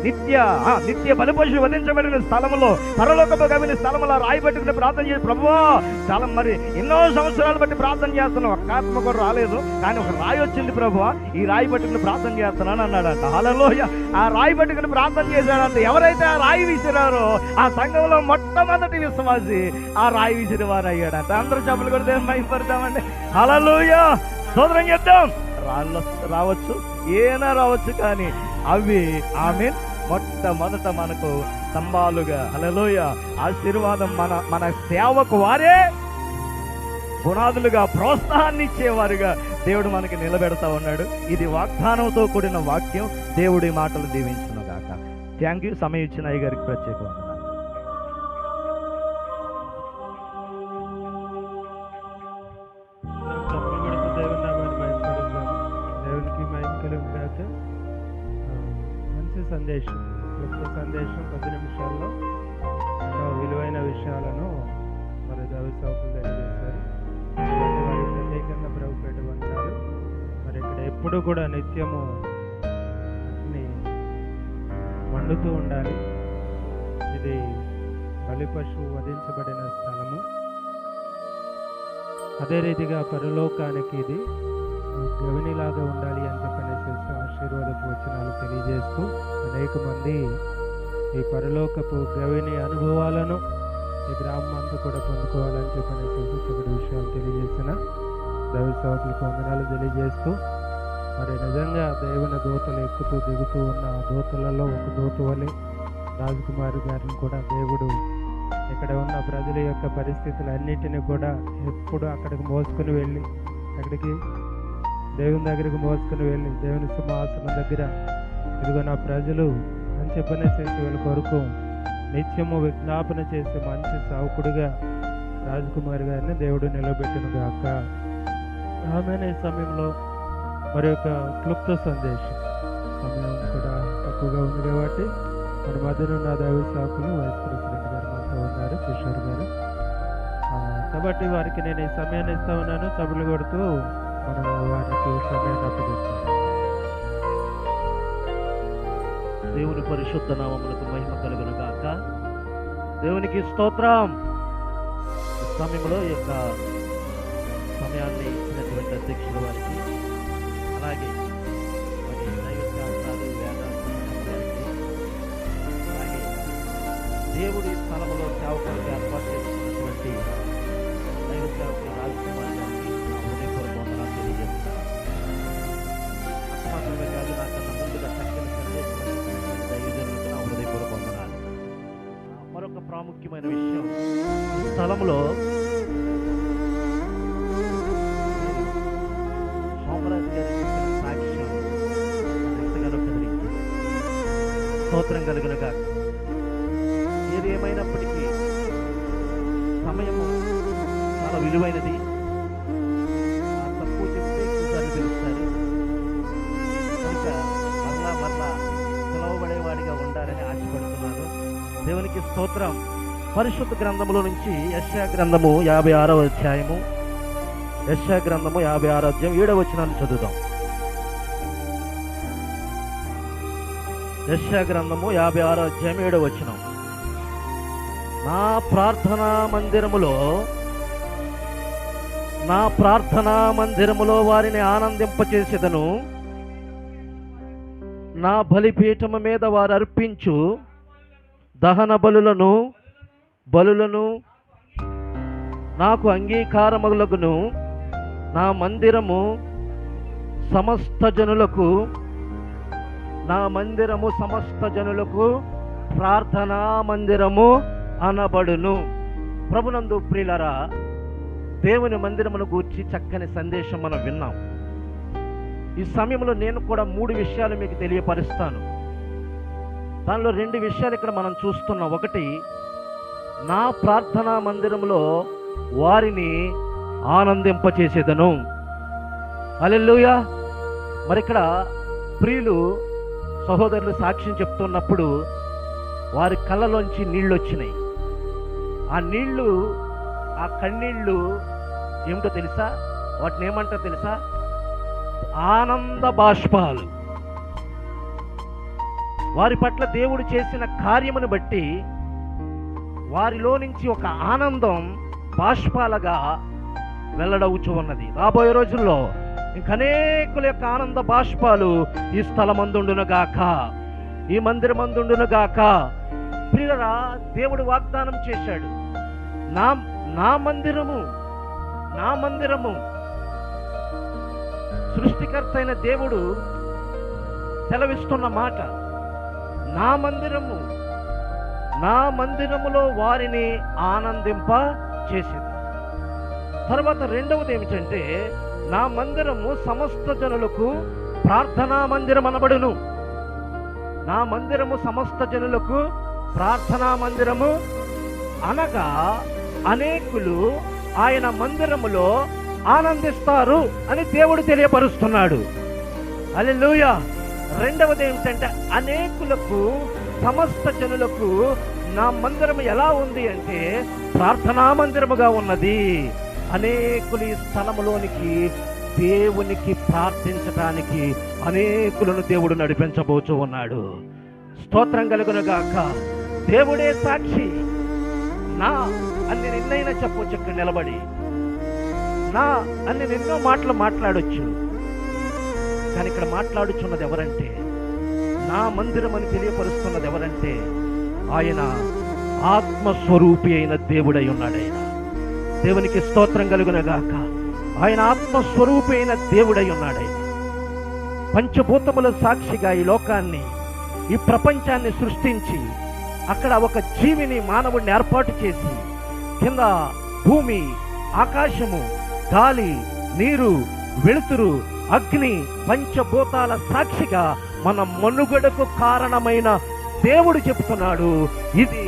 నిత్య బలిపశువు వధించబడిన స్థలంలో, పరలోకపు గవిని స్థలంలో రాయి పట్టుకుని ప్రార్థన చేసి, ప్రభువా చాలా మరి ఎన్నో సంవత్సరాలు బట్టి ప్రార్థన చేస్తున్నాం, ఒక్క ఆత్మ కూడా రాలేదు, కానీ ఒక రాయి వచ్చింది ప్రభువా, ఈ రాయి పట్టుకుని ప్రార్థన చేస్తున్నాను అన్నాడంట. హల్లెలూయా. ఆ రాయి పట్టుకుని ప్రార్థన చేశాడంట. ఎవరైతే ఆ రాయి విసిరారో ఆ సంఘంలో మొట్టమొదటి విశ్వాసి ఆ రాయి విసిరి వారు అయ్యాడంట. అందరూ చెప్పులు కూడా దేవుని మహిమపడతామండి. హల్లెలూయా. స్తోత్రం చేద్దాం. రాళ్ళు రావచ్చు, ఏనా రావచ్చు, కానీ అవి ఆమేన్ మొట్టమొదట మనకు స్తంభాలుగా, హల్లెలూయా, ఆశీర్వాదం మన సేవకు వారే పునాదులుగా, ప్రోత్సాహాన్ని ఇచ్చేవారుగా దేవుడు మనకి నిలబెడతా ఉన్నాడు. ఇది వాగ్దానంతో కూడిన వాక్యం. దేవుడి మాటలు దీవించును గాక. Thank you. సమయం ఇచ్చిన అయ్య గారికి ప్రత్యేక వందనాలు. దేవునికి మహిమ కలుగును గాక. మంచి సందేశం, గొప్ప సందేశం. 10 నిమిషాల్లో విలువైన విషయాలను మరి దైవ సేవకులు తెలియజేశారు. వారి ప్రత్యేకంగా ప్రభుపేట వంచాలు. మరి ఇక్కడ ఎప్పుడు కూడా నిత్యము అగ్ని మండుతూ ఉండాలి. ఇది బలి పశువు వధించబడిన స్థలము. అదే రీతిగా పరలోకానికి ఇది గవినిలాగా ఉండాలి అని చెప్పనేసి ఆశీర్వాదపు వచనాలు తెలియజేస్తూ అనేక మంది ఈ పరలోకపు గవిని అనుభవాలను ఈ గ్రామం అంతా కూడా పొందుకోవాలని చెప్పనేసి చక్కటి విషయాలు తెలియజేసిన దైవ సేవకులకు వందనాలు తెలియజేస్తూ, మరి నిజంగా దేవుని దూతలు ఎక్కుతూ దిగుతూ ఉన్న దూతలలో ఒక దూత వలె రాజకుమారి గారిని కూడా దేవుడు ఇక్కడ ఉన్న ప్రజల యొక్క పరిస్థితులన్నిటినీ కూడా ఎప్పుడు అక్కడికి మోసుకుని వెళ్ళి, అక్కడికి దేవుని దగ్గరికి మోసుకుని వెళ్ళి దేవుని సింహాసనం దగ్గర ఇదిగో నా ప్రజలు అని చెప్పనేసి వీళ్ళ కొరకు నిత్యము విజ్ఞాపన చేసే మంచి సావుకుడిగా రాజకుమారి గారిని దేవుడు నిలబెట్టిన గాక. ఆమెనే ఈ సమయంలో మరి యొక్క క్లుప్త సందేశం సమయం కూడా తక్కువగా ఉంది కాబట్టి మన మధ్యలో ఉన్న దైవ సేవకులు వైస్ ప్రెసిడెంట్ గారు మనతో ఉన్నారు, కిషోర్ గారు. కాబట్టి వారికి నేను ఈ సమయాన్ని ఇస్తా ఉన్నాను. చబులు కొడుతూ మనం వారికి సమయాన్ని అప్పగిస్తాం. దేవుని పరిశుద్ధ నామములకు మహిమ కలుగును గాక. దేవునికి స్తోత్రం. ఈ సమయంలో ఈ యొక్క సమయాన్ని ఇచ్చినటువంటి అధ్యక్షుల వారికి, అలాగే మరి దైవ శాస్త్రాలు వేదాంతానికి, అలాగే దేవుడి స్థలంలో సేవకులకు ఏర్పాటు చేస్తున్నటువంటి దైవ సేవకులు రాజకుమార్ గారికి హృదయపూర్వక వందనాలు తెలియజేస్తున్నాను. మాత్రమే కాదు, నాకన్నా ముందుగా చక్కని సందేశం దైవజనులకు నా హృదయపూర్వక వందనాలు. మరొక ప్రాముఖ్యమైన విషయం, ఈ స్థలంలో సోమరాజు గారి చెప్పిన సాక్ష్యం ఎంతగానో కదిలించింది. స్తోత్రం కలుగునుగా. ఏది ఏమైనప్పటికీ సమయము చాలా విలువైనది. తక్కువ చెప్తే ఎక్కువసార్లు తెలుస్తారు కనుక మరలా పిలవబడేవాడిగా ఉండాలని ఆశపడుతున్నాను. దేవునికి స్తోత్రం. పరిశుద్ధ గ్రంథములో నుంచి యెషయా గ్రంథము 56వ అధ్యాయము, యెషయా గ్రంథము 56వ అధ్యాయం 7వ వచనాన్ని చదువుదాం. యెషయా గ్రంథము 56వ అధ్యాయం 7వ వచనం. నా ప్రార్థనా మందిరములో వారిని ఆనందింపచేసేదను. నా బలిపీఠము మీద వారు అర్పించు దహన బలులను నాకు అంగీకారములగును. నా మందిరము సమస్త జనులకు ప్రార్థనా మందిరము అనబడును. ప్రభునందు ప్రియులారా, దేవుని మందిరమును గూర్చి చక్కని సందేశం మనం విన్నాం. ఈ సమయంలో నేను కూడా 3 విషయాలు మీకు తెలియపరుస్తాను. దానిలో 2 విషయాలు ఇక్కడ మనం చూస్తున్నాం. ఒకటి, నా ప్రార్థనా మందిరంలో వారిని ఆనందింపచేసేదను. హల్లెలూయా. మరి ఇక్కడ ప్రియులు సహోదరులు సాక్ష్యం చెప్తున్నప్పుడు వారి కళ్ళలోంచి నీళ్ళు వచ్చినాయి. ఆ నీళ్లు, ఆ కన్నీళ్ళు ఏమిటో తెలుసా? వాటిని ఏమంటారో తెలుసా? ఆనంద బాష్పాలు. వారి పట్ల దేవుడు చేసిన కార్యమును బట్టి వారిలో నుంచి ఒక ఆనందం బాష్పాలుగా వెల్లడవుచు ఉన్నది. రాబోయే రోజుల్లో ఇంకనేకుల యొక్క ఆనంద బాష్పాలు ఈ స్థలమందుండునుగాక, ఈ మందిరమందుండునుగాక. ప్రియులారా, దేవుడు వాగ్దానం చేశాడు, నా మందిరము సృష్టికర్త అయిన దేవుడు సెలవిస్తున్న మాట, నా మందిరములో వారిని ఆనందింప చేసింది. తర్వాత రెండవది ఏమిటంటే, నా మందిరము సమస్త జనులకు ప్రార్థనా మందిరం అనబడును. నా మందిరము సమస్త జనులకు ప్రార్థనా మందిరము అనగా అనేకులు ఆయన మందిరములో ఆనందిస్తారు అని దేవుడు తెలియపరుస్తున్నాడు. హల్లెలూయా. రెండవది ఏమిటంటే, అనేకులకు, సమస్త జనులకు నా మందిరం ఎలా ఉంది అంటే ప్రార్థనా మందిరముగా ఉన్నది. అనేకులు ఈ స్థలములోనికి దేవునికి ప్రార్థించటానికి అనేకులను దేవుడు నడిపించబోచు ఉన్నాడు. స్తోత్రం కలుగునుగాక. దేవుడే సాక్షి. నా అన్ని నిన్నైనా చెప్పొచ్చు, ఇక్కడ నిలబడి నా అన్ని ఎన్నో మాటలు మాట్లాడొచ్చు. కానీ ఇక్కడ మాట్లాడుచున్నది ఎవరంటే, నా మందిరం అని తెలియపరుస్తున్నది ఎవరంటే, ఆయన ఆత్మస్వరూపి అయిన దేవుడై ఉన్నాడు. ఆయన దేవునికి స్తోత్రం కలుగునగాక. ఆయన ఆత్మస్వరూపి అయిన దేవుడై ఉన్నాడు. ఆయన పంచభూతముల సాక్షిగా ఈ లోకాన్ని, ఈ ప్రపంచాన్ని సృష్టించి అక్కడ ఒక జీవిని, మానవుడిని ఏర్పాటు చేసి కింద భూమి, ఆకాశము, గాలి, నీరు, వెలుతురు, అగ్ని, పంచభూతాల సాక్షిగా మన మనుగడకు కారణమైన దేవుడు చెప్తున్నాడు, ఇది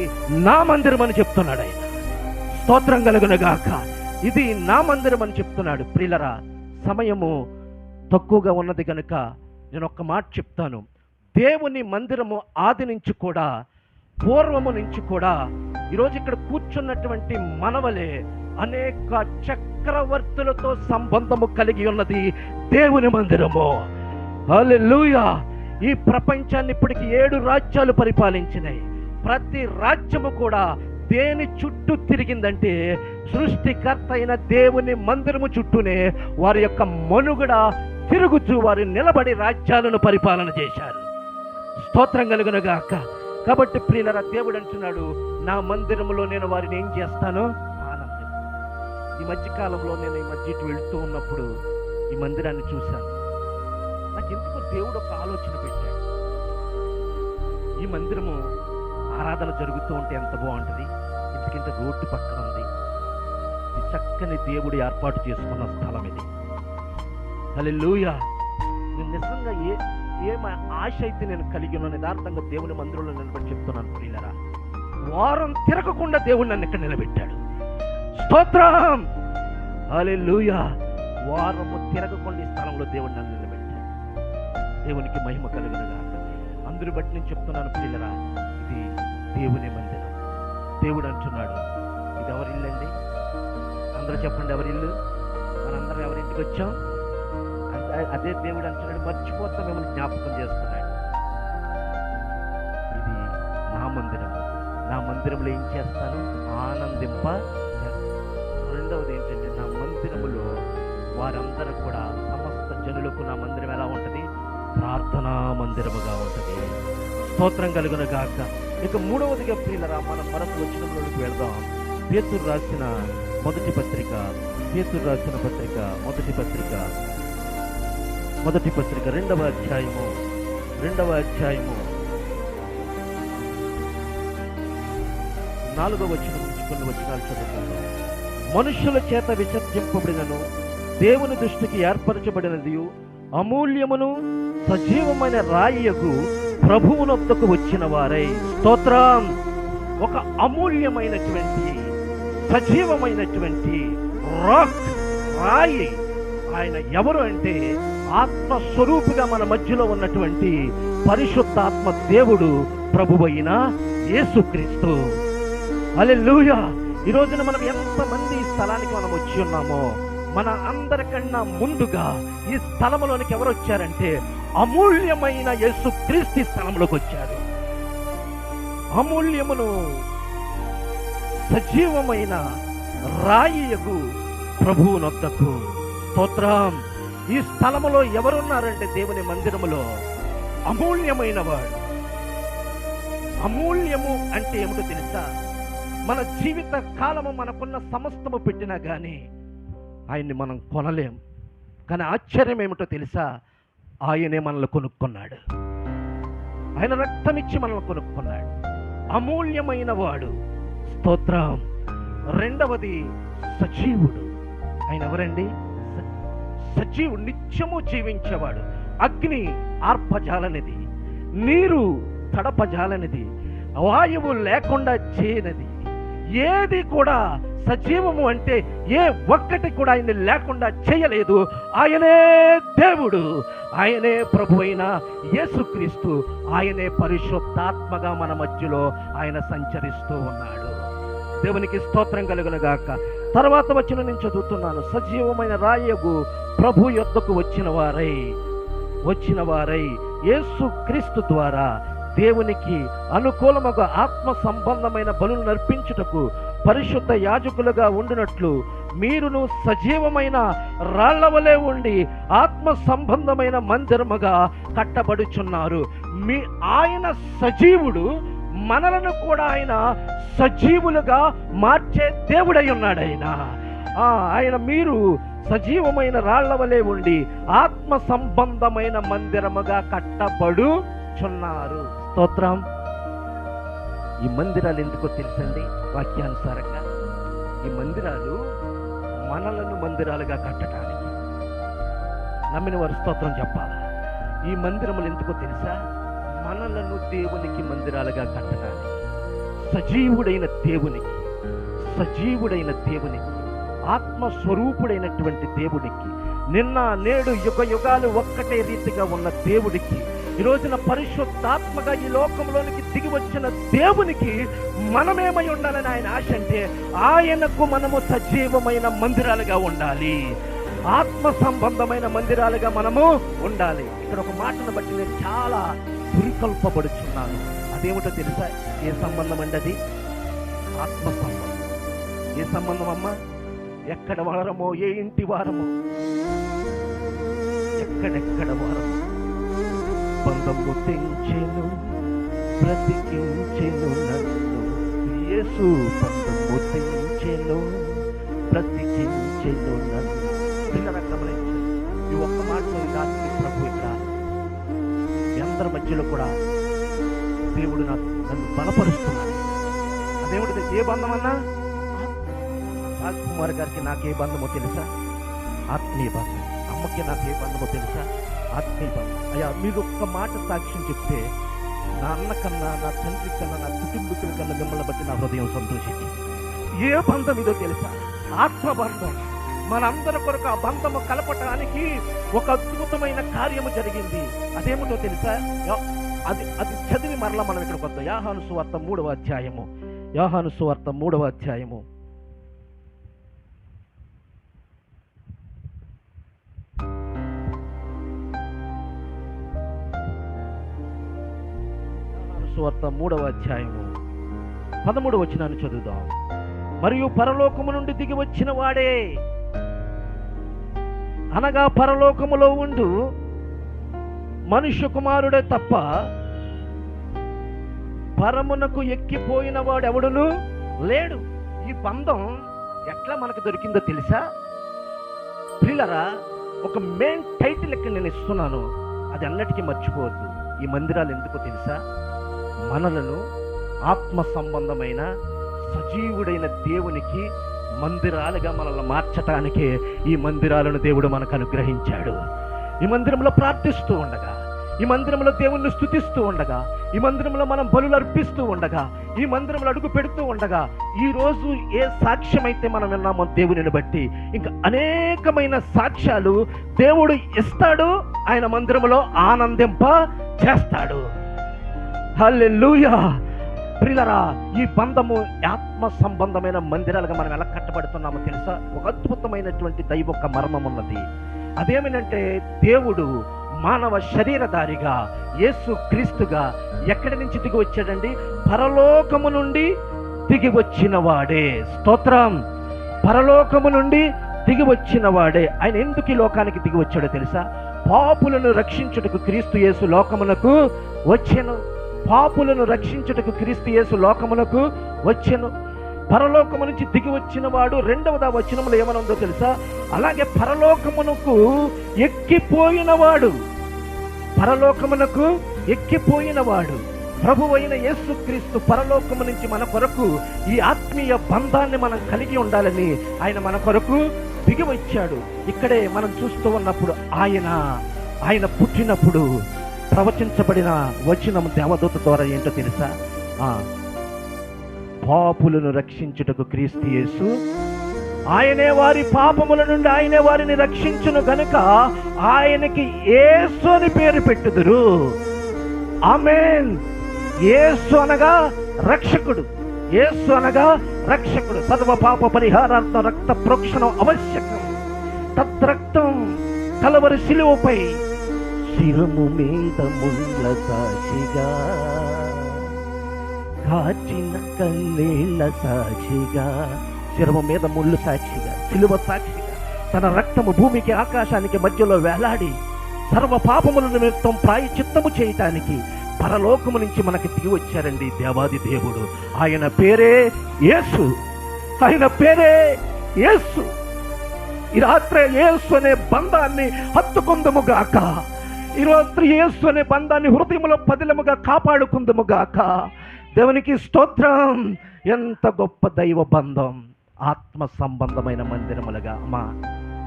నా మందిరం అని చెప్తున్నాడు. ఆయన స్తోత్రం కలుగునుగాక. ఇది నా మందిరం అని చెప్తున్నాడు. ప్రియులరా, సమయము తక్కువగా ఉన్నది కనుక నేను ఒక్క మాట చెప్తాను. దేవుని మందిరము ఆది నుంచి కూడా, పూర్వము నుంచి కూడా, ఈరోజు ఇక్కడ కూర్చున్నటువంటి మనవలే అనేక చక్రవర్తులతో సంబంధము కలిగి ఉన్నది దేవుని మందిరము. హల్లెలూయా. ఈ ప్రపంచాన్ని ఇప్పటికి 7 రాజ్యాలు పరిపాలించినాయి. ప్రతి రాజ్యము కూడా దేని చుట్టూ తిరిగిందంటే సృష్టికర్త అయిన దేవుని మందిరము చుట్టూనే వారి యొక్క మనుగడ తిరుగుతూ వారు నిలబడి రాజ్యాలను పరిపాలన చేశారు. స్తోత్రం కలుగునుగాక. కాబట్టి ప్రియులారా, దేవుడు అంటున్నాడు, నా మందిరములో నేను వారిని ఏం చేస్తాను? ఆనందం. ఈ మధ్యకాలంలో నేను ఈ మధ్య వెళుతూ ఉన్నప్పుడు ఈ మందిరాన్ని చూశాను. నాకు ఎందుకో దేవుడు ఒక ఆలోచన పెట్టాడు. ఈ మందిరము ఆరాధన జరుగుతూ ఉంటే ఎంత బాగుంటుంది. ఎందుకంటే రోడ్డు పక్కన ఉంది. ఇది చక్కని దేవుడు ఏర్పాటు చేసుకున్న స్థలం ఇది. హల్లెలూయా. నేను నిజంగా ఏం ఆశ అయితే నేను కలిగి ఉన్నాను, యథార్థంగా దేవుని మందిరంలో నిలబడి చెప్తున్నాను ప్రియులారా, వారం తిరగకుండా దేవుడు నన్ను ఇక్కడ నిలబెట్టాడు. స్తోత్రం. హల్లెలూయా. వారము తిరగకుండా ఈ స్థలంలో దేవుడు నన్ను నిలబెట్టాడు. దేవునికి మహిమ కలుగునుగాక. అందరి బట్టి నేను చెప్తున్నాను ప్రియులారా, ఇది దేవుని మందిరం. దేవుడు అంటున్నాడు, ఇది ఎవరి ఇల్లు అండి? అందరూ చెప్పండి, ఎవరి ఇల్లు? మనందరం ఎవరింటికి వచ్చాం? అదే దేవుడు అంటున్నాడు, మర్చిపోతా మిమ్మల్ని జ్ఞాపకం చేస్తున్నాడు. ఇది నా మందిరము. నా మందిరంలో ఏం చేస్తాను? ఆనందింప చేస్తాను. రెండవది ఏంటంటే, నా మందిరములో వారందరూ కూడా, సమస్త జనులకు నా మందిరం ఎలా ఉంటుంది? ప్రార్థనా మందిరముగా ఉంటుంది. స్తోత్రం కలుగునుగాక. ఇక మూడవదిగా ప్రియులరా, మనం మరొక వచనంలోకి వెళ్దాం. పేతురు రాసిన మొదటి పత్రిక, రెండవ అధ్యాయము 4వ వచనం నుంచి కొన్ని వచనాలు చదువుతాను. మనుషుల చేత విసర్జింపబడినను దేవుని దృష్టికి ఏర్పరచబడినది అమూల్యమును సజీవమైన రాయియగు ప్రభువునొద్దకు వచ్చిన వారై. స్తోత్రం. ఒక అమూల్యమైనటువంటి సజీవమైనటువంటి రాయి. ఆయన ఎవరు అంటే, ఆత్మస్వరూపిగా మన మధ్యలో ఉన్నటువంటి పరిశుద్ధాత్మ దేవుడు, ప్రభువైన యేసుక్రీస్తు. హల్లెలూయా. ఈ రోజున మనం ఎంతమంది ఈ స్థలానికి మనం వచ్చి ఉన్నామో, మన అందరికన్నా ముందుగా ఈ స్థలంలోనికి ఎవరు వచ్చారంటే, అమూల్యమైన యేసుక్రీస్తు స్థలంలోకి వచ్చారు. అమూల్యమును సజీవమైన రాయియగు ప్రభువునొద్దకు. స్తోత్రం. ఈ స్థలములో ఎవరున్నారంటే, దేవుని మందిరములో అమూల్యమైన వాడు. అమూల్యము అంటే ఏమిటో తెలుసా? మన జీవిత కాలము మనకున్న సమస్తము పెట్టినా కానీ ఆయన్ని మనం కొనలేం. కానీ ఆశ్చర్యం ఏమిటో తెలుసా? ఆయనే మనల్ని కొనుక్కున్నాడు. ఆయన రక్తం ఇచ్చి మనల్ని కొనుక్కున్నాడు. అమూల్యమైన వాడు. స్తోత్రం. రెండవది సజీవుడు. ఆయన ఎవరండి? సజీవుడు, నిత్యము జీవించేవాడు. అగ్ని ఆర్పజాలనిది, నీరు తడపజాలనిది, వాయువు లేకుండా చేయనిది ఏది కూడా. సజీవము అంటే ఏ ఒక్కటి కూడా ఆయన్ని లేకుండా చేయలేదు. ఆయనే దేవుడు, ఆయనే ప్రభు అయిన యేసుక్రీస్తు, ఆయనే పరిశుద్ధాత్మగా మన మధ్యలో ఆయన సంచరిస్తూ ఉన్నాడు. దేవునికి స్తోత్రం కలుగునుగాక. తర్వాత వచనం నేను చదువుతున్నాను. సజీవమైన రాయగు ప్రభు యొద్దకు వచ్చిన వారై యేసుక్రీస్తు ద్వారా దేవునికి అనుకూలముగా ఆత్మ సంబంధమైన బలులు నర్పించుటకు పరిశుద్ధ యాజకులుగా ఉండినట్లు మీరును సజీవమైన రాళ్లవలే ఉండి ఆత్మ సంబంధమైన మందిరముగా కట్టబడుచున్నారు. ఆయన సజీవుడు, మనలను కూడా ఆయన సజీవులుగా మార్చే దేవుడై ఉన్నాడు. ఆయన మీరు సజీవమైన రాళ్లవలే ఉండి ఆత్మ సంబంధమైన మందిరముగా కట్టబడుచున్నారు. స్తోత్రం. ఈ మందిరాలు ఎందుకో తెలుసండి? వాక్యానుసారంగా ఈ మందిరాలు మనలను మందిరాలుగా కట్టడానికి. నమ్మిన వారు స్తోత్రం చెప్పాలా? ఈ మందిరములు ఎందుకో తెలుసా? మనలను దేవునికి మందిరాలుగా కట్టడానికి. సజీవుడైన దేవునికి, ఆత్మస్వరూపుడైనటువంటి దేవునికి, నిన్న నేడు యుగ యుగాలు ఒక్కటే రీతిగా ఉన్న దేవుడికి, ఈ రోజున పరిశుద్ధాత్మగా ఈ లోకంలోనికి దిగి వచ్చిన దేవునికి మనమేమై ఉండాలని ఆయన ఆశ అంటే, ఆయనకు మనము సజీవమైన మందిరాలుగా ఉండాలి, ఆత్మ సంబంధమైన మందిరాలుగా మనము ఉండాలి. ఇక్కడ ఒక మాటను బట్టి నేను చాలా పురికొల్పబడుచున్నాను. అదేమిటో తెలుసా? ఏ సంబంధం అండి అది? ఆత్మ సంబంధం. ఏ సంబంధం అమ్మా? ఎక్కడ వారమో, ఏ ఇంటి వారమో, ఎక్కడెక్కడ వారమో, బంధము తెంచెను బ్రతికించెను నన్ను యేసు, బంధము తెంచెను బ్రతికించెను నన్ను. పిల్లల గమనించండి, ఈ ఒక్క మాటలో రాత్రి ప్రభు ఇక్కడ మీ అందరి మధ్యలో కూడా దేవుడు నన్ను బలపరుస్తున్నాడు. అదేమిటి? ఏ బంధం అన్నా? రాజ్కుమార్ గారికి నాకే బంధమో తెలుసా? ఆత్మీయ బంధం. అమ్మకి నాకే బంధమో తెలుసా? ఆత్మీయ బంధం. అయ్యా, మీరు ఒక్క మాట సాక్ష్యం చెప్తే నా అన్న కన్నా, నా తండ్రి కన్నా, నా కుటుంబీకుల కన్నా మిమ్మల్ని బట్టి నా హృదయం సంతోషించింది. ఏ బంధం ఇదో తెలుసా? ఆత్మబంధం. మనందరి కొరకు ఆ బంధము కలపటానికి ఒక అద్భుతమైన కార్యము జరిగింది. అదేమిటో తెలుసా? అది చదివి మరలా మనం ఇక్కడికి వద్దాం. యోహాను సువార్త 3వ అధ్యాయము. యోహాను సువార్త 3వ అధ్యాయము. సువార్త 3వ అధ్యాయము 13వ వచనాన్ని చదువుదాం. మరియు పరలోకము నుండి దిగి వచ్చిన వాడే, అనగా పరలోకములో ఉండు మనుష్య కుమారుడే తప్ప పరమునకు ఎక్కిపోయిన వాడు ఎవడును లేడు. ఈ బంధం ఎట్లా మనకు దొరికిందో తెలుసా? ప్రియులారా, ఒక మెయిన్ టైటిల్ ఇక్కడ నేను ఇస్తున్నాను, అది అన్నటికీ మర్చిపోవద్దు. ఈ మందిరాలు ఎందుకో తెలుసా? మనలను ఆత్మ సంబంధమైన సజీవుడైన దేవునికి మందిరాలుగా మనల్ని మార్చటానికే ఈ మందిరాలను దేవుడు మనకు అనుగ్రహించాడు. ఈ మందిరంలో ప్రార్థిస్తూ ఉండగా, ఈ మందిరంలో దేవుణ్ణి స్తుతిస్తూ ఉండగా, ఈ మందిరంలో మనం బలులు అర్పిస్తూ ఉండగా, ఈ మందిరంలో అడుగు పెడుతూ ఉండగా, ఈ రోజు ఏ సాక్ష్యమైతే మనం విన్నామో దేవునిని బట్టి ఇంకా అనేకమైన సాక్ష్యాలు దేవుడు ఇస్తాడు. ఆయన మందిరంలో ఆనందింప చేస్తాడు. హల్లెలూయా. ప్రియులారా, ఈ బంధము ఆత్మ సంబంధమైన మందిరాలుగా మనం ఎలా కట్టబడుతున్నామో తెలుసా? ఒక అద్భుతమైనటువంటి దైవ మర్మం ఉన్నది. అదేమిటంటే, దేవుడు మానవ శరీరధారిగా యేసు క్రీస్తుగా ఎక్కడి నుంచి దిగి వచ్చాడండి? పరలోకము నుండి దిగి వచ్చిన వాడే. స్తోత్రం. పరలోకము నుండి దిగి వచ్చిన వాడే. ఆయన ఎందుకు ఈ లోకానికి దిగి వచ్చాడో తెలుసా? పాపులను రక్షించుటకు క్రీస్తు యేసు లోకమునకు వచ్చెను. పాపులను రక్షించుటకు క్రీస్తు యేసు లోకమునకు వచ్చెను. పరలోకము నుంచి దిగి వచ్చిన వాడు 2వ వచనంలో ఏమనుందో తెలుసా? అలాగే పరలోకమునకు ఎక్కిపోయిన వాడు, పరలోకమునకు ఎక్కిపోయిన వాడు ప్రభువైన యేసుక్రీస్తు పరలోకము నుంచి మన కొరకు ఈ ఆత్మీయ బంధాన్ని మనం కలిగి ఉండాలని ఆయన మన కొరకు దిగి వచ్చాడు. ఇక్కడే మనం చూస్తూ ఉన్నప్పుడు ఆయన పుట్టినప్పుడు ప్రవచించబడిన వచనం దేవదూత ద్వారా ఏంటో తెలుసా? పాపులను రక్షించుటకు క్రీస్తు యేసు, ఆయనే వారి పాపముల నుండి ఆయనే వారిని రక్షించును గనుక ఆయనకి యేసు అని పేరు పెట్టుదురు. ఆమేన్. యేసు అనగా రక్షకుడు. యేసు అనగా రక్షకుడు. సర్వ పాప పరిహారార్థం రక్త ప్రోక్షణం ఆవశ్యకం. తద్రక్తం కలవరి శిలువపై శిరము మీద ముళ్ళ సాక్షిగా, కాచిన కన్నీళ్ళ సాక్షిగా, శిరము మీద ముళ్ళు సాక్షిగా, శిలువ సాక్షిగా తన రక్తము భూమికి ఆకాశానికి మధ్యలో వేలాడి సర్వ పాపముల నిమిత్తం ప్రాయశ్చిత్తము చేయటానికి పరలోకము నుంచి మనకి దిగి వచ్చారండి దేవాది దేవుడు. ఆయన పేరే యేసు. ఆయన పేరే యేసు. ఈ రాత్రి యేసు అనే బంధాన్ని హత్తుకుందుముగాక. ఈ రాత్రి యేసు అనే బంధాన్ని హృదయములో పదిలముగా కాపాడుకుందుముగాక. దేవునికి స్తోత్రం. ఎంత గొప్ప దైవ బంధం. ఆత్మ సంబంధమైన మందిరములుగా అమ్మా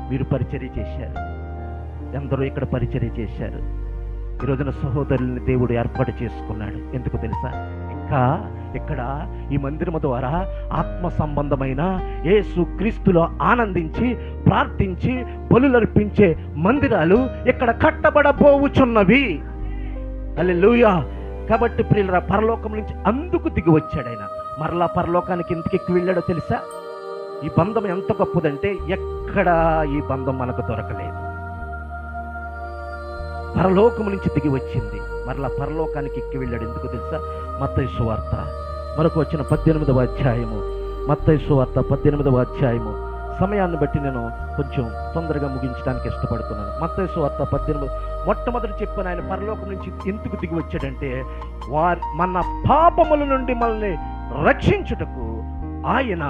మీరు పరిచర్య చేశారు. ఎందరో ఇక్కడ పరిచర్య చేశారు. ఈ రోజున సహోదరుల్ని దేవుడు ఏర్పాటు చేసుకున్నాడు. ఎందుకు తెలుసా? గనక ఇక్కడ ఈ మందిరము ద్వారా ఆత్మ సంబంధమైన యేసు క్రీస్తులో ఆనందించి ప్రార్థించి బలులర్పించే మందిరాలు ఇక్కడ కట్టబడబోవుచున్నవి. హల్లెలూయా. కాబట్టి ప్రియులారా, పరలోకం నుంచి అందుకు దిగి వచ్చాడు ఆయన. మరలా పరలోకానికి ఎందుకు ఎక్కి వెళ్ళాడో తెలుసా? ఈ బంధం ఎంత గొప్పదంటే ఎక్కడ ఈ బంధం మనకు దొరకలేదు. పరలోకము నుంచి దిగి వచ్చింది, మరలా పరలోకానికి ఎక్కి వెళ్ళాడు. ఎందుకు తెలుసా? మత్తయి సువార్త మరొక వచ్చిన 18వ అధ్యాయము, మత్తయి సువార్త 18వ అధ్యాయము. సమయాన్ని బట్టి నేను కొంచెం తొందరగా ముగించడానికి ఇష్టపడుతున్నాను. మత్తయి సువార్త 18. మొట్టమొదటి చెప్పిన ఆయన పరలోకం నుంచి ఎందుకు దిగి వచ్చాడంటే మన పాపముల నుండి మనల్ని రక్షించుటకు ఆయన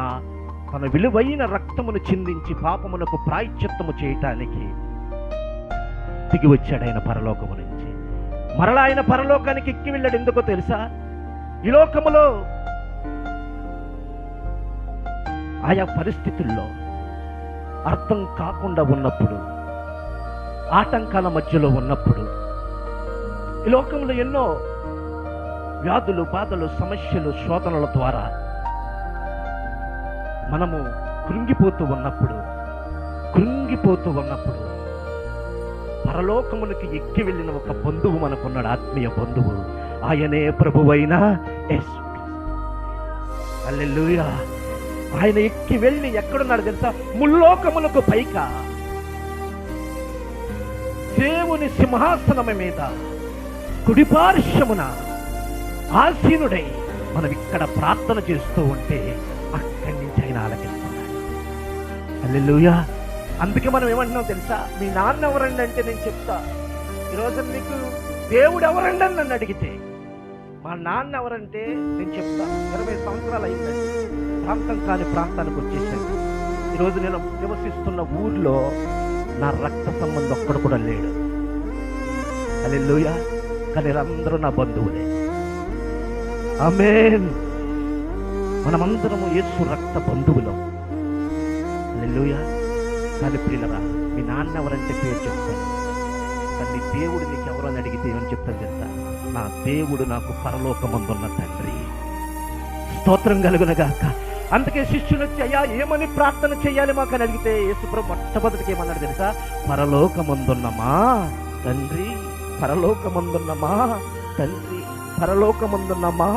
తన విలువైన రక్తమును చిందించి పాపమునకు ప్రాయశ్చిత్తము చేయటానికి దిగి వచ్చాడు ఆయన పరలోకము నుంచి. మరలా ఆయన పరలోకానికి ఎక్కి వెళ్ళాడు. ఎందుకో తెలుసా? ఈ లోకములో ఆయా పరిస్థితుల్లో అర్థం కాకుండా ఉన్నప్పుడు, ఆటంకాల మధ్యలో ఉన్నప్పుడు, ఈ లోకంలో ఎన్నో వ్యాధులు, బాధలు, సమస్యలు, శోధనల ద్వారా మనము కృంగిపోతూ ఉన్నప్పుడు పరలోకమునికి ఎక్కి వెళ్ళిన ఒక బంధువు మనకున్నాడు, ఆత్మీయ బంధువు. ఆయనే ప్రభువైన యేసు. హల్లెలూయా. ఆయన ఎక్కి వెళ్ళి ఎక్కడున్నాడు తెలుసా? ముల్లోకములకు పైగా దేవుని సింహాసనము మీద కుడిపార్శ్వమున ఆసీనుడై మనం ఇక్కడ ప్రార్థన చేస్తూ ఉంటే అక్కడి నుంచి ఆయన ఆలకిస్తున్నాడు. హల్లెలూయా. అందుకే మనం ఏమంటున్నాం తెలుసా? మీ నాన్న ఎవరండి అంటే నేను చెప్తా. ఈరోజు నీకు దేవుడు ఎవరండి అని నన్ను అడిగితే మా నాన్న ఎవరంటే నేను చెప్తా. 20 సంవత్సరాలు అయిందండి, ప్రాంతం కాని ప్రాంతానికి వచ్చేసాను. ఈరోజు నేను నివసిస్తున్న ఊర్లో నా రక్త సంబంధం ఒక్కడు కూడా లేడు. హల్లెలూయా. కానీ అందరూ నా బంధువులే. ఆమేన్. మనమందరము యేసు రక్త బంధువులం. హల్లెలూయా. కానీ ప్రియులరా, మీ నాన్న ఎవరంటే పేరు చెప్తాను, కానీ దేవుడు నీకు ఎవరని అడిగితే ఏమని చెప్తాను తెలుసా? నా దేవుడు నాకు పరలోకమందున్న తండ్రి. స్తోత్రం కలుగునగాక. అందుకే శిష్యులు వచ్చి అయ్యా ఏమని ప్రార్థన చేయాలి మాకు అని అడిగితే యేసుప్రభు మొట్టమొదటికి ఏమన్నాడు తెలుసా? పరలోకమందున్నమా తండ్రి, పరలోకమందున్నమా తండ్రి, పరలోకమందున్నమా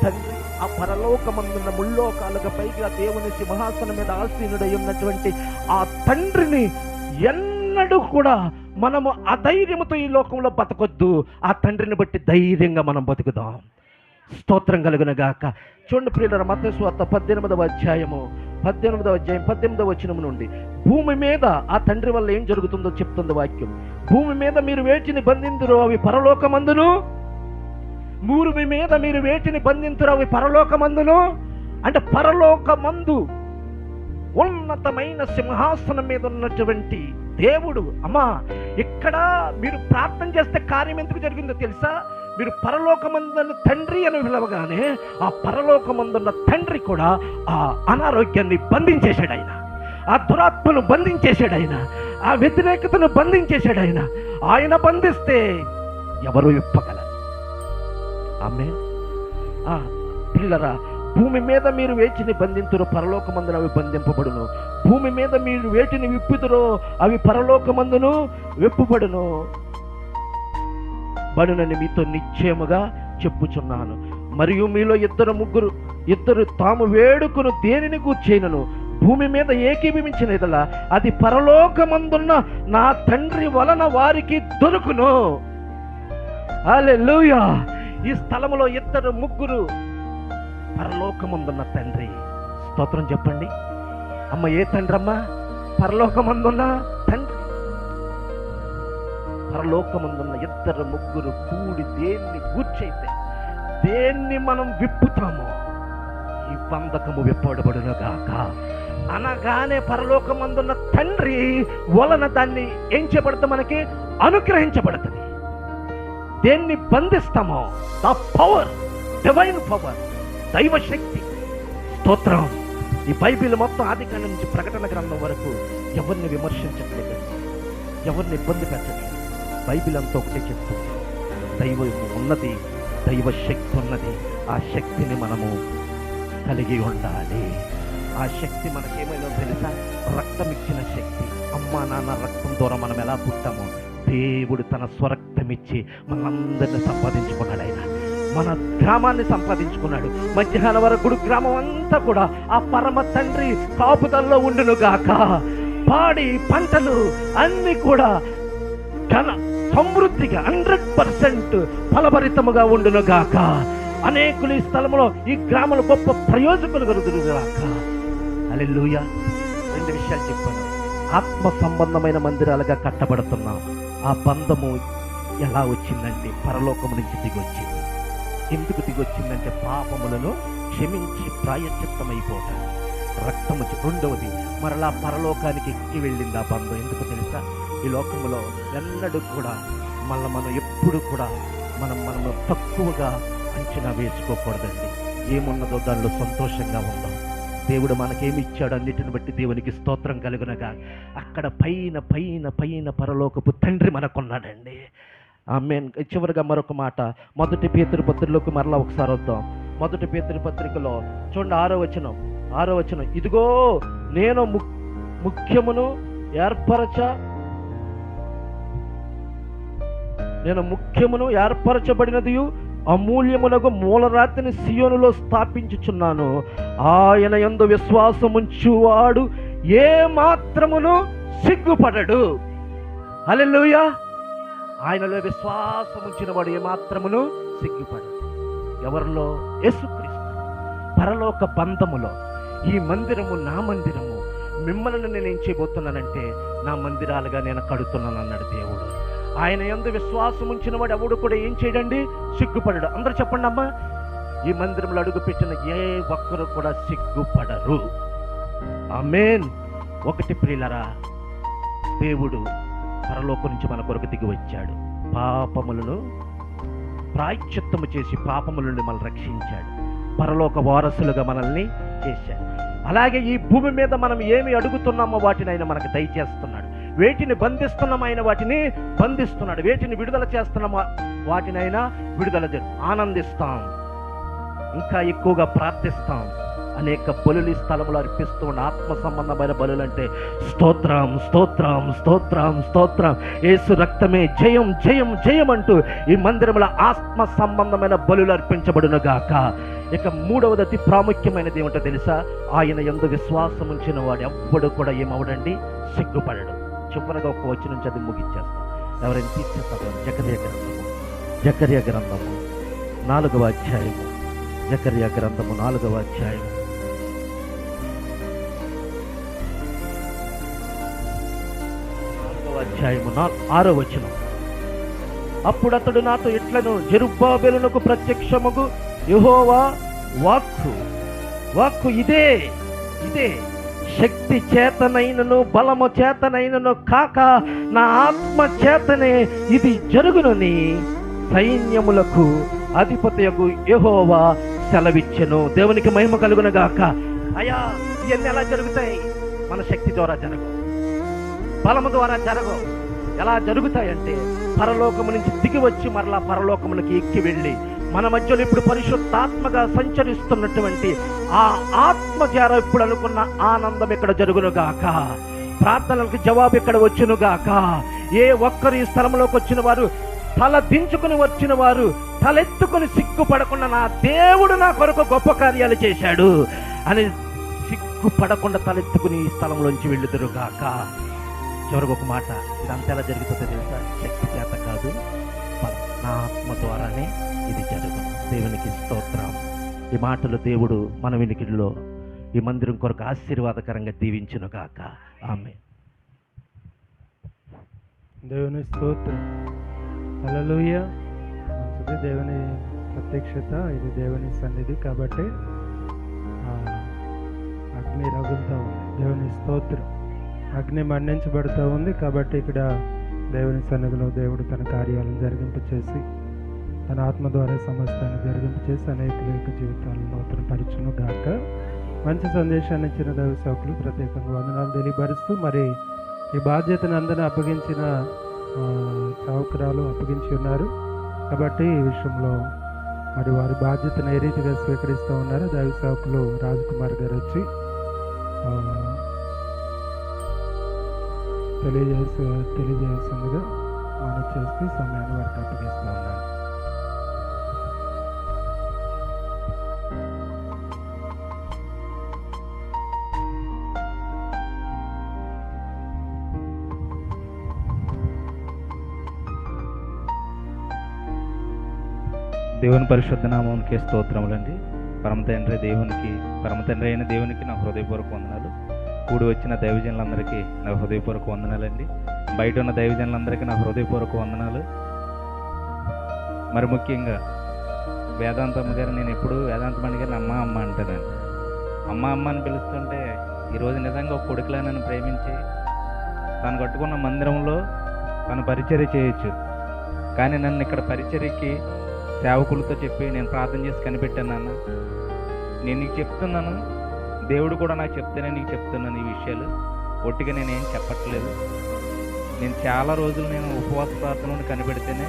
తండ్రి. ఆ పరలోకమందున్న ముల్లోకాలుగా పైగా దేవుని సింహాసనం మీద ఆసీనుడై ఉన్నటువంటి ఆ తండ్రిని ఎన్నడూ కూడా మనము అధైర్యముతో ఈ లోకంలో బతకొద్దు. ఆ తండ్రిని బట్టి ధైర్యంగా మనం బతుకుదాం. స్తోత్రం కలుగునగాక. చూడండి ప్రియులారా, మత్తయి సువార్త 18వ అధ్యాయం 18వ వచనం నుండి భూమి మీద ఆ తండ్రి వల్ల ఏం జరుగుతుందో చెప్తుంది వాక్యం. భూమి మీద మీరు వేటిని బంధింతురో అవి పరలోకమందును, భూమి మీద మీరు వేటిని బంధింతురో అవి పరలోకమందును. అంటే పరలోకమందు ఉన్నతమైన సింహాసనం మీద ఉన్నటువంటి దేవుడు. అమ్మా, ఇక్కడ మీరు ప్రార్థన చేస్తే కార్యం ఎందుకు జరిగిందో తెలుసా? మీరు పరలోకమందున్న తండ్రి అని పిలవగానే ఆ పరలోకమందున్న తండ్రి కూడా ఆ అనారోగ్యాన్ని బంధించేశాడు ఆయన, ఆ దురాత్మను బంధించేశాడు ఆయన, ఆ వ్యతిరేకతను బంధించేశాడు ఆయన. ఆయన బంధిస్తే ఎవరు విప్పగలరు? ఆమేన్. పిల్లరా, భూమి మీద మీరు వేటిని బంధింతురో పరలోకమందున అవి బంధింపబడును, భూమి మీద మీరు వేటిని విప్పుతురో అవి పరలోకమందును విప్పుబడును బడునని మీతో నిశ్చయముగా చెప్పుచున్నాను. మరియు మీలో ఇద్దరు తాము వేడుకును దేనిని గూర్చేనను భూమి మీద ఏకీభవించిన ఎడల అది పరలోకమందున్న నా తండ్రి వలన వారికి దొరుకును. హల్లెలూయా. ఈ స్థలములో 2-3 పరలోకమందున్న తండ్రి. స్తోత్రం చెప్పండి. అమ్మ, ఏ తండ్రి అమ్మా? పరలోకమందున్న తండ్రి. పరలోకమందున్న 2-3 కూడి దేన్ని గూర్చైతే దేన్ని మనం విప్పుతామో ఈ బంధకము విప్పబడునుగాక అనగానే పరలోకమందున్న తండ్రి వలన దాన్ని ఏం చేయబడుతుంది? మనకి అనుగ్రహించబడుతుంది. దేన్ని బంధిస్తామో ద పవర్, డివైన్ పవర్, దైవశక్తి. స్తోత్రం. ఈ బైబిల్ మొత్తం ఆదికాండం నుంచి ప్రకటన గ్రంథం వరకు ఎవరిని విమర్శించట్లేదు, ఎవరిని ఇబ్బంది పెట్టట్లేదు. బైబిల్ అంతా ఒకటే చెప్తుంది, దైవం ఉన్నది, దైవ శక్తి ఉన్నది. ఆ శక్తిని మనము కలిగి ఉండాలి. ఆ శక్తి మనకేమైనా తెలుసా? రక్తం ఇచ్చిన శక్తి. అమ్మా నాన్న రక్తం ద్వారా మనం ఎలా పుట్టామో దేవుడు తన స్వరక్తం ఇచ్చి మనందరిని సంపాదించుకున్నాడు. ఆయన మన గ్రామాన్ని సంపాదించుకున్నాడు. మధ్యాహ్నం వరకు గ్రామం అంతా కూడా ఆ పరమ తండ్రి కాపుదల్లో ఉండును గాక. పాడి పంటలు అన్ని కూడా సమృద్ధిగా 100% ఫలభరితముగా ఉండును గాక. అనేకులు ఈ స్థలంలో ఈ గ్రామంలో గొప్ప ప్రయోజకులు కలుగుదురు గాక. హల్లెలూయా. 2 విషయాలు చెప్పాను. ఆత్మ సంబంధమైన మందిరాలుగా కట్టబడుతున్నాం. ఆ బంధము ఎలా వచ్చిందంటే పరలోకము నుంచి దిగొచ్చింది. ఎందుకు దిగొచ్చిందంటే పాపములను క్షమించి ప్రాయశ్చిత్తమైపోవటం. రక్తము. రెండవది మరలా పరలోకానికి ఎక్కి వెళ్ళింది ఆ బంధం. ఎందుకు తెలుసా? ఈ లోకంలో ఎన్నడూ కూడా మనం ఎప్పుడు కూడా మనము తక్కువగా అంచనా వేసుకోకూడదండి. ఏమున్నదో దానిలో సంతోషంగా ఉందాం. దేవుడు మనకేమి ఇచ్చాడు అన్నిటిని బట్టి దేవునికి స్తోత్రం కలుగునగా. అక్కడ పైన పైన పైన పరలోకపు తండ్రి మనకున్నాడండి. ఆమేన్. చివరిగా మరొక మాట, 1 పేతురు పత్రికలోకి మరలా ఒకసారి వద్దాం. 1 పేతురు పత్రికలో చూడండి 6వ వచనం. ఇదిగో నేను ముఖ్యమును ఏర్పరచబడినది అమూల్యమునకు మూలరాతిని సియోనులో స్థాపించుచున్నాను. ఆయన యందు విశ్వాసముంచువాడు ఏ మాత్రమును సిగ్గుపడడు. హల్లెలూయా. ఆయనలో విశ్వాసముంచిన వాడు ఏ మాత్రమును సిగ్గుపడడు. ఎవరిలో? యేసుక్రీస్తు. పరలోక బంధములో ఈ మందిరము నా మందిరము. మిమ్మల్ని నేనేం చేయబోతున్నానంటే నా మందిరాలుగా నేను కడుతున్నాను అన్నాడు దేవుడు. ఆయన యందు విశ్వాసం ఉంచిన వాడు ఎవడు కూడా ఏం చేయడండి? సిగ్గుపడడు. అందరూ చెప్పండి అమ్మా. ఈ మందిరంలో అడుగు పెట్టిన ఏ ఒక్కరు కూడా సిగ్గుపడరు. ఆమేన్. 1 ప్రియులరా, దేవుడు పరలోకం నుంచి మన కొరకు దిగి వచ్చాడు. పాపములను ప్రాయశ్చిత్తము చేసి పాపముల నుండి మనల్ని రక్షించాడు. పరలోక వారసులుగా మనల్ని చేశాడు. అలాగే ఈ భూమి మీద మనం ఏమి అడుగుతున్నామో వాటిని ఆయన మనకు దయచేస్తున్నాడు. వేటిని బంధిస్తున్నామో ఆయన వాటిని బంధిస్తున్నాడు. వేటిని విడుదల చేస్తున్నామో వాటిని ఆయన విడుదల ఆనందిస్తాం. ఇంకా ఎక్కువగా ప్రార్థిస్తాం. అనేక బలులు ఈ స్థలంలో అర్పిస్తూ ఉన్న ఆత్మ సంబంధమైన బలులు అంటే స్తోత్రం స్తోత్రం స్తోత్రం స్తోత్రం. యేసు రక్తమే జయం జయం జయం అంటూ ఈ మందిరంలో ఆత్మ సంబంధమైన బలులు అర్పించబడును గాక. ఇక 3వది అతి ప్రాముఖ్యమైనది ఏమిటో తెలుసా? ఆయన యందు విశ్వాసం ఉంచిన వాడు ఎవ్వడు కూడా ఏమవడండి? సిగ్గుపడడు. చివరగా ఒక వచనం నుంచి అది ముగించేస్తాం. ఎవరైనా తీర్చేస్తారు? జకర్యా గ్రంథము 4వ అధ్యాయము. జకర్యా గ్రంథము 4వ అధ్యాయము 6వ వచనం. అప్పుడు అతడు నాతో ఇట్లను, జెరుబ్బాబెలునకు ప్రత్యక్షముగు యెహోవా వాక్కు ఇదే శక్తి చేతనైనను బలము చేతనైనను కాక నా ఆత్మ చేతనే ఇది జరుగునని సైన్యములకు అధిపతియగు యెహోవా సెలవిచ్చెను. దేవునికి మహిమ కలుగునగాక. అయ్యా, ఇవన్నీ ఎలా జరుగుతాయి? మన శక్తి ద్వారా జరగవు, బలము ద్వారా జరగవు. ఎలా జరుగుతాయంటే పరలోకము నుంచి దిగి వచ్చి మరలా పరలోకమునికి ఎక్కి వెళ్ళి మన మధ్యలో ఇప్పుడు పరిశుద్ధాత్మగా సంచరిస్తున్నటువంటి ఆ ఆత్మ ద్వారా ఇప్పుడు అనుకున్న ఆనందం ఇక్కడ జరుగునుగాక. ప్రార్థనలకు జవాబు ఇక్కడ వచ్చునుగాక. ఏ ఒక్కరు ఈ స్థలంలోకి వచ్చిన వారు తల దించుకుని వచ్చిన వారు తలెత్తుకుని సిగ్గుపడకుండా నా దేవుడు నా కొరకు గొప్ప కార్యాలు చేశాడు అని సిగ్గుపడకుండా తలెత్తుకుని ఈ స్థలంలోంచి వెళ్ళుదురుగాక. చివరికి ఒక మాట, ఇదంతా ఎలా జరుగుతుందో తెలుసా? శక్తి చేత కాదు, నా ఆత్మ ద్వారానే ఇది జరుగుతుంది. దేవునికి స్తోత్రం. ఈ మాటలు దేవుడు మన వినికిడిలో ఈ మందిరం కొరకు ఆశీర్వాదకరంగా దీవించునుగాక. ఆమేన్. దేవుని స్తోత్రం. హల్లెలూయా. మంచిది. దేవుని ప్రత్యక్షత, ఇది దేవుని సన్నిధి కాబట్టి అగ్ని రగులుతూ ఉంది. దేవుని స్తోత్రం. అగ్ని మండించబడుతూ ఉంది కాబట్టి ఇక్కడ దేవుని సన్నిధిలో దేవుడు తన కార్యాలను జరిగింపచేసి తన ఆత్మ ద్వారా సమస్తాన్ని జరిగింపచేసి అనేకుల యొక్క జీవితాలను నూతన పరచును గాక. మంచి సందేశాన్ని ఇచ్చిన దైవ సేవకులు ప్రత్యేకంగా వందనాలు తెలియపరుస్తూ, మరి ఈ బాధ్యతను అందరినీ అప్పగించిన సేవకురాలు అప్పగించి ఉన్నారు కాబట్టి ఈ విషయంలో మరి వారి బాధ్యతను ఏ రీతిగా స్వీకరిస్తూ ఉన్నారో దైవ సేవకులు రాజ్కుమార్ గారు వచ్చి తెలియజేసిందిగా మనం చేస్తూ సమయాన్ని వారికి అప్పగిస్తూ ఉన్నాను. దేవుని పరిశుద్ధ నామానికి స్తోత్రములండి. పరమ తండ్రి అయిన దేవునికి నా హృదయపూర్వక వందనాలు. కూడి వచ్చిన దైవజనులందరికీ నా హృదయపూర్వక వందనాలండి. బయట ఉన్న దైవజనులందరికీ నా హృదయపూర్వక వందనాలు. మరి ముఖ్యంగా వేదాంతమ్మ గారు, నేను ఎప్పుడు వేదాంతమ్మ గారిని అమ్మ అమ్మ అంటానండి. అమ్మ అమ్మ అని పిలుస్తుంటే ఈరోజు నిజంగా ఒక కొడుకులా నన్ను ప్రేమించి తను కట్టుకున్న మందిరంలో తను పరిచర్య చేయొచ్చు. కానీ నన్ను ఇక్కడ పరిచర్యకి సేవకులతో చెప్పి నేను ప్రార్థన చేసి కనిపెట్టాను. అన్న, నేను నీకు చెప్తున్నాను, దేవుడు కూడా నాకు చెప్తేనే నీకు చెప్తున్నాను ఈ విషయాలు. ఒట్టిగా నేనేం చెప్పట్లేదు. నేను చాలా రోజులు నేను ఉపవాస ప్రార్థనను కనిపెడితేనే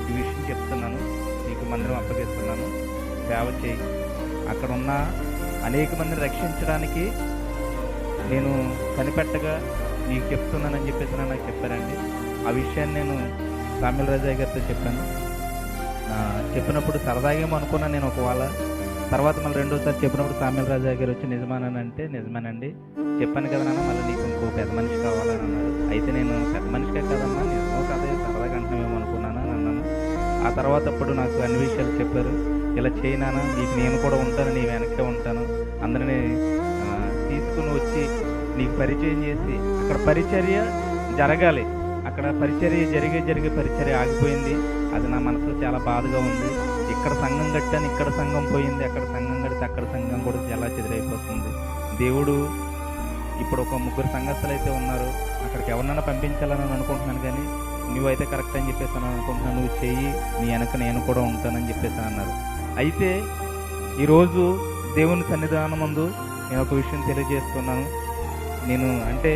ఈ విషయం చెప్తున్నాను. నీకు మందిరం అప్పగిస్తున్నాను, సేవ చేయి. అక్కడ ఉన్న అనేక మందిని రక్షించడానికి నేను కనిపెట్టగా నీకు చెప్తున్నానని చెప్పేసి నాకు చెప్పారండి. ఆ విషయాన్ని నేను సామ్యుల్ రాజా గారితో చెప్పాను. చెప్పినప్పుడు సరదాగా ఏమో అనుకున్నాను నేను ఒకవేళ. తర్వాత మళ్ళీ రెండోసారి చెప్పినప్పుడు సామ్యుల్ రాజా గారు వచ్చి నిజమానంటే నిజమేనండి, చెప్పాను కదా నాన్న, మళ్ళీ నీకు ఇంకో పెద్ద మనిషి కావాలని అన్నారు. అయితే నేను పెద్ద మనిషికే కదన్నా, నిజమో కదా సరదాగా అంటున్నామేమో అనుకున్నాను అని అన్నాను. ఆ తర్వాత అప్పుడు నాకు అన్ని విషయాలు చెప్పారు. ఇలా చేయనానా, నీకు నేను కూడా ఉంటాను, నీ వెనక్కే ఉంటాను, అందరినీ తీసుకుని వచ్చి నీకు పరిచయం చేసి అక్కడ పరిచర్య జరగాలి. అక్కడ పరిచర్య జరిగే పరిచర్య ఆగిపోయింది. అది నా మనసులో చాలా బాధగా ఉంది. ఇక్కడ సంఘం కట్టాను, ఇక్కడ సంఘం పోయింది, అక్కడ సంఘం కడితే అక్కడ సంఘం కూడా చాలా చెదిరైపోతుంది. దేవుడు ఇప్పుడు ఒక 3 సంఘస్థులు అయితే ఉన్నారు, అక్కడికి ఎవరినైనా పంపించాలని అనుకుంటున్నాను. కానీ నువ్వైతే కరెక్ట్ అని చెప్పేసి అనుకుంటున్నాను, నువ్వు చెయ్యి, నీ వెనక నేను కూడా ఉంటానని చెప్పేసి అన్నారు. అయితే ఈరోజు దేవుని సన్నిధానం ముందు నేను ఒక విషయం తెలియజేస్తున్నాను. నేను అంటే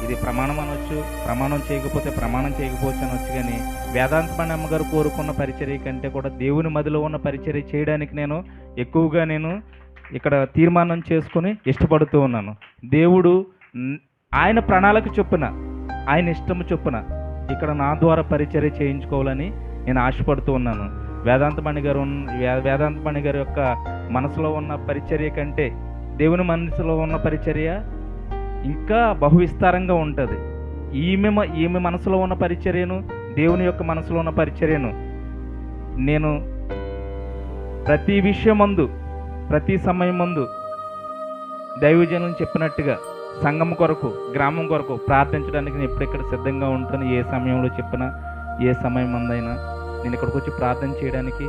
ఇది ప్రమాణం అనొచ్చు, ప్రమాణం చేయకపోవచ్చు అనొచ్చు. కానీ వేదాంతమణి అమ్మగారు కోరుకున్న పరిచర్య కంటే కూడా దేవుని మదిలో ఉన్న పరిచర్య చేయడానికి నేను ఎక్కువగా ఇక్కడ తీర్మానం చేసుకుని ఇష్టపడుతూ ఉన్నాను. దేవుడు ఆయన ప్రణాళిక చొప్పున, ఆయన ఇష్టము చొప్పున ఇక్కడ నా ద్వారా పరిచర్య చేయించుకోవాలని నేను ఆశపడుతూ ఉన్నాను. వేదాంతమణి గారి యొక్క మనసులో ఉన్న పరిచర్య కంటే దేవుని మనసులో ఉన్న పరిచర్య ఇంకా బహువిస్తారంగా ఉంటుంది. ఈమె మనసులో ఉన్న పరిచర్యను, దేవుని యొక్క మనసులో ఉన్న పరిచర్యను నేను ప్రతి విషయం మందు, ప్రతి సమయం మందు దైవజనులను చెప్పినట్టుగా సంఘం కొరకు, గ్రామం కొరకు ప్రార్థించడానికి నేను ఎప్పుడెక్కడ సిద్ధంగా ఉంటాను. ఏ సమయంలో చెప్పినా, ఏ సమయం మందైనా నేను ఇక్కడికి వచ్చి ప్రార్థన చేయడానికి,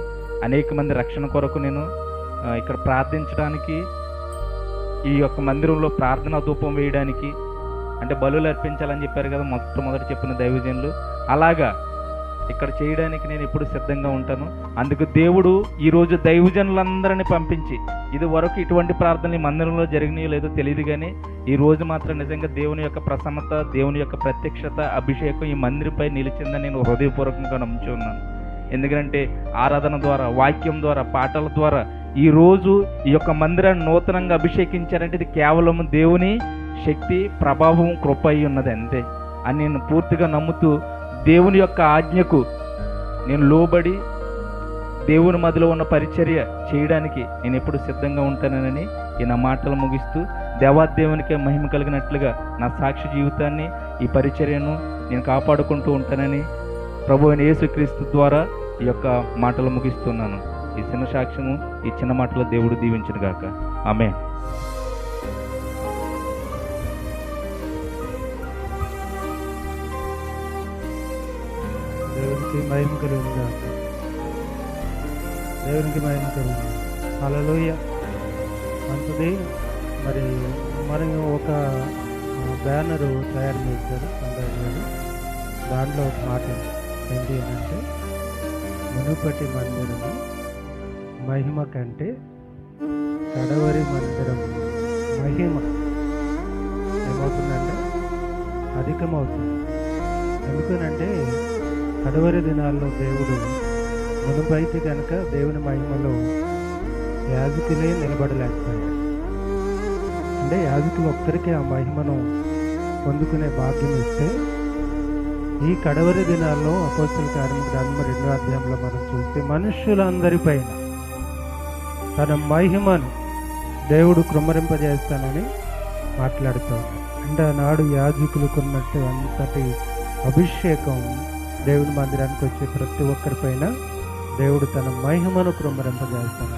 అనేక మంది రక్షణ కొరకు నేను ఇక్కడ ప్రార్థించడానికి, ఈ యొక్క మందిరంలో ప్రార్థనా ధూపం వేయడానికి, అంటే బలులు అర్పించాలని చెప్పారు కదా మొట్టమొదటి చెప్పిన దైవజనులు, అలాగా ఇక్కడ చేయడానికి నేను ఎప్పుడు సిద్ధంగా ఉంటాను. అందుకు దేవుడు ఈరోజు దైవజనులందరినీ పంపించి, ఇది వరకు ఇటువంటి ప్రార్థనలు ఈ మందిరంలో జరిగినాయో లేదో తెలియదు, కానీ ఈ రోజు మాత్రం నిజంగా దేవుని యొక్క ప్రసన్నత, దేవుని యొక్క ప్రత్యక్షత, అభిషేకం ఈ మందిరంపై నిలిచిందని నేను హృదయపూర్వకంగా నమ్ముచూ ఉన్నాను. ఎందుకంటే ఆరాధన ద్వారా, వాక్యం ద్వారా, పాటల ద్వారా ఈరోజు ఈ యొక్క మందిరాన్ని నూతనంగా అభిషేకించారంటే ఇది కేవలం దేవుని శక్తి, ప్రభావం, కృప అయి ఉన్నది అంతే అని నేను పూర్తిగా నమ్ముతూ, దేవుని యొక్క ఆజ్ఞకు నేను లోబడి దేవుని మధ్యలో ఉన్న పరిచర్య చేయడానికి నేను ఎప్పుడు సిద్ధంగా ఉంటానని ఈ నా మాటలు ముగిస్తూ, దేవాదేవునికే మహిమ కలిగినట్లుగా నా సాక్షి జీవితాన్ని, ఈ పరిచర్యను నేను కాపాడుకుంటూ ఉంటానని ప్రభు అయిన యేసుక్రీస్తు ద్వారా ఈ యొక్క మాటలు ముగిస్తున్నాను. ఈ చిన్న సాక్ష్యము, ఈ చిన్న మాటలో దేవుడు దీవించును గాక. ఆమేన్. దేవునికి మహిమ కలుగును. దేవునికి మహిమ కలుగును. హల్లెలూయ. మంచిది. మరి ఒక బ్యానరు తయారు చేశారు సందర్భ గారు. దాంట్లో ఒక మాట ఏంటి అంటే, మునుపటి మందిరము మహిమ కంటే కడవరి మందిరం మహిమ ఏమవుతుందంటే అధికమవుతుంది. ఎందుకనంటే కడవరి దినాల్లో దేవుడు మునుపైతే కనుక దేవుని మహిమలో యాజకులే నిలబడలేకపోయారు. అంటే యాజకులు ఒక్కరికే ఆ మహిమను పొందుకునే భాగ్యం ఇస్తే, ఈ కడవరి దినాల్లో అపోస్తల కార్యం గ్రంథం 2వ అధ్యాయంలో మనం చూస్తే మనుష్యులందరిపైన తన మహిమను దేవుడు కృమ్మరింపజేస్తానని మాట్లాడుతూ ఉన్నాడు. అంటే ఆనాడు యాజకులకు ఉన్నట్టు అంతటి అభిషేకం దేవుని మందిరానికి వచ్చే ప్రతి ఒక్కరిపైన దేవుడు తన మహిమను కృమ్మరింపజేస్తాడు.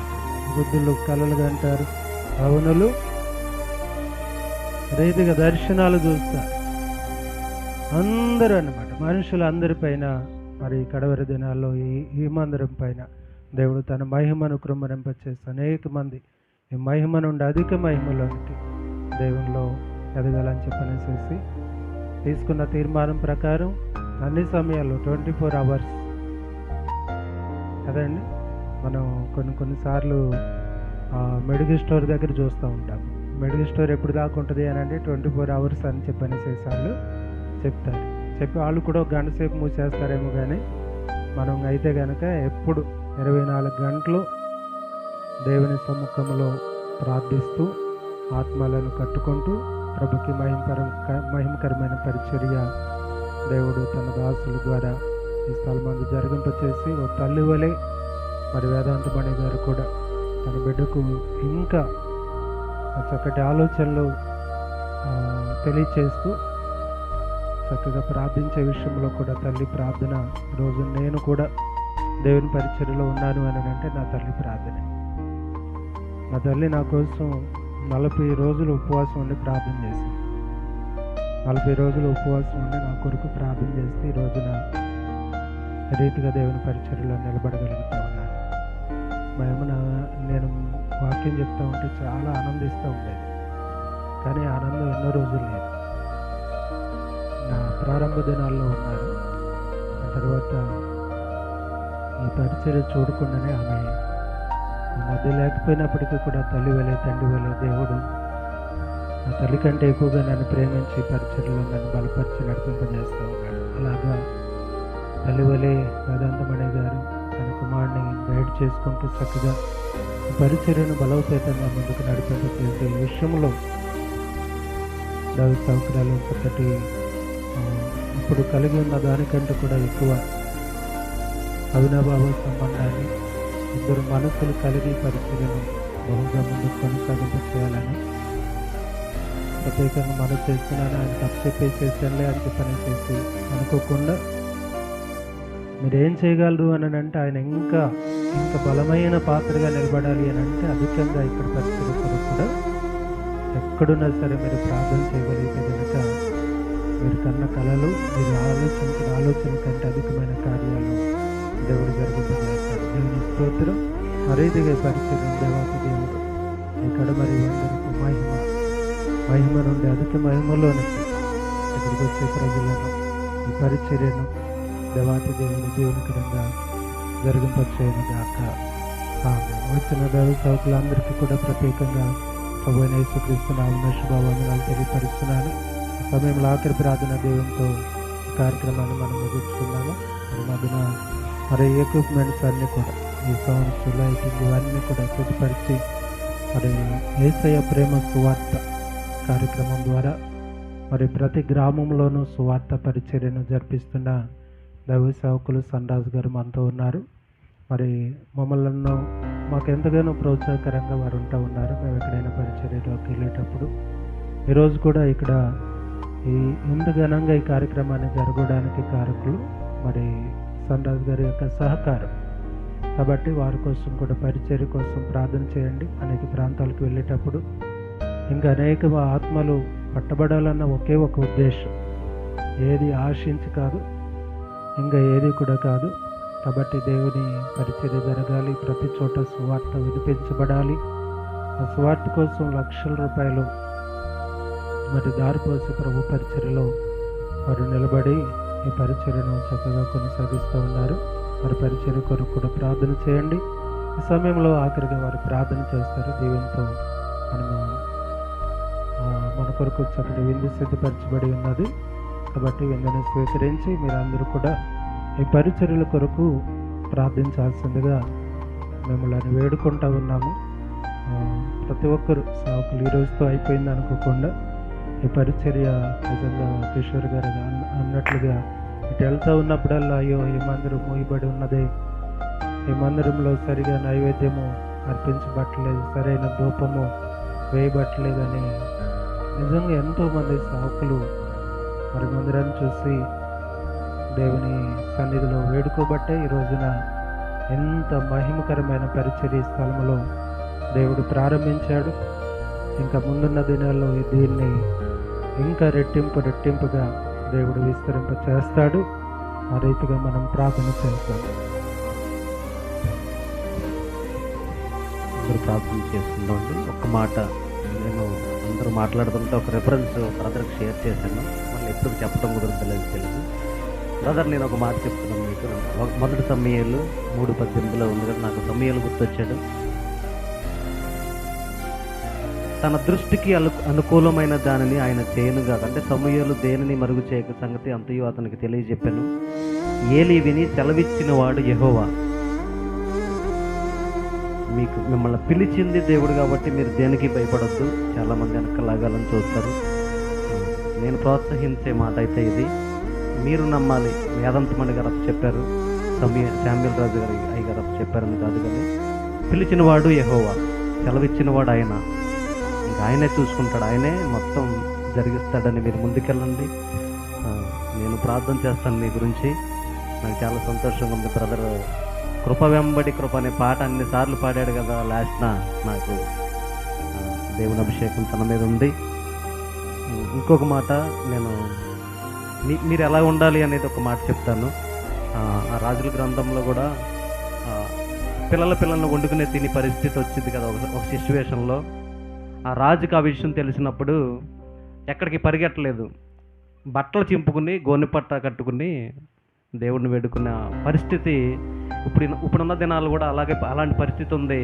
వృద్ధులు కలలు అంటారు, యవ్వనులు రీతిగా దర్శనాలు చూస్తారు. అందరూ అన్నమాట, మనుషులందరిపైన మరి కడవరి దినాల్లో ఈ మందిరం పైన దేవుడు తన మహిమను కృమ్మరింపచేసి అనేక మంది ఈ మహిమ నుండి అధిక మహిమలోనికి దేవునిలో ఎదగాలని చెప్పనేసేసి తీసుకున్న తీర్మానం ప్రకారం అన్ని సమయాల్లో 24 hours కదండి. మనం కొన్నిసార్లు మెడికల్ స్టోర్ దగ్గర చూస్తూ ఉంటాం. మెడికల్ స్టోర్ ఎప్పుడు దాకా ఉంటుంది అని అంటే 24 hours అని చెప్పనేసేసి వాళ్ళు చెప్తారు. చెప్పి వాళ్ళు కూడా ఒక గంట సేపు మూసేస్తారేమో, కానీ మనం అయితే కనుక ఎప్పుడు 24 గంటలు దేవుని సముఖంలో ప్రార్థిస్తూ ఆత్మలను కట్టుకుంటూ ప్రభుకి మహిమకరమైన పరిచర్య దేవుడు తన దాసుల ద్వారా ఈ స్థలమందు జరిగింపచేసి ఓ తల్లి వలె మరి వేదాంతమణి గారు కూడా తన బిడ్డకు ఇంకా చక్కటి ఆలోచనలు తెలియచేస్తూ చక్కగా ప్రార్థించే విషయంలో కూడా తల్లి ప్రార్థన. రోజు నేను కూడా దేవుని పరిచర్యలో ఉన్నాను అని అంటే నా తల్లి ప్రార్థన. నా తల్లి నా కోసం 40 రోజులు ఉపవాసం ఉండి ప్రార్థన చేసింది. 40 రోజులు ఉపవాసం ఉండి నా కొరకు ప్రార్థన చేస్తే ఈ రోజున రీతిగా దేవుని పరిచర్యలో నిలబడగలుగుతూ ఉన్నాను. నేను వాక్యం చెప్తా ఉంటే చాలా ఆనందిస్తూ ఉండేది, కానీ ఆనందం ఎన్నో రోజులు లేదు. నా ప్రారంభ దినాల్లో ఉన్నారు. ఆ తర్వాత ఈ పరిచర్య చూడకుండానే ఆమె మధ్య లేకపోయినప్పటికీ కూడా తల్లి వలె తండ్రి వలె దేవుడు ఆ తల్లి కంటే ఎక్కువగా నన్ను ప్రేమించి పరిచర్యలో నన్ను బలపరిచి నడిపింపజేస్తూ ఉన్నాడు. అలాగా తల్లి వలె వేదాంతమణి గారు తన కుమారుని గైడ్ చేసుకుంటూ చక్కగా పరిచర్యను బలోపేతంగా ముందుకు నడిపింపజేసే విషయంలో దైవ సౌకర్యాలు చక్కటి ఇప్పుడు కలిగి ఉన్న దానికంటే కూడా ఎక్కువ అవినాభావ సంబంధాన్ని ఇద్దరు మనసులు కలిగి పరిచర్యను బహుగా ముందుకు కొనసాగింప చేయాలని ప్రత్యేకంగా మనసు చేస్తున్నాను. ఆయన తప్పు చెప్పేసేసలే అని చెప్పనేసేసి అనుకోకుండా మీరేం చేయగలరు అని అంటే ఆయన ఇంకా బలమైన పాత్రగా నిలబడాలి అని అంటే అధికంగా ఇక్కడ పరిచర్య కొరకు కూడా ఎక్కడున్నా సరే మీరు ప్రార్థన చేయగలిగితే కనుక మీరు కన్న కళలు మీరు ఆలోచించిన ఆలోచన కంటే అధికమైన కార్యాలు దేవుడు జరిగింపజేస్తాడు. దేవుని స్తోత్రం. అరీతిగా పరిచయం దేవాతి దేవుడు ఇక్కడ మరి అందరికీ మహిమ నుండి అధిక మహిమలోనికి ఇక్కడికి వచ్చే ప్రజలను ఈ పరిచర్యను దేవాతి దేవుని దీవెనకరంగా జరిగింపచేయను గాక. వచ్చిన దైవ సేవకులందరికీ కూడా ప్రత్యేకంగా ప్రభువైన యేసుక్రీస్తు నామమున శుభవందనాలు తెలియపరుస్తున్నాను. సమయంలో ఆఖరి ప్రార్థన దేవునితో కార్యక్రమాన్ని మనం ముగించుకున్నాము. మధ్యన మరి ఎక్విప్మెంట్స్ అన్నీ కూడా ఈ సౌండ్స్ లైటింగ్ ఇవన్నీ కూడా సిద్ధపరిచి మరి యేసయ్య ప్రేమ సువార్త కార్యక్రమం ద్వారా మరి ప్రతి గ్రామంలోనూ సువార్త పరిచర్యను జరిపిస్తున్న దైవ సేవకులు సన్రాజు గారు మనతో ఉన్నారు. మరి మమ్మల్ని మాకు ఎంతగానో ప్రోత్సాహకరంగా వారు ఉంటూ ఉన్నారు. మేము ఎక్కడైనా పరిచర్యలోకి వెళ్ళేటప్పుడు ఈరోజు కూడా ఇక్కడ ఇంత ఘనంగా ఈ కార్యక్రమాన్ని జరగడానికి కారకులు మరి సన్రాజు గారి యొక్క సహకారం. కాబట్టి వారి కోసం కూడా పరిచర్య కోసం ప్రార్థన చేయండి. అనేక ప్రాంతాలకు వెళ్ళేటప్పుడు ఇంకా అనేక ఆత్మలు పట్టబడాలన్న ఒకే ఒక ఉద్దేశం, ఏది ఆశించి కాదు, ఇంకా ఏది కూడా కాదు. కాబట్టి దేవుని పరిచర్య జరగాలి, ప్రతి చోట సువార్త వినిపించబడాలి. ఆ సువార్త కోసం లక్షల రూపాయలు మరి దారిపోసి ప్రభు పరిచర్యలో వారు నిలబడి ఈ పరిచర్యను చక్కగా కొనసాగిస్తూ ఉన్నారు. వారి పరిచర్య కొరకు కూడా ప్రార్థన చేయండి. ఈ సమయంలో ఆఖరిగా వారు ప్రార్థన చేస్తారు. దీవెనతో మన కొరకు చక్కటి విందు సిద్ధపరచబడి ఉన్నది. కాబట్టి విందుని స్వీకరించి మీరందరూ కూడా ఈ పరిచర్యల కొరకు ప్రార్థించాల్సిందిగా మిమ్మల్ని వేడుకుంటూ ఉన్నాము. ప్రతి ఒక్కరు సేవకులు ఈ రోజుతో అయిపోయింది అనుకోకుండా ఈ పరిచర్య నిజంగా కిషోర్ గారు అన్నట్లుగా ఇటు వెళ్తూ ఉన్నప్పుడల్లా అయ్యో ఈ మందిరం మూయబడి ఉన్నదే, ఈ మందిరంలో సరిగా నైవేద్యము అర్పించబట్టలేదు, సరైన ధూపము వేయబట్టలేదని నిజంగా ఎంతోమంది సేవకులు మరి మందిరాన్ని చూసి దేవుని సన్నిధిలో వేడుకోబట్టే ఈ రోజున ఎంత మహిమకరమైన పరిచర్య స్థలంలో దేవుడు ప్రారంభించాడు. ఇంకా ముందున్న దినాల్లో దీన్ని ఇంకా రెట్టింపుగా దేవుడు విస్తరింప చేస్తాడు. ఆ రీతిగా మనం ప్రార్థన చేస్తాం. అందరూ ప్రార్థన చేసుకుందామండి. ఒక్క మాట నేను అందరూ మాట్లాడుతుంటే ఒక రెఫరెన్స్ బ్రదర్కి షేర్ చేశాను. మళ్ళీ ఎప్పుడు చెప్పడం కుదరలేదు తెలుసు. బ్రదర్ నేను ఒక మాట చెప్తున్నాను మీకు. మొదటి సమయాలు 3:18 ఉంది కదా, నాకు సమయాలు గుర్తొచ్చాడు. తన దృష్టికి అనుకూలమైన దానిని ఆయన చేయను కాదు. అంటే సమూయేలు దేనిని మరుగు చేయక సంగతి అంతయు అతనికి తెలియజెప్పాను. ఏలీ విని సెలవిచ్చిన వాడు యెహోవా. మిమ్మల్ని పిలిచింది దేవుడు కాబట్టి మీరు దేనికి భయపడొద్దు. చాలామంది వెనక లాగాలని చూస్తారు. నేను ప్రోత్సహించే మాట అయితే ఇది. మీరు నమ్మాలి. వేదాంతమణి గారు చెప్పారు, శామ్యూల్ రాజు గారు అయ్యగారు చెప్పారని కాదు కానీ పిలిచిన వాడు యెహోవా, సెలవిచ్చిన వాడు ఆయన. ఇంకా ఆయనే చూసుకుంటాడు, ఆయనే మొత్తం జరిగిస్తాడని మీరు ముందుకెళ్ళండి. నేను ప్రార్థన చేస్తాను మీ గురించి. నాకు చాలా సంతోషంగా ఉంది. బ్రదర్ కృప వెంబడి కృప అనే పాట అన్నిసార్లు పాడాడు కదా లాస్ట్న. నాకు దేవుని అభిషేకం తన మీద ఉంది. ఇంకొక మాట, నేను మీరు ఎలా ఉండాలి అనేది ఒక మాట చెప్తాను. ఆ రాజుల గ్రంథంలో కూడా పిల్లలను వండుకునే తిని పరిస్థితి వచ్చింది కదా ఒక సిచ్యువేషన్లో. ఆ రాజుకి ఆ విషయం తెలిసినప్పుడు ఎక్కడికి పరిగెట్టలేదు, బట్టలు చింపుకుని గోనెపట్ట కట్టుకుని దేవుడిని వేడుకున్న పరిస్థితి ఇప్పుడున్న దినాలు కూడా అలాంటి పరిస్థితి ఉంది.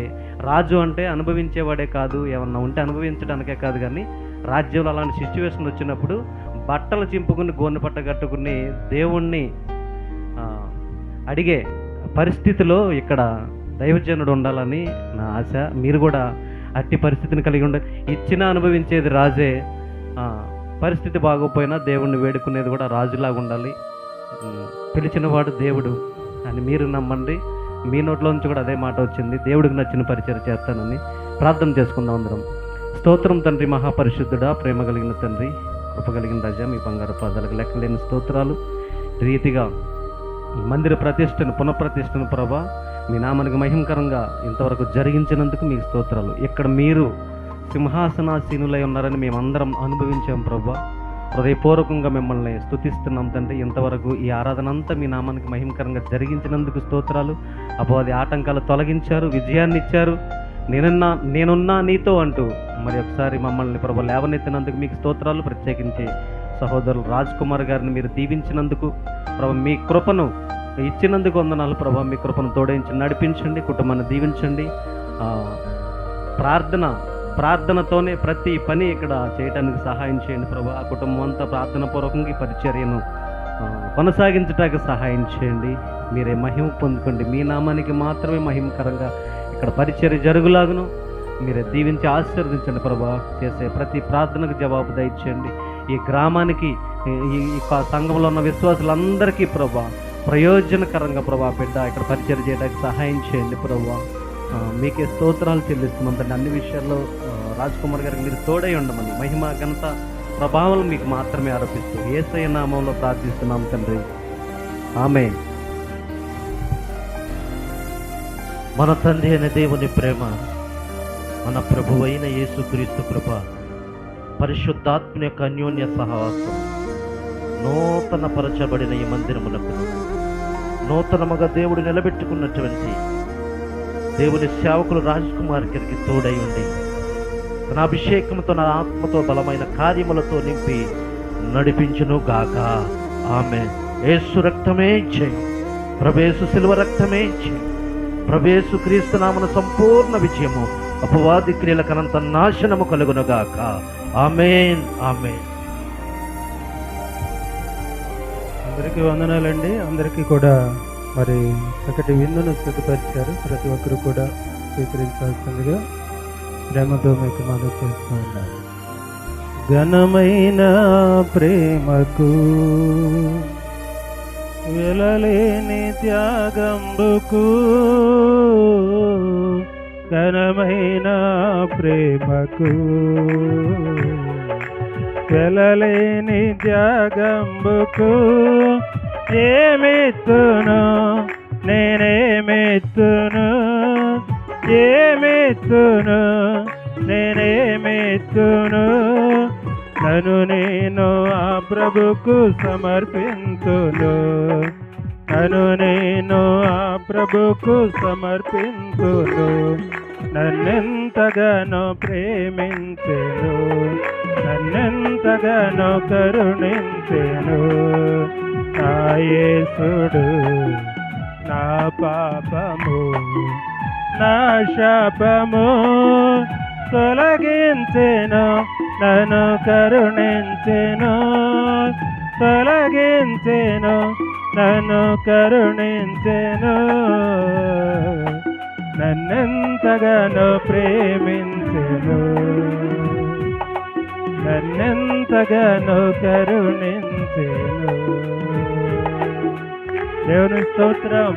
రాజు అంటే అనుభవించేవాడే కాదు, ఏమన్నా ఉంటే అనుభవించడానికే కాదు, కానీ రాజ్యంలో అలాంటి సిచ్యువేషన్ వచ్చినప్పుడు బట్టలు చింపుకుని గోనెపట్ట కట్టుకుని దేవుణ్ణి అడిగే పరిస్థితిలో ఇక్కడ దైవజనుడు ఉండాలని నా ఆశ. మీరు కూడా అట్టి పరిస్థితిని కలిగి ఉండాలి. ఇచ్చినా అనుభవించేది రాజే, పరిస్థితి బాగోపోయినా దేవుణ్ణి వేడుకునేది కూడా రాజులాగా ఉండాలి. పిలిచిన వాడు దేవుడు అని మీరు నమ్మండి. మీ నోట్లోంచి కూడా అదే మాట వచ్చింది, దేవుడికి నచ్చిన పరిచయం చేస్తానని. ప్రార్థన చేసుకుందాం అందరం. స్తోత్రం తండ్రి, మహాపరిశుద్ధుడా, ప్రేమ కలిగిన తండ్రి, కృప కలిగిన రాజా, మీ బంగారు పాదాలకు లెక్కలేని స్తోత్రాలు. రీతిగా ఈ మందిర ప్రతిష్టను పునఃప్రతిష్టను ప్రభా మీ నామానికి మహిమకరంగా ఇంతవరకు జరిగించినందుకు మీకు స్తోత్రాలు. ఇక్కడ మీరు సింహాసనాసీనులై ఉన్నారని మేమందరం అనుభవించాం ప్రభా. హృదయపూర్వకంగా మిమ్మల్ని స్తుతిస్తున్నాం తండ్రి. ఇంతవరకు ఈ ఆరాధన అంతా మీ నామానికి మహిమకరంగా జరిగించినందుకు స్తోత్రాలు. అపవాది ఆటంకాలు తొలగించారు, విజయాన్ని ఇచ్చారు. నేనున్నా నీతో అంటూ మరి ఒకసారి మమ్మల్ని ప్రభు లేవనెత్తినందుకు మీకు స్తోత్రాలు. ప్రత్యేకించి సహోదరులు రాజ్ కుమార్ గారిని మీరు దీవించినందుకు ప్రభు, మీ కృపను ఇచ్చినందుకు వందనాలు ప్రభు. మీ కృపను తోడించి నడిపించండి, కుటుంబాన్ని దీవించండి. ప్రార్థనతోనే ప్రతి పని ఇక్కడ చేయడానికి సహాయం చేయండి ప్రభు. ఆ కుటుంబం అంతా ప్రార్థన పూర్వకంగా ఈ పరిచర్యను కొనసాగించడానికి సహాయం చేయండి. మీరే మహిమ పొందుకోండి. మీ నామానికి మాత్రమే మహిమకరంగా ఇక్కడ పరిచర్య జరుగులాగును మీరే దీవించి ఆశీర్వదించండి ప్రభా. చేసే ప్రతి ప్రార్థనకు జవాబు దయచేయండి. ఈ గ్రామానికి, ఈ సంఘంలో ఉన్న విశ్వాసులందరికీ ప్రభా ప్రయోజనకరంగా ప్రభా బిడ్డ ఇక్కడ పరిచర్య చేయడానికి సహాయం చేయండి ప్రభా. మీకే స్తోత్రాలు చెల్లిస్తున్నాం తండ్రి. అన్ని విషయాల్లో రాజ్ కుమార్ గారికి మీరు తోడై ఉండమని, మహిమ ఘనత ప్రభావం మీకు మాత్రమే ఆరోపిస్తూ యేసయ్య నామంలో ప్రార్థిస్తున్నాం తండ్రి, ఆమేన్. మన తండ్రి అయిన దేవుని ప్రేమ, మన ప్రభువైన యేసుక్రీస్తు కృప, పరిశుద్ధాత్మ యొక్క అన్యోన్య సహవాసం నూతన పరచబడిన ఈ మందిరములకు నూతనముగా దేవుడు నిలబెట్టుకున్నటువంటి దేవుని సేవకులు రాజ్ కుమార్ గారికి తోడై ఉండి తన అభిషేకంతో, నా ఆత్మతో, బలమైన కార్యములతో నింపి నడిపించును గాక. ఆమేన్. యేసు రక్తమే జయం, ప్రభుయేసు శిలువ రక్తమే జయం, ప్రభుయేసు క్రీస్తు నామమున సంపూర్ణ విజయము, అపవాది క్రియలకనంత నాశనము కలుగునుగాక. ఆమేన్, ఆమేన్. అందరికీ వందనాలండి. అందరికీ కూడా మరి చక్కటి విందును సిద్ధపరిచారు. ప్రతి ఒక్కరు కూడా స్వీకరించాల్సిందిగా ప్రేమతో మీకు మనవి చేస్తూ ఉన్నారు. ఘనమైన ప్రేమకు వెలలేని త్యాగంబుకు, ఘనమైన ప్రేమకు వెలలేని త్యాగంబుకు ఏమెత్తును నేనేమెత్తును, ఏమెత్తును నేనేమెత్తును, నన్ను నేను ఆ ప్రభుకు సమర్పింతును, నన్ను నేను ఆ ప్రభుకు సమర్పింతును. నన్నెంతగానో ప్రేమించెను, నన్నెంతగానో కరుణించెను నా యేసుడు. నా పాపము నా శాపము తొలగించెను, నన్ను కరుణించెను, తొలగించెను, నన్ను కరుణించెను, నన్నెంతగానో ప్రేమించెను, నన్నెంతగానో కరుణించెను. దేవుని స్తోత్రం.